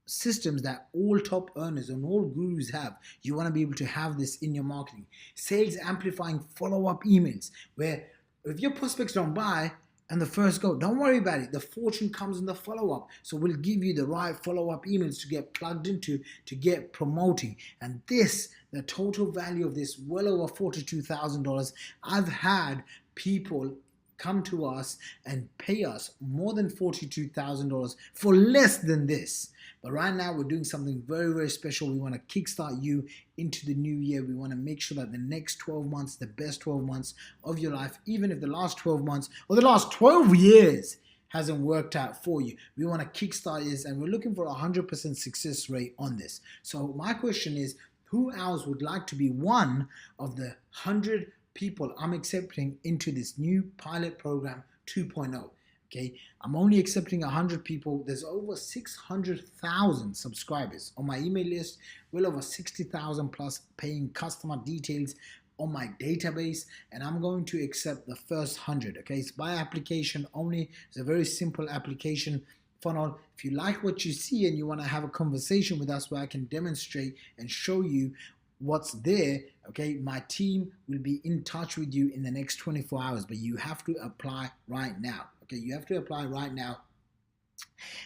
[SPEAKER 1] systems that all top earners and all gurus have. You want to be able to have this in your marketing. Sales amplifying follow-up emails, where if your prospects don't buy and the first go, don't worry about it. The fortune comes in the follow-up. So we'll give you the right follow-up emails to get plugged into, to get promoting. And this, the total value of this, well over $42,000. I've had people come to us and pay us more than $42,000 for less than this. But right now we're doing something very, very special. We want to kickstart you into the new year. We want to make sure that the next 12 months, the best 12 months of your life, even if the last 12 months or the last 12 years hasn't worked out for you, we want to kickstart this, and we're looking for a 100% success rate on this. So my question is, who else would like to be one of the 100 people I'm accepting into this new pilot program 2.0? Okay, I'm only accepting 100 people. There's over 600,000 subscribers on my email list, well over 60,000 plus paying customer details on my database, and I'm going to accept the first 100. Okay, it's by application only. It's a very simple application funnel. If you like what you see and you want to have a conversation with us where I can demonstrate and show you what's there, okay, my team will be in touch with you in the next 24 hours, but you have to apply right now. Okay, you have to apply right now.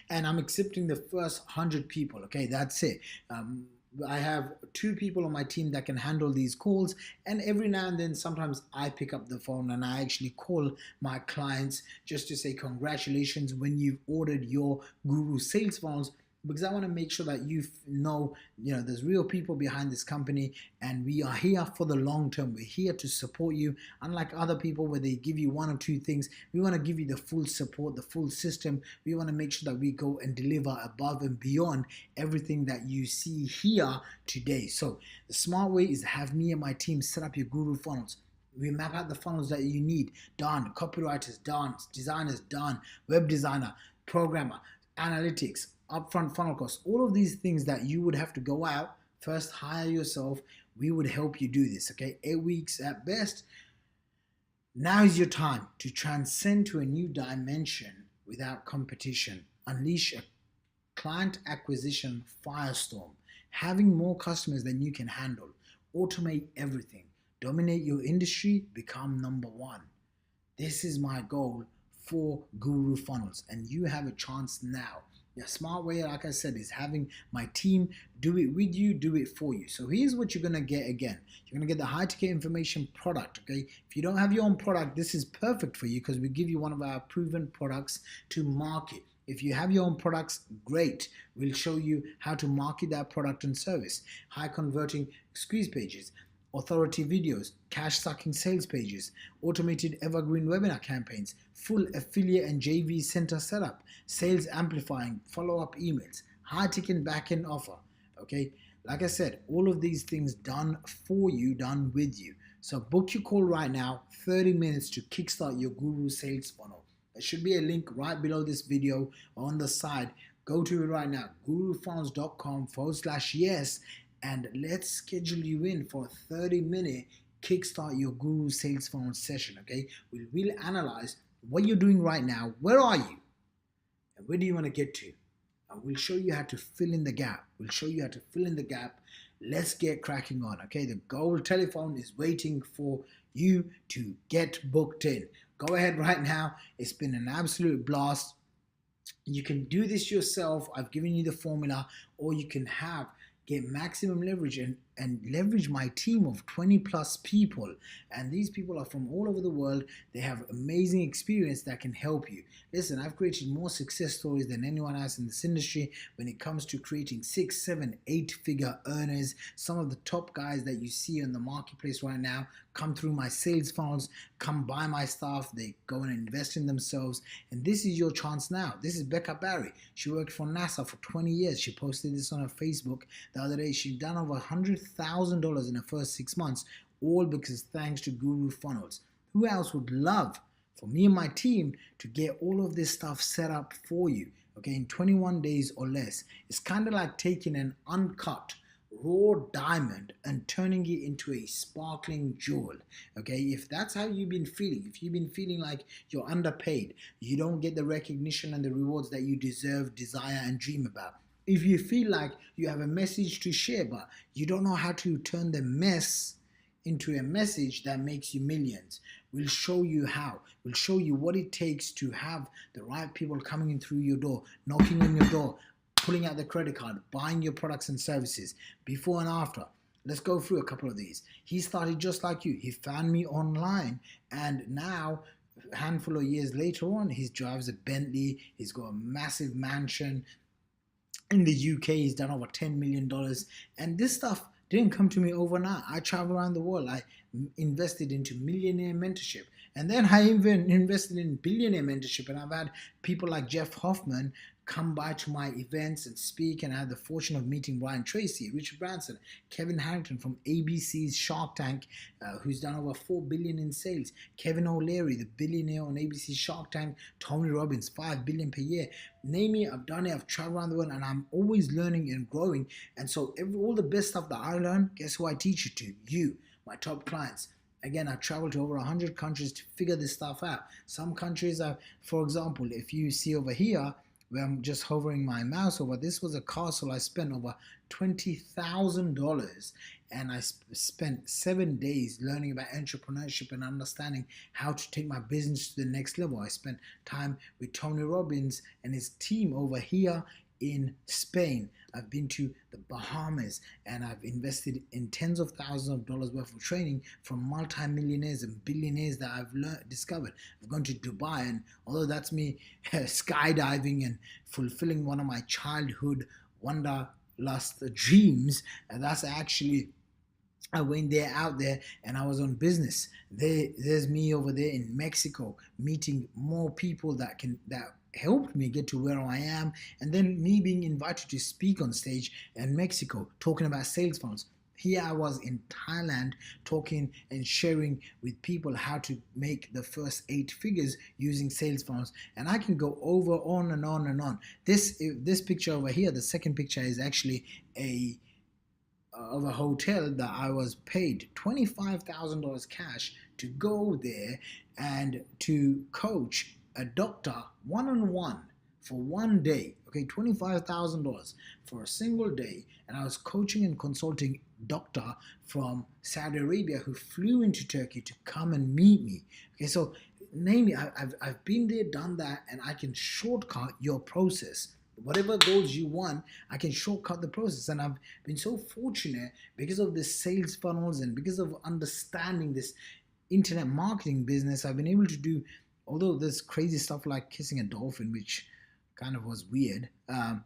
[SPEAKER 1] And I'm accepting the first 100 people. Okay, that's it. I have 2 people on my team that can handle these calls, and every now and then sometimes I pick up the phone and I actually call my clients just to say congratulations when you've ordered your Guru sales funnels, because I want to make sure that you know, there's real people behind this company, and we are here for the long term. We're here to support you. Unlike other people where they give you 1 or 2 things, we want to give you the full support, the full system. We want to make sure that we go and deliver above and beyond everything that you see here today. So the smart way is to have me and my team set up your Guru funnels. We map out the funnels that you need. Done. Copywriters, done. Designers, done. Web designer, programmer, analytics, upfront funnel costs, all of these things that you would have to go out, first hire yourself. We would help you do this, okay? 8 weeks at best. Now is your time to transcend to a new dimension without competition. Unleash a client acquisition firestorm. Having more customers than you can handle. Automate everything. Dominate your industry. Become number one. This is my goal for Guru Funnels, and you have a chance now. The smart way, like I said, is having my team do it with you, do it for you. So here's what you're gonna get again. You're gonna get the high ticket information product, okay? If you don't have your own product, this is perfect for you because we give you one of our proven products to market. If you have your own products, great. We'll show you how to market that product and service. High converting squeeze pages, authority videos, cash sucking sales pages, automated evergreen webinar campaigns, full affiliate and JV center setup, sales amplifying, follow-up emails, high ticket back-end offer. Okay, like I said, all of these things done for you, done with you. So book your call right now, 30 minutes to kickstart your Guru sales funnel. There should be a link right below this video or on the side. Go to it right now, gurufunnels.com/yes, and let's schedule you in for a 30-minute kickstart your Guru sales funnel session, okay? We'll analyze what you're doing right now. Where are you? And where do you want to get to? And we'll show you how to fill in the gap. Let's get cracking on, okay? The gold telephone is waiting for you to get booked in. Go ahead right now. It's been an absolute blast. You can do this yourself. I've given you the formula, or you can get maximum leverage and leverage my team of 20 plus people. And these people are from all over the world. They have amazing experience that can help you. Listen, I've created more success stories than anyone else in this industry when it comes to creating 6, 7, 8-figure earners. Some of the top guys that you see in the marketplace right now come through my sales funnels, come buy my stuff, they go and invest in themselves. And this is your chance now. This is Becca Barry. She worked for NASA for 20 years. She posted this on her Facebook the other day. She's done over $100,000 in the first 6 months, all because thanks to Guru Funnels. Who else would love for me and my team to get all of this stuff set up for you, okay, in 21 days or less? It's kind of like taking an uncut raw diamond and turning it into a sparkling jewel, okay? If that's how you've been feeling, if you've been feeling like you're underpaid, you don't get the recognition and the rewards that you deserve, desire, and dream about, if you feel like you have a message to share but you don't know how to turn the mess into a message that makes you millions, we'll show you how. We'll show you what it takes to have the right people coming in through your door, knocking on your door, pulling out the credit card, buying your products and services, before and after. Let's go through a couple of these. He started just like you. He found me online, and now a handful of years later on, he drives a Bentley. He's got a massive mansion in the UK. He's done over $10 million. And this stuff didn't come to me overnight. I travel around the world. I invested into millionaire mentorship. And then I even invested in billionaire mentorship. And I've had people like Jeff Hoffman come by to my events and speak, and I had the fortune of meeting Brian Tracy, Richard Branson, Kevin Harrington from ABC's Shark Tank, who's done over $4 billion in sales, Kevin O'Leary, the billionaire on ABC's Shark Tank, Tony Robbins, $5 billion per year. Name it, I've done it, I've traveled around the world, and I'm always learning and growing. And so all the best stuff that I learn, guess who I teach it to? You, my top clients. Again, I traveled to over 100 countries to figure this stuff out. Some countries are, for example, if you see over here, where I'm just hovering my mouse over, this was a castle I spent over $20,000, and I spent 7 days learning about entrepreneurship and understanding how to take my business to the next level. I spent time with Tony Robbins and his team over here in Spain. I've been to the Bahamas, and I've invested in tens of thousands of dollars worth of training from multi-millionaires and billionaires that I've discovered. I've gone to Dubai, and although that's me skydiving and fulfilling one of my childhood wanderlust dreams, and that's actually, I went there out there and I was on business. There's me over there in Mexico meeting more people that helped me get to where I am, and then me being invited to speak on stage in Mexico talking about sales funnels. Here I was in Thailand talking and sharing with people how to make the first 8 figures using sales funnels, and I can go over on and on and on. This picture over here, the second picture, is actually a of a hotel that I was paid $25,000 cash to go there and to coach a doctor one-on-one for one day. Okay, $25,000 for a single day, and I was coaching and consulting doctor from Saudi Arabia who flew into Turkey to come and meet me. Okay, so namely, I've been there, done that, and I can shortcut your process. Whatever goals you want, I can shortcut the process. And I've been so fortunate because of this sales funnels and because of understanding this internet marketing business. I've been able to do, although there's crazy stuff like kissing a dolphin, which kind of was weird,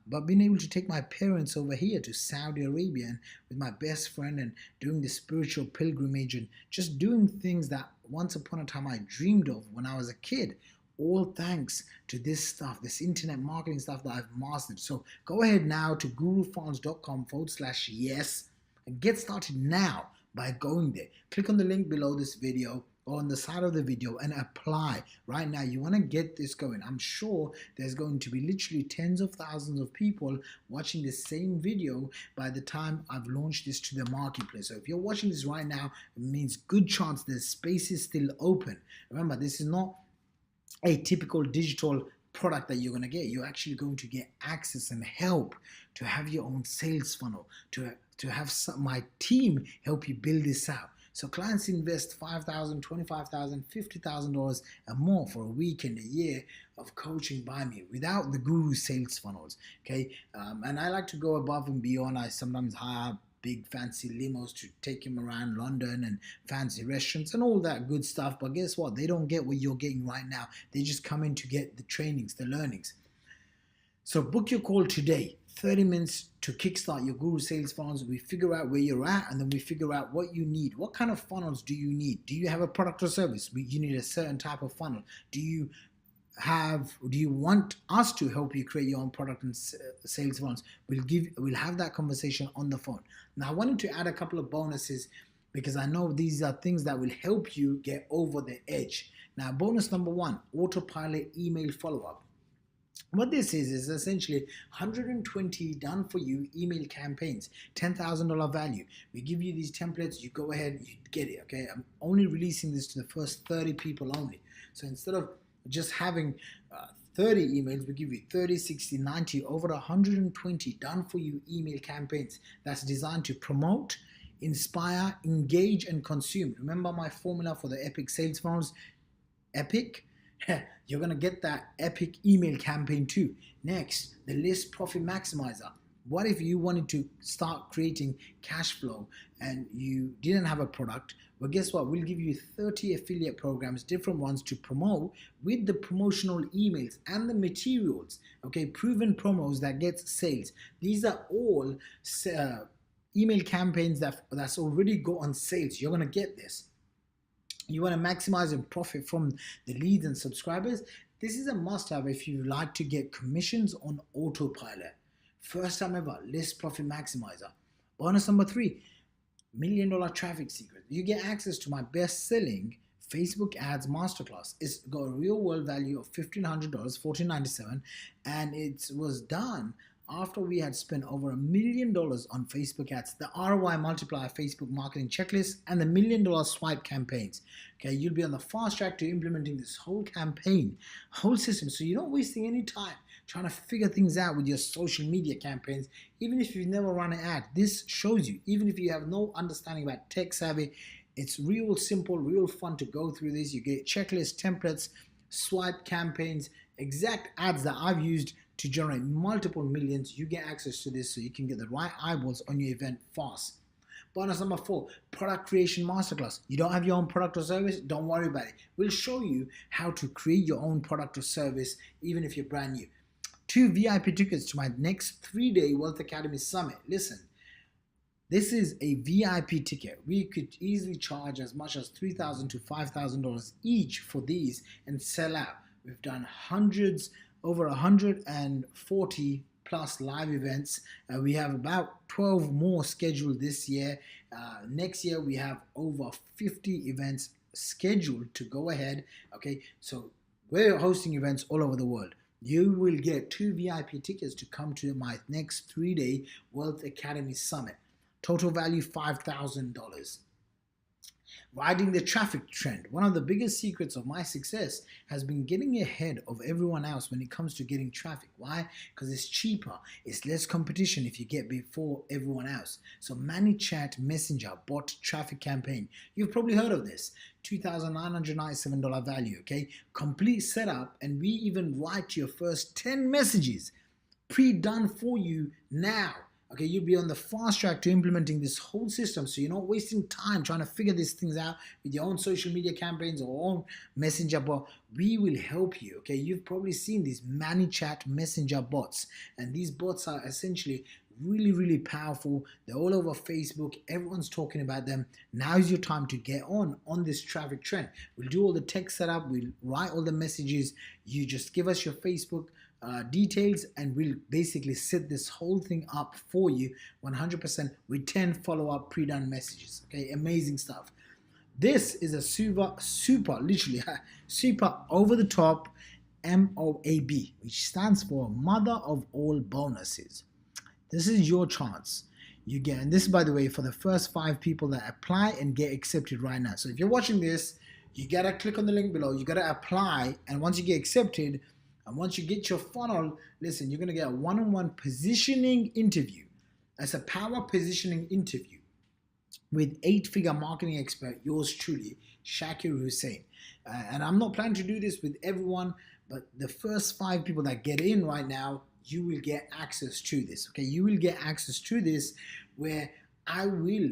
[SPEAKER 1] but being able to take my parents over here to Saudi Arabia and with my best friend and doing the spiritual pilgrimage and just doing things that once upon a time I dreamed of when I was a kid, all thanks to this stuff, this internet marketing stuff that I've mastered. So go ahead now to gurufunnels.com/yes and get started now by going there. Click on the link below this video or on the side of the video and apply right now. You want to get this going. I'm sure there's going to be literally tens of thousands of people watching the same video by the time I've launched this to the marketplace. So if you're watching this right now, it means good chance the space is still open. Remember, this is not a typical digital product that you're going to get. You're actually going to get access and help to have your own sales funnel, to have my team help you build this out. So clients invest $5,000, $25,000, $50,000 and more for a week and a year of coaching by me without the guru sales funnels. Okay, and I like to go above and beyond. I sometimes hire big fancy limos to take him around London and fancy restaurants and all that good stuff. But guess what? They don't get what you're getting right now. They just come in to get the trainings, the learnings. So book your call today. 30 minutes to kickstart your guru sales funnels. We figure out where you're at, and then we figure out what you need. What kind of funnels do you need? Do you have a product or service? You need a certain type of funnel. Do you want us to help you create your own product and sales funnels? We'll have that conversation on the phone. Now I wanted to add a couple of bonuses because I know these are things that will help you get over the edge. Now, bonus number 1, autopilot email follow-up. What this is essentially 120 done for you email campaigns, $10,000 value. We give you these templates, you go ahead, you get it. Okay, I'm only releasing this to the first 30 people only. So instead of just having 30 emails, we give you 30, 60, 90, over 120 done for you email campaigns that's designed to promote, inspire, engage, and consume. Remember my formula for the epic sales funnels? Epic. You're going to get that epic email campaign too. Next, the list profit maximizer. What if you wanted to start creating cash flow and you didn't have a product? Well, guess what? We'll give you 30 affiliate programs, different ones to promote with the promotional emails and the materials. Okay, proven promos that get sales. These are all email campaigns that's already go on sales. You're going to get this. You want to maximize and profit from the leads and subscribers. This is a must-have if you like to get commissions on autopilot. First time ever, list profit maximizer. Bonus number 3, $1 million traffic secret. You get access to my best-selling Facebook ads masterclass. It's got a real world value of $1,500, $1,497, and it was done after we had spent over $1 million on Facebook ads, the ROI multiplier Facebook marketing checklist, and the $1 million swipe campaigns. Okay, you'll be on the fast track to implementing this whole campaign, whole system, so you're not wasting any time trying to figure things out with your social media campaigns. Even if you've never run an ad, this shows you. Even if you have no understanding about tech savvy, it's real simple, real fun to go through this. You get checklists, templates, swipe campaigns, exact ads that I've used to generate multiple millions. You get access to this so you can get the right eyeballs on your event fast. Bonus number 4, product creation masterclass. You don't have your own product or service? Don't worry about it. We'll show you how to create your own product or service even if you're brand new. 2 VIP tickets to my next 3-day Wealth Academy Summit. Listen, this is a VIP ticket. We could easily charge as much as $3,000 to $5,000 each for these and sell out. We've done hundreds, over 140 plus live events. We have about 12 more scheduled this year. Next year, we have over 50 events scheduled to go ahead. Okay, so we're hosting events all over the world. You will get 2 VIP tickets to come to my next 3-day Wealth Academy Summit. Total value $5,000. Riding the traffic trend. One of the biggest secrets of my success has been getting ahead of everyone else when it comes to getting traffic. Why? Because it's cheaper. It's less competition if you get before everyone else. So ManyChat Messenger bot traffic campaign. You've probably heard of this. $2,997 value. Okay. Complete setup, and we even write your first 10 messages pre-done for you now. Okay, you'll be on the fast track to implementing this whole system, so you're not wasting time trying to figure these things out with your own social media campaigns or own messenger bot. We will help you. Okay, you've probably seen these ManyChat messenger bots, and these bots are essentially really powerful. They're all over Facebook. Everyone's talking about them. Now is your time to get on this traffic trend. We'll do all the tech setup. We'll write all the messages. You just give us your Facebook details, and we'll basically set this whole thing up for you 100% with 10 follow-up pre-done messages. Okay, amazing stuff. This is a super literally super over the top MOAB, which stands for Mother of All Bonuses. This is your chance. You get, and this is, by the way, for the first 5 people that apply and get accepted right now. So if you're watching this, you gotta click on the link below. You gotta apply, and once you get accepted, and once you get your funnel, listen, you're going to get a one-on-one positioning interview. That's a power positioning interview with 8-figure marketing expert, yours truly, Shaqir Hussyin. And I'm not planning to do this with everyone, but the first 5 people that get in right now, you will get access to this. Okay, you will get access to this where I will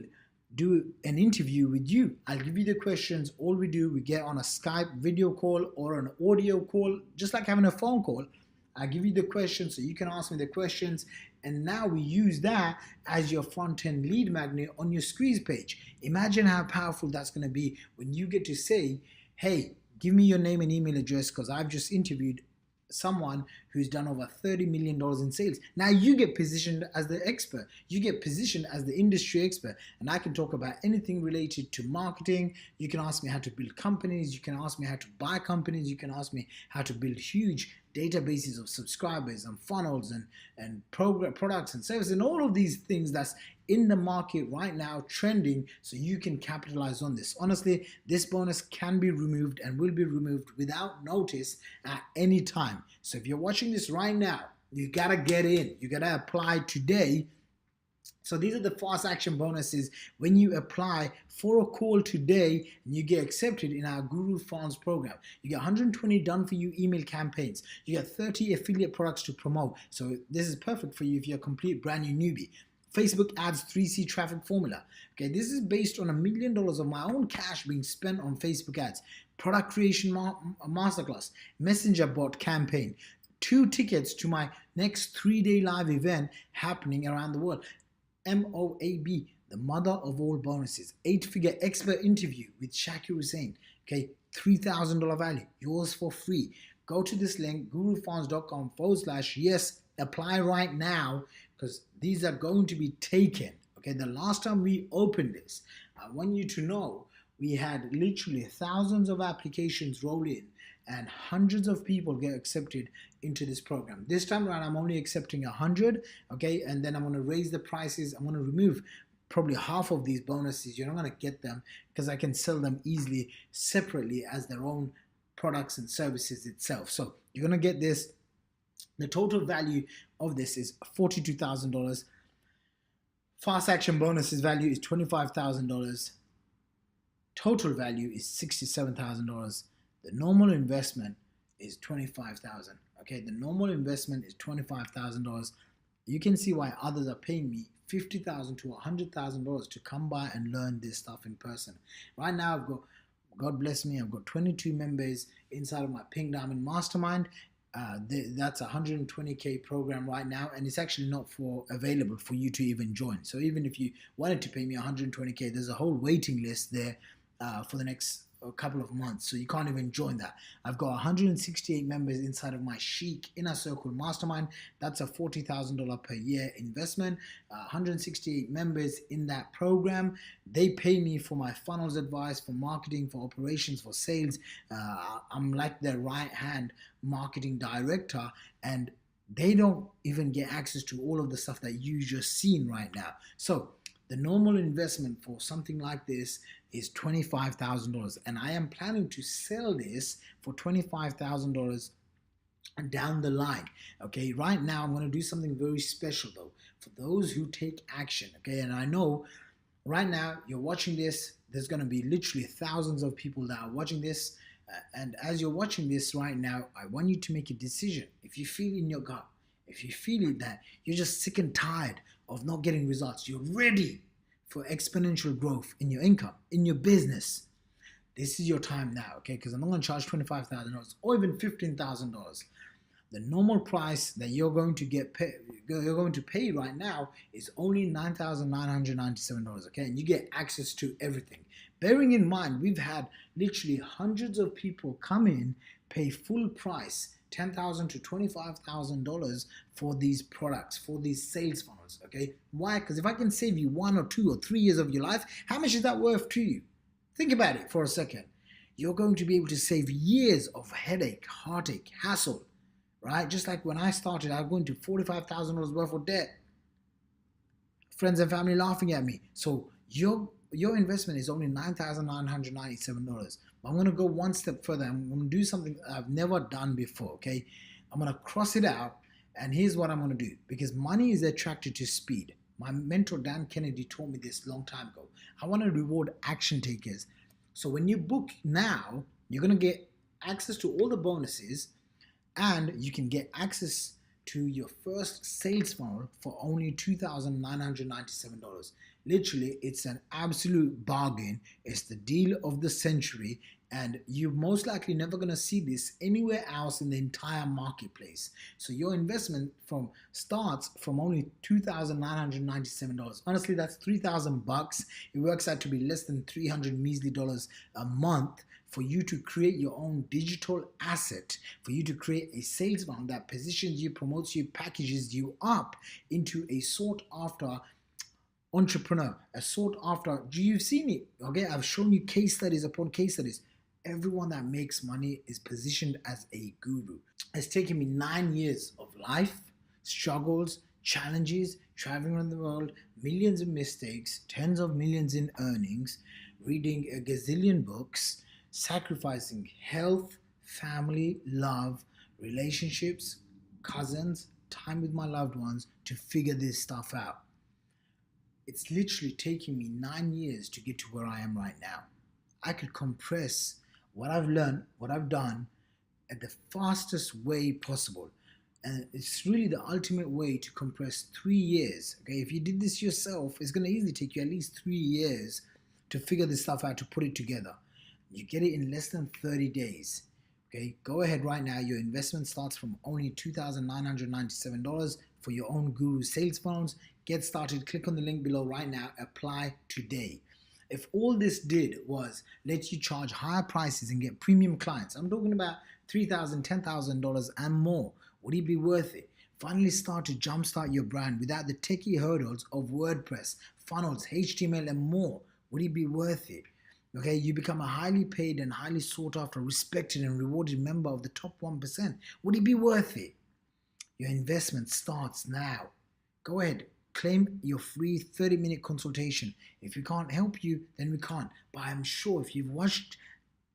[SPEAKER 1] do an interview with you. I'll give you the questions. All we do, we get on a Skype video call or an audio call, just like having a phone call. I give you the questions so you can ask me the questions, and now we use that as your front-end lead magnet on your squeeze page. Imagine how powerful that's going to be when you get to say, hey, give me your name and email address because I've just interviewed someone who's done over $30 million in sales. Now you get positioned as the expert. You get positioned as the industry expert, and I can talk about anything related to marketing. You can ask me how to build companies. You can ask me how to buy companies. You can ask me how to build huge databases of subscribers and funnels and products and services and all of these things that's in the market right now trending, so you can capitalize on this. Honestly, this bonus can be removed and will be removed without notice at any time. So if you're watching this right now, you gotta get in. You gotta apply today. So these are the fast action bonuses when you apply for a call today and you get accepted in our Guru Funds program. You get 120 done for you email campaigns. You get 30 affiliate products to promote. So this is perfect for you if you're a complete brand new newbie. Facebook ads 3C traffic formula. Okay, this is based on $1 million of my own cash being spent on Facebook ads. Product creation masterclass, messenger bot campaign, 2 tickets to my next 3-day live event happening around the world. MOAB, the mother of all bonuses. 8-figure expert interview with Shaqir Hussyin. Okay, $3,000 value, yours for free. Go to this link, gurufunds.com/yes, apply right now, because these are going to be taken. Okay, the last time we opened this, I want you to know we had literally thousands of applications roll in and hundreds of people get accepted into this program. This time around, I'm only accepting 100, okay, and then I'm going to raise the prices. I'm going to remove probably half of these bonuses. You're not going to get them because I can sell them easily separately as their own products and services itself. So you're going to get this. The total value of this is $42,000. Fast action bonuses value is $25,000. Total value is $67,000. The normal investment is $25,000. Okay, the normal investment is $25,000. You can see why others are paying me $50,000 to $100,000 to come by and learn this stuff in person. Right now, I've got, God bless me, I've got 22 members inside of my Pink Diamond Mastermind. That's a 120K program right now, and it's actually not available for you to even join. So even if you wanted to pay me 120K, there's a whole waiting list there for the next a couple of months, so you can't even join that. I've got 168 members inside of my Chic Inner Circle Mastermind. That's a $40,000 per year investment. 168 members in that program. They pay me for my funnels advice, for marketing, for operations, for sales. I'm like their right hand marketing director, and they don't even get access to all of the stuff that you just seen right now. So the normal investment for something like this is $25,000, and I am planning to sell this for $25,000 down the line. Okay, right now I'm going to do something very special though for those who take action. Okay, and I know right now you're watching this, there's going to be literally thousands of people that are watching this. And as you're watching this right now, I want you to make a decision. If you feel in your gut, if you feel it that you're just sick and tired of not getting results, you're ready for exponential growth in your income, in your business, this is your time now, okay? Because I'm not going to charge $25,000 or even $15,000. The normal price that you're going to pay right now is only $9,997, okay? And you get access to everything. Bearing in mind, we've had literally hundreds of people come in, pay full price, $10,000 to $25,000 for these products, for these sales funnels, okay? Why? Because if I can save you 1 or 2 or 3 years of your life, how much is that worth to you? Think about it for a second. You're going to be able to save years of headache, heartache, hassle, right? Just like when I started, I was going to $45,000 worth of debt. Friends and family laughing at me. So your investment is only $9,997. But I'm going to go one step further. I'm going to do something I've never done before, okay? I'm going to cross it out, and here's what I'm going to do. Because money is attracted to speed. My mentor, Dan Kennedy, told me this a long time ago. I want to reward action takers. So when you book now, you're going to get access to all the bonuses, and you can get access to your first sales funnel for only $2,997. Literally, it's an absolute bargain. It's the deal of the century, and you're most likely never going to see this anywhere else in the entire marketplace. So your investment starts from only $2,997. Honestly, that's $3,000. It works out to be less than $300 measly a month for you to create your own digital asset, for you to create a sales funnel that positions you, promotes you, packages you up into a sought after entrepreneur, a sought after. You've seen it, okay? I've shown you case studies upon case studies. Everyone that makes money is positioned as a guru. It's taken me 9 years of life, struggles, challenges, traveling around the world, millions of mistakes, tens of millions in earnings, reading a gazillion books, sacrificing health, family, love, relationships, cousins, time with my loved ones to figure this stuff out. It's literally taking me 9 years to get to where I am right now. I could compress what I've learned, what I've done at the fastest way possible. And it's really the ultimate way to compress 3 years. Okay, if you did this yourself, it's going to easily take you at least 3 years to figure this stuff out, to put it together. You get it in less than 30 days. Okay, go ahead right now. Your investment starts from only $2,997 for your own guru sales funnels. Get started. Click on the link below right now. Apply today. If all this did was let you charge higher prices and get premium clients, I'm talking about $3,000, $10,000 and more, would it be worth it? Finally start to jumpstart your brand without the techie hurdles of WordPress, funnels, HTML and more. Would it be worth it? Okay, you become a highly paid and highly sought after, respected and rewarded member of the top 1%. Would it be worth it? Your investment starts now. Go ahead, claim your free 30-minute consultation. If we can't help you, then we can't. But I'm sure if you've watched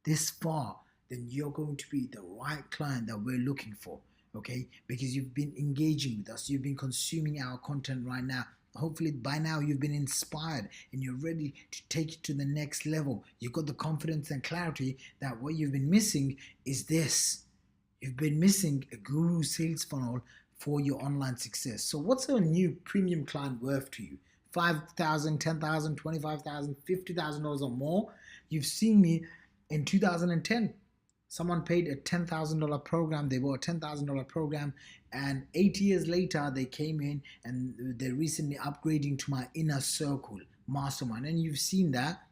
[SPEAKER 1] this far, then you're going to be the right client that we're looking for. Okay, because you've been engaging with us, you've been consuming our content right now. Hopefully by now you've been inspired and you're ready to take it to the next level. You've got the confidence and clarity that what you've been missing is this. You've been missing a guru sales funnel for your online success. So what's a new premium client worth to you? $5,000, $10,000, $25,000, $50,000 or more? You've seen me in 2010. Someone paid a $10,000 program. They bought a $10,000 program, and 8 years later they came in and they're recently upgrading to my Inner Circle Mastermind. And you've seen that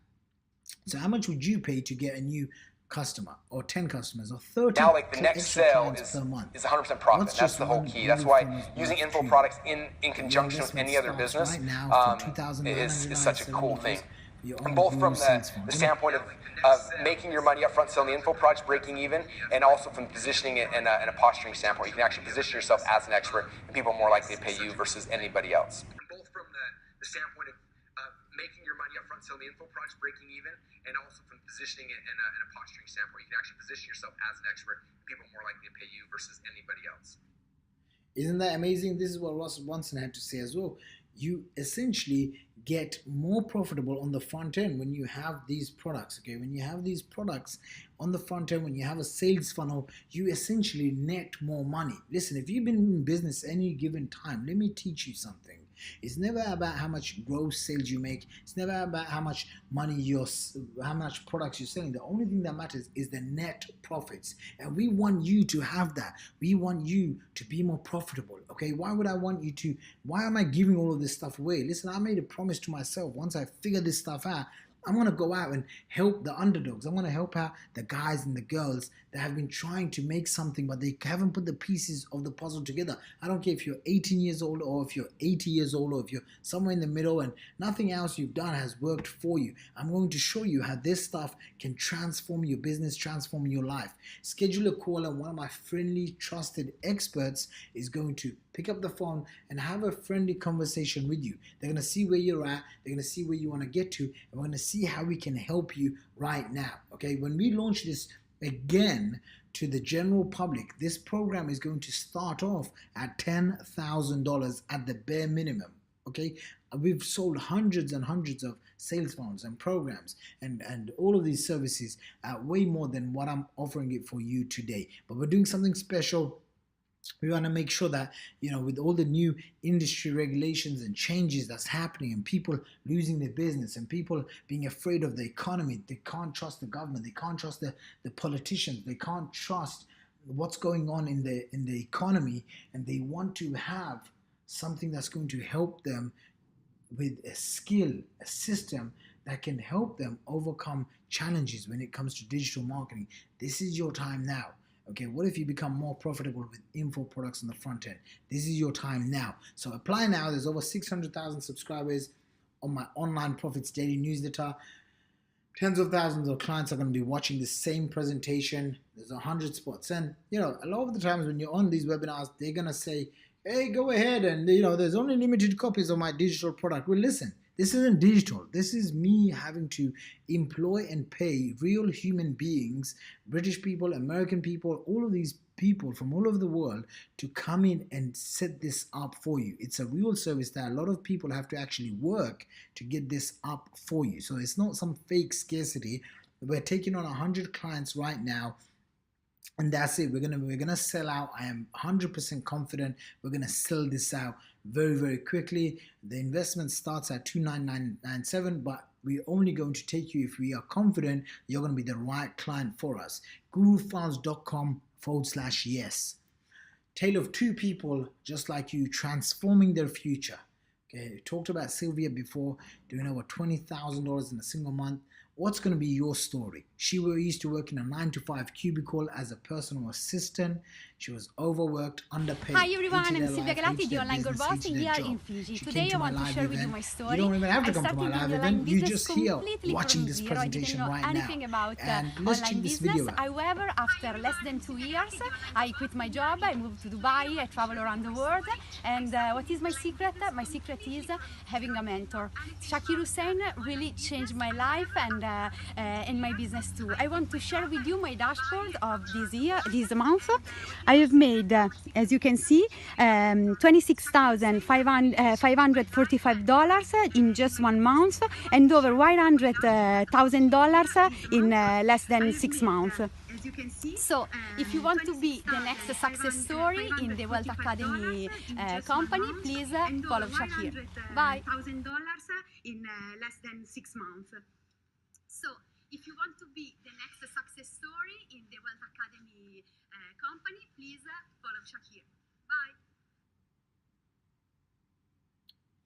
[SPEAKER 1] So how much would you pay to get a new customer, or 10 customers, or 30
[SPEAKER 3] Now, like the next
[SPEAKER 1] extra
[SPEAKER 3] sale
[SPEAKER 1] clients per month?
[SPEAKER 3] is 100% profit.
[SPEAKER 1] What's
[SPEAKER 3] That's
[SPEAKER 1] just
[SPEAKER 3] the whole
[SPEAKER 1] one
[SPEAKER 3] key. That's
[SPEAKER 1] rule of thumb
[SPEAKER 3] why
[SPEAKER 1] is
[SPEAKER 3] using
[SPEAKER 1] worth
[SPEAKER 3] info
[SPEAKER 1] to you?
[SPEAKER 3] products in
[SPEAKER 1] Your
[SPEAKER 3] conjunction with
[SPEAKER 1] investment
[SPEAKER 3] any other
[SPEAKER 1] starts
[SPEAKER 3] business
[SPEAKER 1] right now from
[SPEAKER 3] is such a cool thing.
[SPEAKER 1] $2,997 for your
[SPEAKER 3] And
[SPEAKER 1] own
[SPEAKER 3] both
[SPEAKER 1] guru
[SPEAKER 3] from
[SPEAKER 1] sales
[SPEAKER 3] the
[SPEAKER 1] funnel.
[SPEAKER 3] standpoint of making your money up front selling the info products, breaking even, and also from positioning it in a posturing standpoint. You can actually position yourself as an expert, and people are more likely to pay you versus anybody else. And both from the standpoint of making your money up front selling the info products, breaking even, and also from positioning it in a posturing standpoint. You can actually position yourself as an expert, and people are more likely to pay you versus anybody else.
[SPEAKER 1] Isn't that amazing? This is what Russell Brunson had to say as well. You essentially get more profitable on the front end when you have these products. Okay, when you have these products on the front end, when you have a sales funnel, you essentially net more money. Listen, if you've been in business any given time, let me teach you something. It's never about how much gross sales you make. It's never about how much how much products you're selling. The only thing that matters is the net profits, and we want you to have that. We want you to be more profitable. Okay, why would I want you to? Why am I giving all of this stuff away? Listen, I made a promise to myself. Once I figure this stuff out, I'm going to go out and help the underdogs. I'm going to help out the guys and the girls that have been trying to make something, but they haven't put the pieces of the puzzle together. I don't care if you're 18 years old or if you're 80 years old or if you're somewhere in the middle and nothing else you've done has worked for you. I'm going to show you how this stuff can transform your business, transform your life. Schedule a call, and one of my friendly, trusted experts is going to pick up the phone and have a friendly conversation with you. They're going to see where you're at. They're going to see where you want to get to. And we're going to see how we can help you right now. Okay, when we launch this again to the general public, this program is going to start off at $10,000 at the bare minimum. Okay, we've sold hundreds and hundreds of sales funnels and programs and all of these services at way more than what I'm offering it for you today. But we're doing something special. We want to make sure that, with all the new industry regulations and changes that's happening, and people losing their business, and people being afraid of the economy, they can't trust the government, they can't trust the politicians, they can't trust what's going on in the economy, and they want to have something that's going to help them with a skill, a system that can help them overcome challenges when it comes to digital marketing. This is your time now. Okay, what if you become more profitable with info products on the front end? This is your time now. So apply now. There's over 600,000 subscribers on my Online Profits Daily newsletter. Tens of thousands of clients are going to be watching the same presentation. There's 100 spots. And, a lot of the times when you're on these webinars, they're going to say, hey, go ahead. And, there's only limited copies of my digital product. Well, listen. This isn't digital. This is me having to employ and pay real human beings, British people, American people, all of these people from all over the world to come in and set this up for you. It's a real service that a lot of people have to actually work to get this up for you. So it's not some fake scarcity. We're taking on 100 clients right now, and that's it. We're gonna sell out. I am 100% confident we're gonna sell this out very, very quickly. The investment starts at $2,997, but we're only going to take you if we are confident you're going to be the right client for us. gurufiles.com/yes. Tale of two people just like you transforming their future. Okay, we talked about Sylvia before, doing over $20,000 in a single month. What's going to be your story? She used to work in a 9-to-5 cubicle as a personal assistant. She was overworked, underpaid.
[SPEAKER 4] Hi everyone, I'm Silvia Galati, the online girl boss here in Fiji. Today I want to share with you my story.
[SPEAKER 1] You don't even have to come to my live event. You just here
[SPEAKER 4] completely
[SPEAKER 1] watching
[SPEAKER 4] from
[SPEAKER 1] this
[SPEAKER 4] zero.
[SPEAKER 1] presentation
[SPEAKER 4] I didn't know
[SPEAKER 1] right
[SPEAKER 4] anything
[SPEAKER 1] now.
[SPEAKER 4] about
[SPEAKER 1] And let's check
[SPEAKER 4] online
[SPEAKER 1] this
[SPEAKER 4] business.
[SPEAKER 1] video out.
[SPEAKER 4] However, after less than 2 years, I quit my job. I moved to Dubai. I travel around the world. And what is my secret? My secret is having a mentor. Shaqir Hussyin really changed my life and my business too. I want to share with you my dashboard of this month. I have made, as you can see, $26,545 in just 1 month, and over $100,000 in less than 6 months. So, if you want to be the next success story in the Wealth Academy company, please follow Shaqir. Bye. In less than 6 months. So, if you want to be the next success story in the Wealth Academy company, please follow Shaqir. Bye.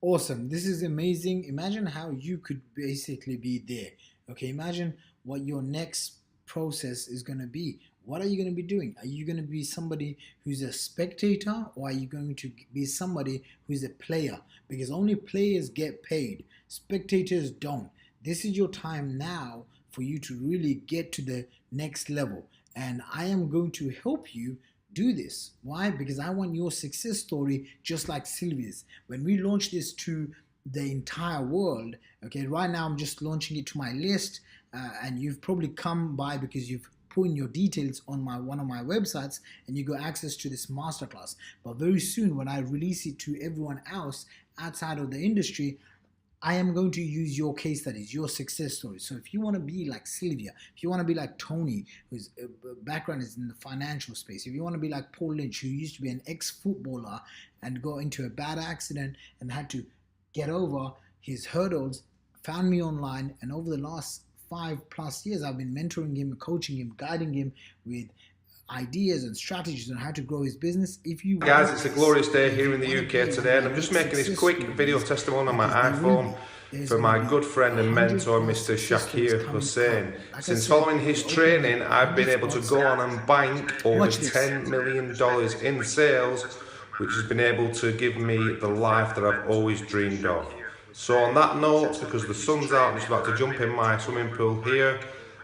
[SPEAKER 1] Awesome. This is amazing. Imagine how you could basically be there. Okay, imagine what your next process is going to be. What are you going to be doing? Are you going to be somebody who's a spectator, or are you going to be somebody who's a player? Because only players get paid, spectators don't. This is your time now for you to really get to the next level. And I am going to help you do this. Why? Because I want your success story just like Sylvia's. When we launch this to the entire world, okay, right now I'm just launching it to my list, and you've probably come by because you've put in your details on one of my websites and you got access to this masterclass. But very soon, when I release it to everyone else outside of the industry, I am going to use your case studies, your success stories. So if you want to be like Sylvia, if you want to be like Tony, whose background is in the financial space, if you want to be like Paul Lynch, who used to be an ex-footballer and got into a bad accident and had to get over his hurdles, found me online, and over the last 5+ years, I've been mentoring him, coaching him, guiding him with ideas and strategies on how to grow his business. If you
[SPEAKER 5] Guys, it's a glorious day here in the UK today, and I'm just making this quick video testimony on my iPhone for my good friend and mentor, Mr. Shaqir Hussyin. Since following his training, I've been able to go on and bank over $10 million in sales, which has been able to give me the life that I've always dreamed of. So on that note, because the sun's out, I'm just about to jump in my swimming pool here.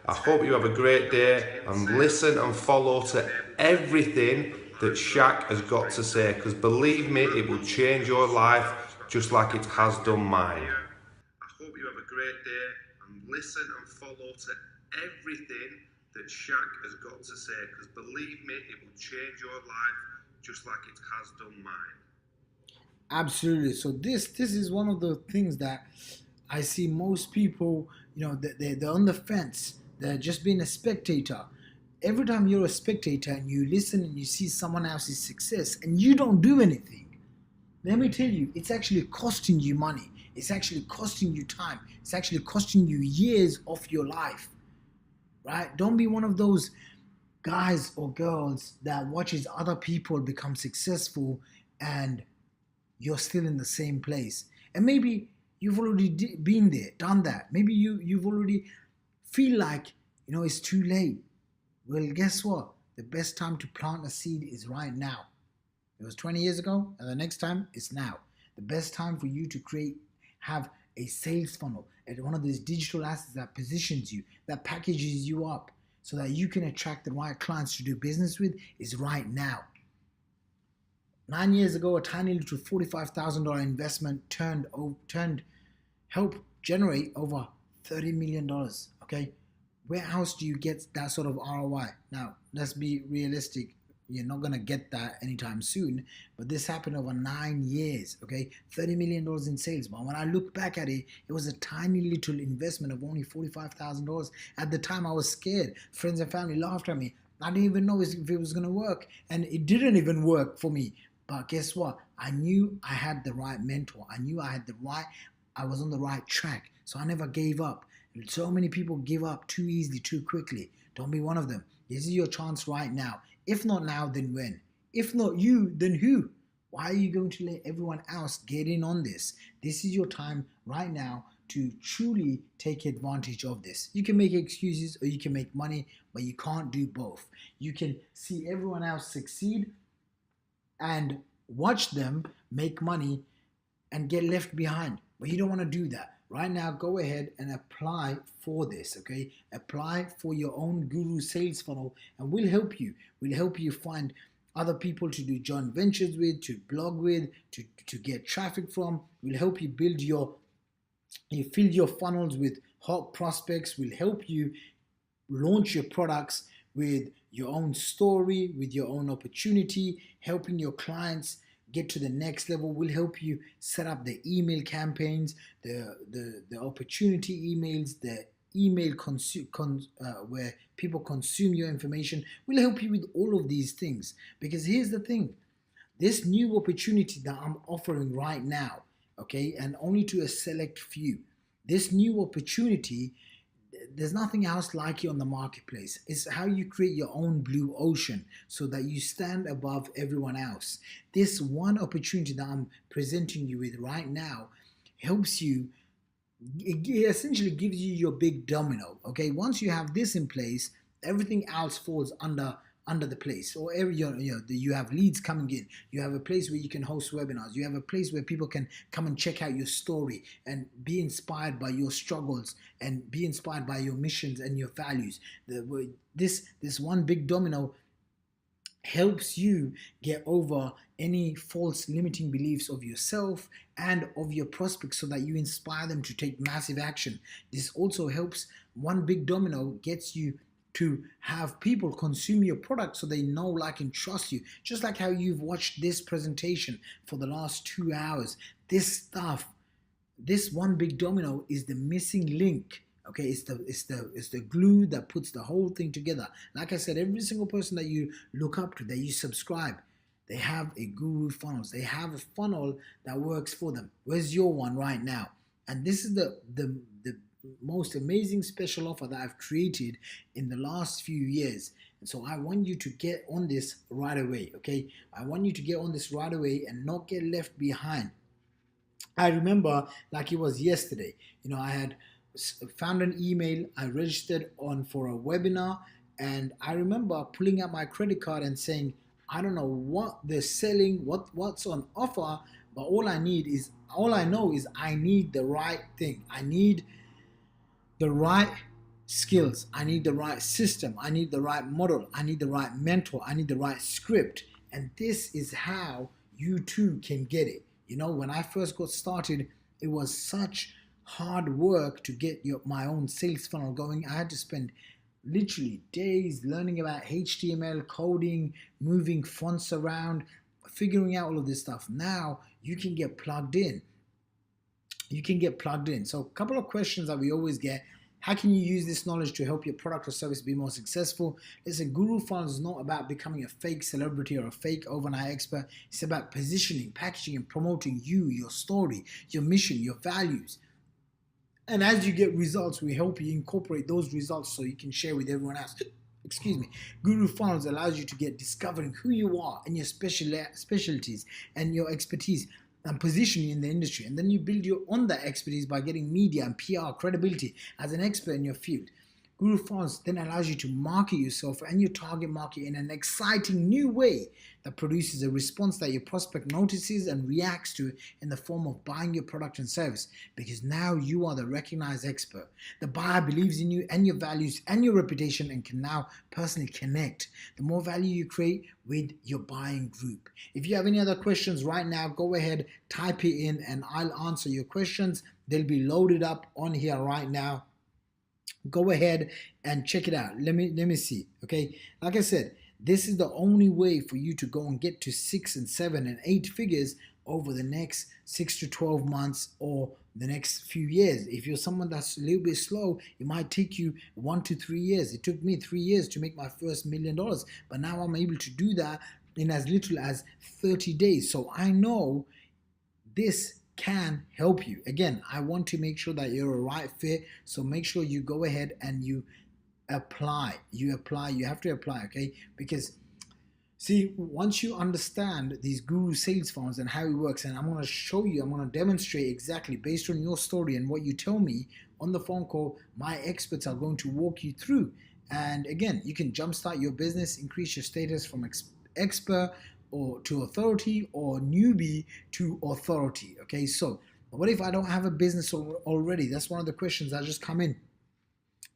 [SPEAKER 5] I hope you have a great day, and listen and follow to everything that Shaq has got to say, because believe me, it will change your life just like it has done mine. I hope you have a great day, and listen and follow to everything that Shaq has got to say, because believe me, it will change your life just like it has done mine.
[SPEAKER 1] Absolutely. So this is one of the things that I see most people, they're on the fence. They're just being a spectator. Every time you're a spectator and you listen and you see someone else's success and you don't do anything, let me tell you, it's actually costing you money. It's actually costing you time. It's actually costing you years of your life, right? Don't be one of those guys or girls that watches other people become successful and you're still in the same place. And maybe you've already been there, done that. Maybe you've already feel like, it's too late. Well, guess what? The best time to plant a seed is right now. It was 20 years ago, and the next time is now. The best time for you to have a sales funnel and one of these digital assets that positions you, that packages you up so that you can attract the right clients to do business with is right now. 9 years ago, a tiny little $45,000 investment helped generate over $30 million. Okay, where else do you get that sort of ROI? Now, let's be realistic. You're not gonna get that anytime soon. But this happened over 9 years. Okay, $30 million in sales. But when I look back at it, it was a tiny little investment of only $45,000. At the time, I was scared. Friends and family laughed at me. I didn't even know if it was gonna work, and it didn't even work for me. But guess what? I knew I had the right mentor. I knew I was on the right track. So I never gave up. So many people give up too easily, too quickly. Don't be one of them. This is your chance right now. If not now, then when? If not you, then who? Why are you going to let everyone else get in on this? This is your time right now to truly take advantage of this. You can make excuses or you can make money, but you can't do both. You can see everyone else succeed and watch them make money and get left behind. But you don't want to do that. Right now, go ahead and apply for this, okay? Apply for your own guru sales funnel, and we'll help you. We'll help you find other people to do joint ventures with, to blog with, to get traffic from. We'll help you fill your funnels with hot prospects. We'll help you launch your products with your own story, with your own opportunity, helping your clients get to the next level. We'll help you set up the email campaigns, the opportunity emails, the email where people consume your information. We'll help you with all of these things, because here's the thing. This new opportunity that I'm offering right now, okay, and only to a select few, this new opportunity, there's nothing else like it on the marketplace. It's how you create your own blue ocean so that you stand above everyone else. This one opportunity that I'm presenting you with right now helps you it essentially gives you your big domino. Okay, once you have this in place, everything else falls under the place. Or every you have leads coming in, you have a place where you can host webinars, you have a place where people can come and check out your story and be inspired by your struggles and be inspired by your missions and your values. This one big domino helps you get over any false limiting beliefs of yourself and of your prospects so that you inspire them to take massive action. This also helps, one big domino gets you to have people consume your product so they know, like, and trust you. Just like how you've watched this presentation for the last 2 hours. This stuff, this one big domino is the missing link. Okay, it's the glue that puts the whole thing together. Like I said, every single person that you look up to, that you subscribe, they have a guru funnels. They have a funnel that works for them. Where's your one right now? And this is the most amazing special offer that I've created in the last few years. And so I want you to get on this right away. Okay, I want you to get on this right away and not get left behind. I remember like it was yesterday. I had found an email, I registered on for a webinar, and I remember pulling out my credit card and saying, I don't know what they're selling, what's on offer, but all I know is I need the right thing. I need the right skills. I need the right system. I need the right model. I need the right mentor. I need the right script. And this is how you too can get it. When I first got started, it was such hard work to get my own sales funnel going. I had to spend literally days learning about HTML, coding, moving fonts around, figuring out all of this stuff. Now you can get plugged in. So a couple of questions that we always get: how can you use this knowledge to help your product or service be more successful? Listen, Guru Funnels is not about becoming a fake celebrity or a fake overnight expert. It's about positioning, packaging, and promoting you, your story, your mission, your values. And as you get results, we help you incorporate those results so you can share with everyone else. Excuse me. Guru Funnels allows you to get discovering who you are and your specialties and your expertise and position you in the industry. And then you build on that expertise by getting media and PR credibility as an expert in your field. Guru Funnels then allows you to market yourself and your target market in an exciting new way that produces a response that your prospect notices and reacts to in the form of buying your product and service, because now you are the recognized expert. The buyer believes in you and your values and your reputation and can now personally connect. The more value you create with your buying group. If you have any other questions right now, go ahead, type it in, and I'll answer your questions. They'll be loaded up on here right now. Go ahead and check it out. Let me see. Okay, like I said, this is the only way for you to go and get to 6 and 7 and 8 figures over the next 6 to 12 months or the next few years. If you're someone that's a little bit slow, it might take you 1 to 3 years. It took me 3 years to make my first $1 million, but now I'm able to do that in as little as 30 days. So I know this can help you. Again, I want to make sure that you're a right fit. So make sure you go ahead and you apply. You have to apply, okay? Because see, once you understand these guru sales funnels and how it works, and I'm going to show you, I'm going to demonstrate exactly based on your story and what you tell me on the phone call, my experts are going to walk you through. And again, you can jumpstart your business, increase your status from expert or to authority or newbie to authority. Okay, so what if I don't have a business already? That's one of the questions that just come in.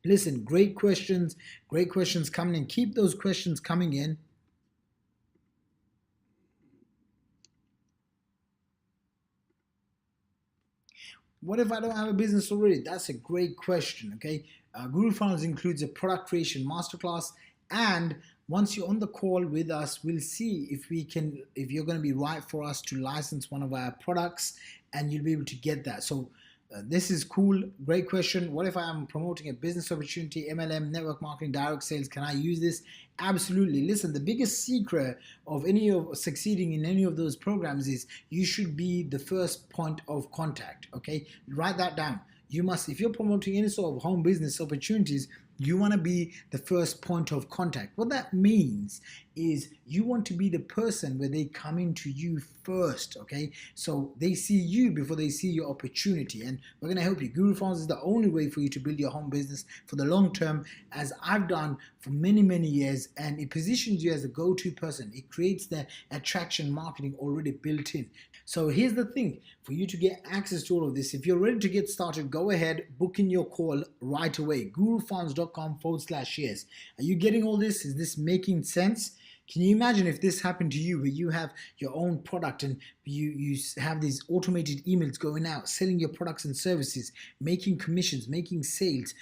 [SPEAKER 1] Listen, great questions coming in. Keep those questions coming in. What if I don't have a business already? That's a great question. Okay, Guru Funnels includes a product creation masterclass, and once you're on the call with us, we'll see if you're going to be right for us to license one of our products, and you'll be able to get that. So this is cool. Great question. What if I am promoting a business opportunity, MLM, network marketing, direct sales? Can I use this? Absolutely. Listen, the biggest secret of succeeding in any of those programs is you should be the first point of contact. Okay, write that down. you must, if you're promoting any sort of home business opportunities, you want to be the first point of contact. What that means is you want to be the person where they come into you first, okay? So they see you before they see your opportunity, and we're going to help you. Guru Farms is the only way for you to build your home business for the long term, as I've done for many, many years, and it positions you as a go-to person. It creates the attraction marketing already built in. So here's the thing, for you to get access to all of this, if you're ready to get started, go ahead, book in your call right away, gurufarms.com/shares. Are you getting all this? Is this making sense? Can you imagine if this happened to you, where you have your own product and you have these automated emails going out, selling your products and services, making commissions, making sales,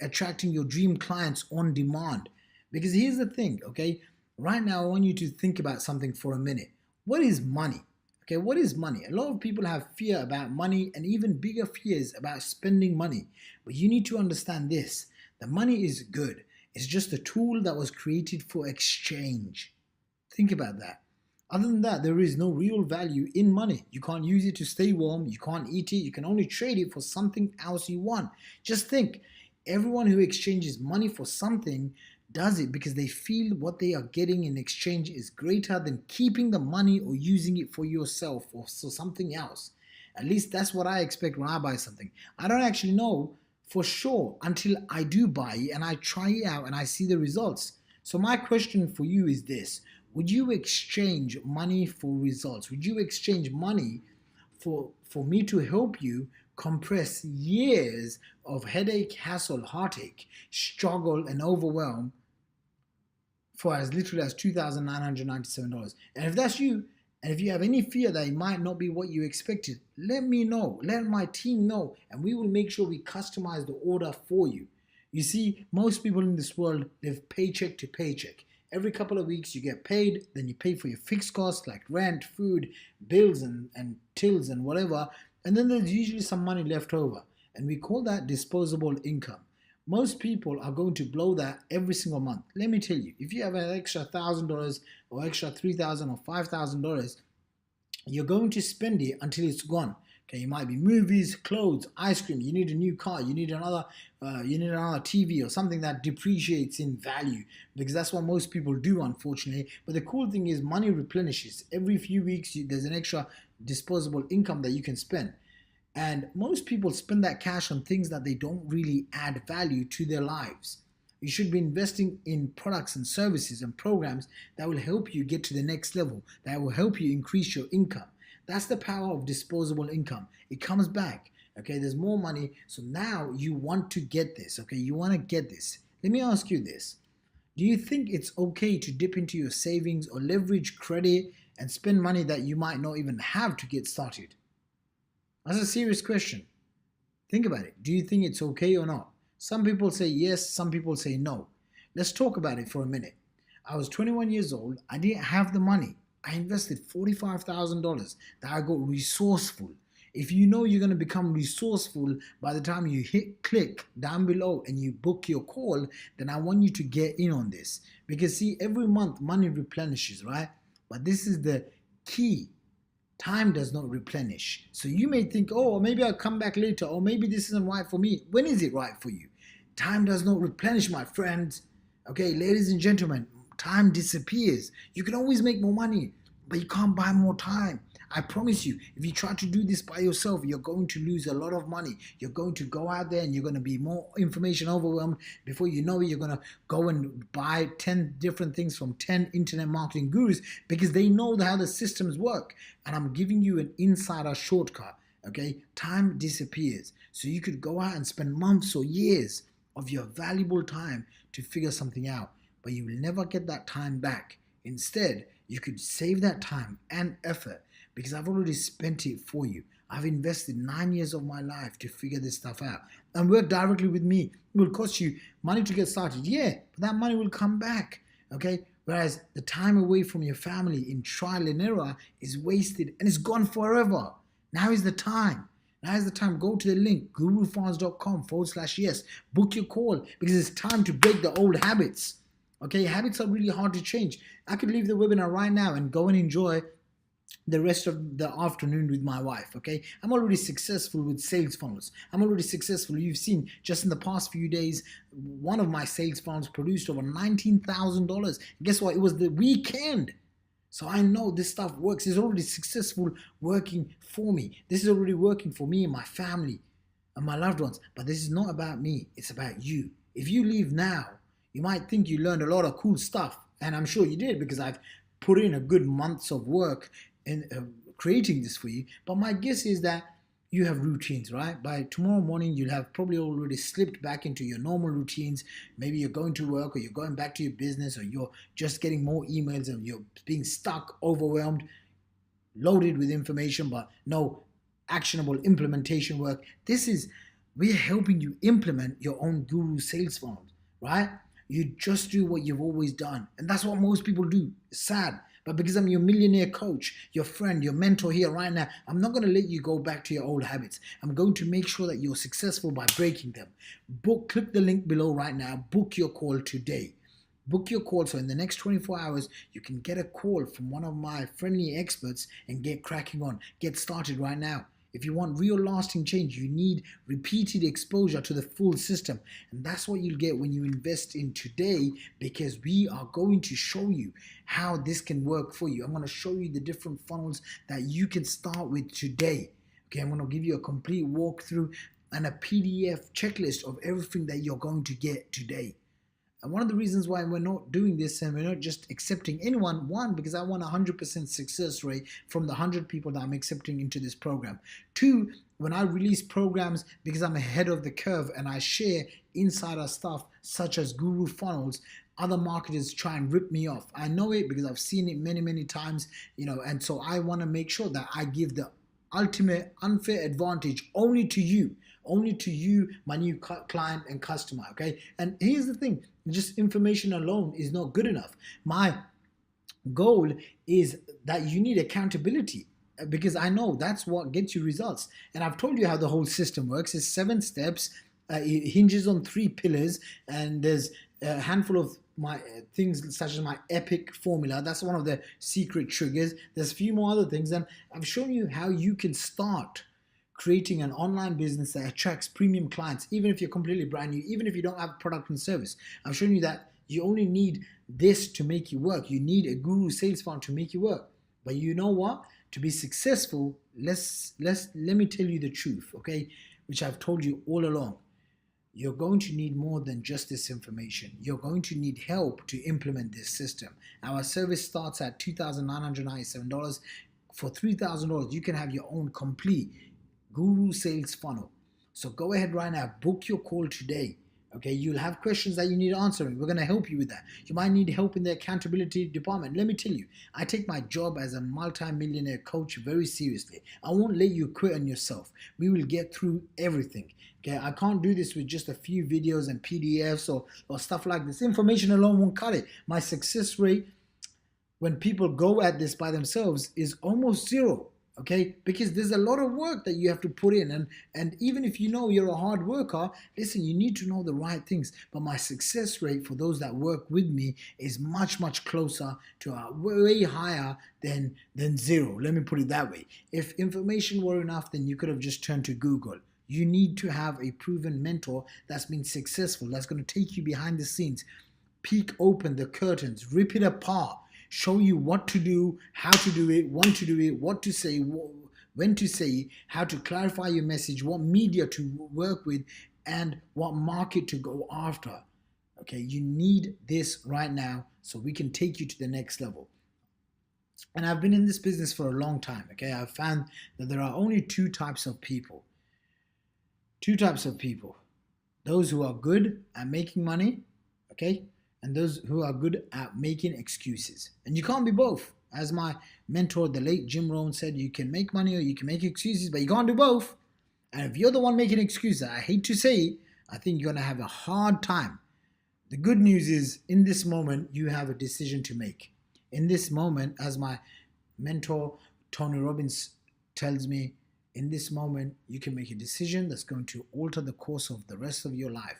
[SPEAKER 1] attracting your dream clients on demand? Because here's the thing, okay? Right now, I want you to think about something for a minute. What is money? Okay, what is money? A lot of people have fear about money, and even bigger fears about spending money. But you need to understand this. The money is good. It's just a tool that was created for exchange. Think about that. Other than that, there is no real value in money. You can't use it to stay warm. You can't eat it. You can only trade it for something else you want. Just think, everyone who exchanges money for something does it because they feel what they are getting in exchange is greater than keeping the money or using it for yourself or for something else. At least that's what I expect when I buy something. I don't actually know for sure until I do buy it and I try it out and I see the results. So my question for you is this: would you exchange money for results? Would you exchange money for me to help you compress years of headache, hassle, heartache, struggle, and overwhelm for as little as $2,997? And if that's you, and if you have any fear that it might not be what you expected, let me know, let my team know, and we will make sure we customize the order for you. You see, most people in this world live paycheck to paycheck. Every couple of weeks you get paid, then you pay for your fixed costs like rent, food, bills, and tills and whatever, and then there's usually some money left over, and we call that disposable income. Most people are going to blow that every single month. Let me tell you, if you have an extra $1,000 or extra $3,000 or $5,000, you're going to spend it until it's gone. Okay, it might be movies, clothes, ice cream. You need a new car. You need another TV or something that depreciates in value, because that's what most people do, unfortunately. But the cool thing is, money replenishes. Every few weeks, there's an extra disposable income that you can spend. And most people spend that cash on things that they don't really add value to their lives. You should be investing in products and services and programs that will help you get to the next level, that will help you increase your income. That's the power of disposable income. It comes back. Okay, there's more money. So now you want to get this. Okay, you want to get this. Let me ask you this. Do you think it's okay to dip into your savings or leverage credit and spend money that you might not even have to get started? That's a serious question. Think about it. Do you think it's okay or not? Some people say yes, some people say no. Let's talk about it for a minute. I was 21 years old. I didn't have the money. I invested $45,000 that I got resourceful. If you know you're going to become resourceful by the time you hit click down below and you book your call, then I want you to get in on this. Because see, every month money replenishes, right? But this is the key. Time does not replenish. So you may think, oh, maybe I'll come back later, or maybe this isn't right for me. When is it right for you? Time does not replenish, my friends. Okay, ladies and gentlemen, time disappears. You can always make more money, but you can't buy more time. I promise you, if you try to do this by yourself, you're going to lose a lot of money. You're going to go out there and you're going to be more information overwhelmed. Before you know it, you're going to go and buy 10 different things from 10 internet marketing gurus because they know how the systems work. And I'm giving you an insider shortcut, okay? Time disappears. So you could go out and spend months or years of your valuable time to figure something out, but you will never get that time back. Instead, you could save that time and effort because I've already spent it for you. I've invested 9 years of my life to figure this stuff out and work directly with me. It will cost you money to get started, yeah, but that money will come back, okay? Whereas the time away from your family in trial and error is wasted and it's gone forever. Now is the time. Now is the time. Go to the link, gurufarms.com/yes. Book your call because it's time to break the old habits. Okay, habits are really hard to change. I could leave the webinar right now and go and enjoy the rest of the afternoon with my wife, okay? I'm already successful with sales funnels. I'm already successful. You've seen just in the past few days, one of my sales funnels produced over $19,000. Guess what? It was the weekend. So I know this stuff works. It's already successful working for me. This is already working for me and my family and my loved ones. But this is not about me. It's about you. If you leave now, you might think you learned a lot of cool stuff. And I'm sure you did, because I've put in a good months of work in creating this for you. But my guess is that you have routines, right? By tomorrow morning, you'll have probably already slipped back into your normal routines. Maybe you're going to work, or you're going back to your business, or you're just getting more emails and you're being stuck, overwhelmed, loaded with information, but no actionable implementation work. We're helping you implement your own guru sales funnel, right? You just do what you've always done. And that's what most people do. It's sad. But because I'm your millionaire coach, your friend, your mentor here right now, I'm not going to let you go back to your old habits. I'm going to make sure that you're successful by breaking them. Click the link below right now. Book your call today. Book your call so in the next 24 hours, you can get a call from one of my friendly experts and get cracking on. Get started right now. If you want real lasting change, you need repeated exposure to the full system. And that's what you'll get when you invest in today, because we are going to show you how this can work for you. I'm going to show you the different funnels that you can start with today. Okay, I'm going to give you a complete walkthrough and a PDF checklist of everything that you're going to get today. And one of the reasons why we're not doing this and we're not just accepting anyone, one, because I want 100% success rate from the 100 people that I'm accepting into this program. Two, when I release programs, because I'm ahead of the curve and I share insider stuff such as guru funnels, other marketers try and rip me off. I know it because I've seen it many, many times, and so I want to make sure that I give the ultimate unfair advantage only to you, my new client and customer, okay? And here's the thing, just information alone is not good enough. My goal is that you need accountability, because I know that's what gets you results. And I've told you how the whole system works. It's 7 steps. It hinges on 3 pillars, and there's a handful of my things such as my epic formula. That's one of the secret triggers. There's a few more other things, and I've shown you how you can start creating an online business that attracts premium clients, even if you're completely brand new, even if you don't have product and service. I've shown you that you only need this to make you work. You need a guru sales funnel to make you work. But you know what? To be successful, let me tell you the truth, okay? Which I've told you all along. You're going to need more than just this information. You're going to need help to implement this system. Our service starts at $2,997. For $3,000, you can have your own complete guru sales funnel. So go ahead right now, book your call today. Okay, you'll have questions that you need answering. We're going to help you with that. You might need help in the accountability department. Let me tell you, I take my job as a multi-millionaire coach very seriously. I won't let you quit on yourself. We will get through everything. Okay, I can't do this with just a few videos and PDFs or stuff like this. Information alone won't cut it. My success rate when people go at this by themselves is almost zero. Okay, because there's a lot of work that you have to put in, and even if you know you're a hard worker, listen, you need to know the right things. But my success rate for those that work with me is much, much closer to way higher than zero. Let me put it that way. If information were enough, then you could have just turned to Google. You need to have a proven mentor that's been successful, that's going to take you behind the scenes, peek open the curtains, rip it apart, show you what to do, how to do it, when to do it, what to say, when to say it, how to clarify your message, what media to work with, and what market to go after. Okay, you need this right now so we can take you to the next level. And I've been in this business for a long time. Okay, I've found that there are only 2 types of people. 2 types of people. Those who are good at making money, okay, and those who are good at making excuses. And you can't be both. As my mentor, the late Jim Rohn, said, you can make money or you can make excuses, but you can't do both. And if you're the one making excuses, I hate to say it, I think you're going to have a hard time. The good news is, in this moment, you have a decision to make. In this moment, as my mentor, Tony Robbins, tells me, in this moment, you can make a decision that's going to alter the course of the rest of your life.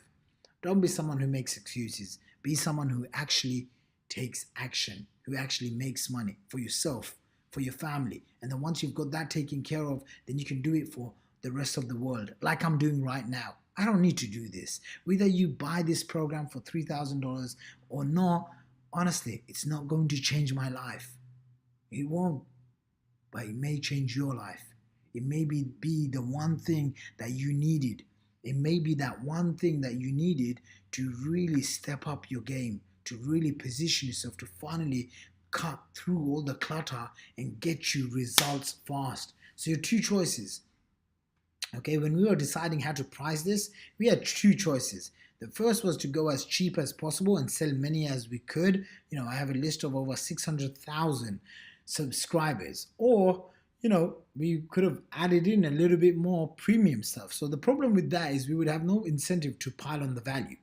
[SPEAKER 1] Don't be someone who makes excuses. Be someone who actually takes action, who actually makes money for yourself, for your family. And then once you've got that taken care of, then you can do it for the rest of the world, like I'm doing right now. I don't need to do this. Whether you buy this program for $3,000 or not, honestly, it's not going to change my life. It won't, but it may change your life. It may be the one thing that you needed. It may be that one thing that you needed to really step up your game, to really position yourself, to finally cut through all the clutter and get you results fast. So your two choices. Okay, when we were deciding how to price this, we had two choices. The first was to go as cheap as possible and sell many as we could. You know, I have a list of over 600,000 subscribers. Or, you know, we could have added in a little bit more premium stuff. So the problem with that is we would have no incentive to pile on the value.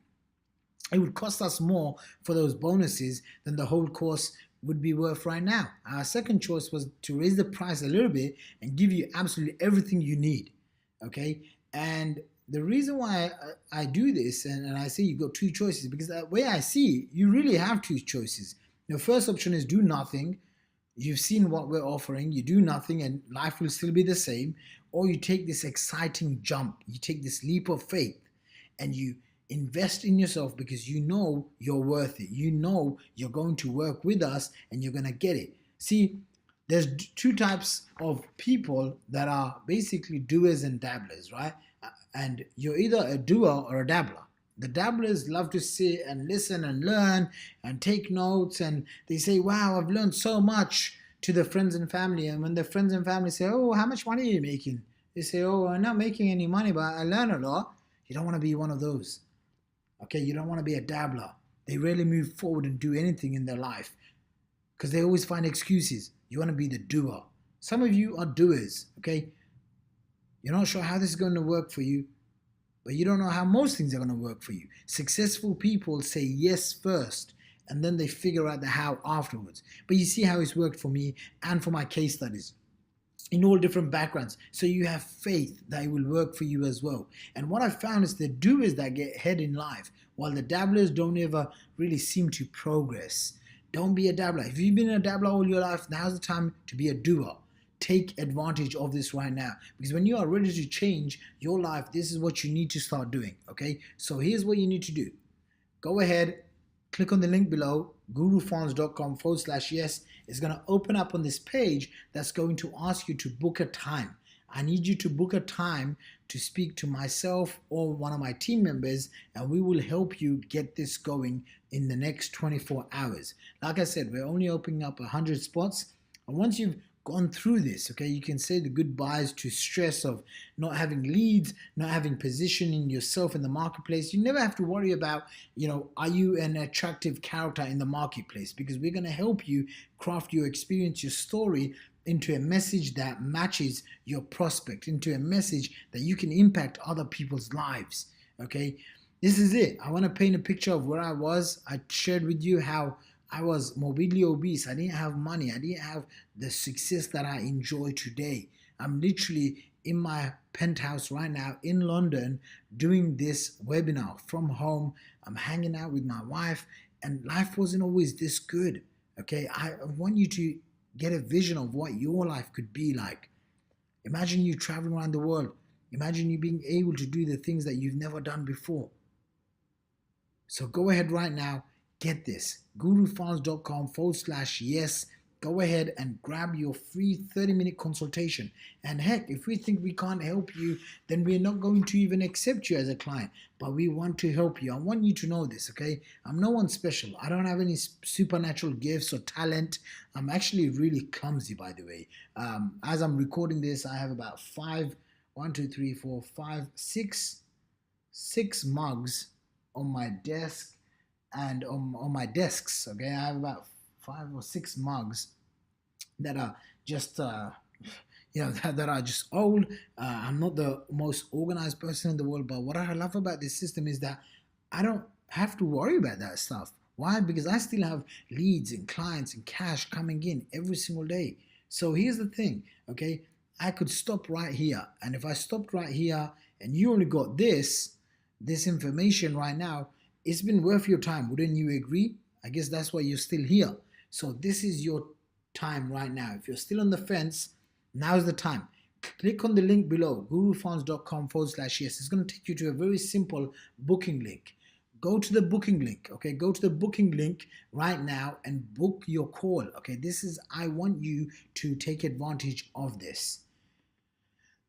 [SPEAKER 1] It would cost us more for those bonuses than the whole course would be worth right now. Our second choice was to raise the price a little bit and give you absolutely everything you need. Okay, and the reason why I do this and I say you got two choices, because the way I see it, you really have two choices. Your first option is do nothing. You've seen what we're offering. You do nothing and life will still be the same. Or you take this exciting jump. You take this leap of faith and you invest in yourself because you know you're worth it. You know you're going to work with us and you're going to get it. See, there's two types of people that are basically doers and dabblers, right? And you're either a doer or a dabbler. The dabblers love to sit and listen and learn and take notes, and they say, wow, I've learned so much to the friends and family. And when the friends and family say, oh, how much money are you making? They say, oh, I'm not making any money, but I learn a lot. You don't want to be one of those. Okay, you don't want to be a dabbler. They rarely move forward and do anything in their life because they always find excuses. You want to be the doer. Some of you are doers, okay? You're not sure how this is going to work for you, but you don't know how most things are going to work for you. Successful people say yes first, and then they figure out the how afterwards. But you see how it's worked for me and for my case studies in all different backgrounds. So you have faith that it will work for you as well. And what I found is the doers that get ahead in life, while the dabblers don't ever really seem to progress. Don't be a dabbler. If you've been a dabbler all your life, now's the time to be a doer. Take advantage of this right now. Because when you are ready to change your life, this is what you need to start doing. Okay? So here's what you need to do. Go ahead, click on the link below, gurufarms.com/yes. It's going to open up on this page that's going to ask you to book a time. I need you to book a time to speak to myself or one of my team members, and we will help you get this going in the next 24 hours. Like I said, we're only opening up 100 spots. And once you've gone through this, okay, you can say the goodbyes to stress of not having leads, not having positioning yourself in the marketplace. You never have to worry about, you know, are you an attractive character in the marketplace? Because we're going to help you craft your experience, your story into a message that matches your prospect, into a message that you can impact other people's lives, okay? This is it. I want to paint a picture of where I was. I shared with you how I was morbidly obese. I didn't have money. I didn't have the success that I enjoy today. I'm literally in my penthouse right now in London doing this webinar from home. I'm hanging out with my wife, and life wasn't always this good, okay? I want you to get a vision of what your life could be like. Imagine you traveling around the world. Imagine you being able to do the things that you've never done before. So go ahead right now, get this, gurufarms.com/yes. Go ahead and grab your free 30-minute consultation. And heck, if we think we can't help you, then we're not going to even accept you as a client. But we want to help you. I want you to know this, okay? I'm no one special. I don't have any supernatural gifts or talent. I'm actually really clumsy, by the way. As I'm recording this, I have about six mugs on my desk and on my desks, okay? I have about 5 or 6 mugs that are just, that are just old. I'm not the most organized person in the world, but what I love about this system is that I don't have to worry about that stuff. Why? Because I still have leads and clients and cash coming in every single day. So here's the thing, okay? I could stop right here. And if I stopped right here and you only got this information right now, it's been worth your time. Wouldn't you agree? I guess that's why you're still here. So this is your time right now. If you're still on the fence, now's the time. Click on the link below, gurufunds.com/yes. It's going to take you to a very simple booking link. Go to the booking link, okay? Go to the booking link right now and book your call, okay? I want you to take advantage of this.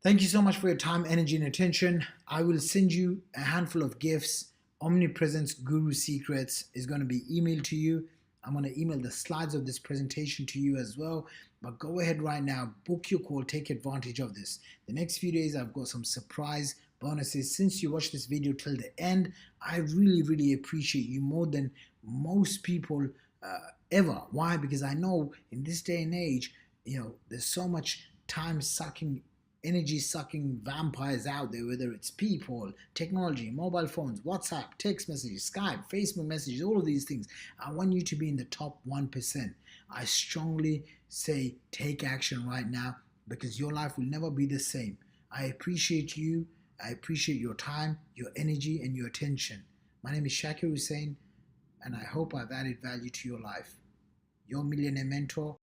[SPEAKER 1] Thank you so much for your time, energy, and attention. I will send you a handful of gifts. Omnipresence Guru Secrets is going to be emailed to you. I'm going to email the slides of this presentation to you as well. But go ahead right now, book your call, take advantage of this. The next few days, I've got some surprise bonuses. Since you watched this video till the end, I really, really appreciate you more than most people ever. Why? Because I know in this day and age, there's so much time-sucking, energy-sucking vampires out there, whether it's people, technology, mobile phones, WhatsApp, text messages, Skype, Facebook messages, all of these things. I want you to be in the top 1%. I strongly say take action right now, because your life will never be the same. I appreciate you. I appreciate your time, your energy, and your attention. My name is Shaqir Hussyin, and I hope I've added value to your life. Your millionaire mentor,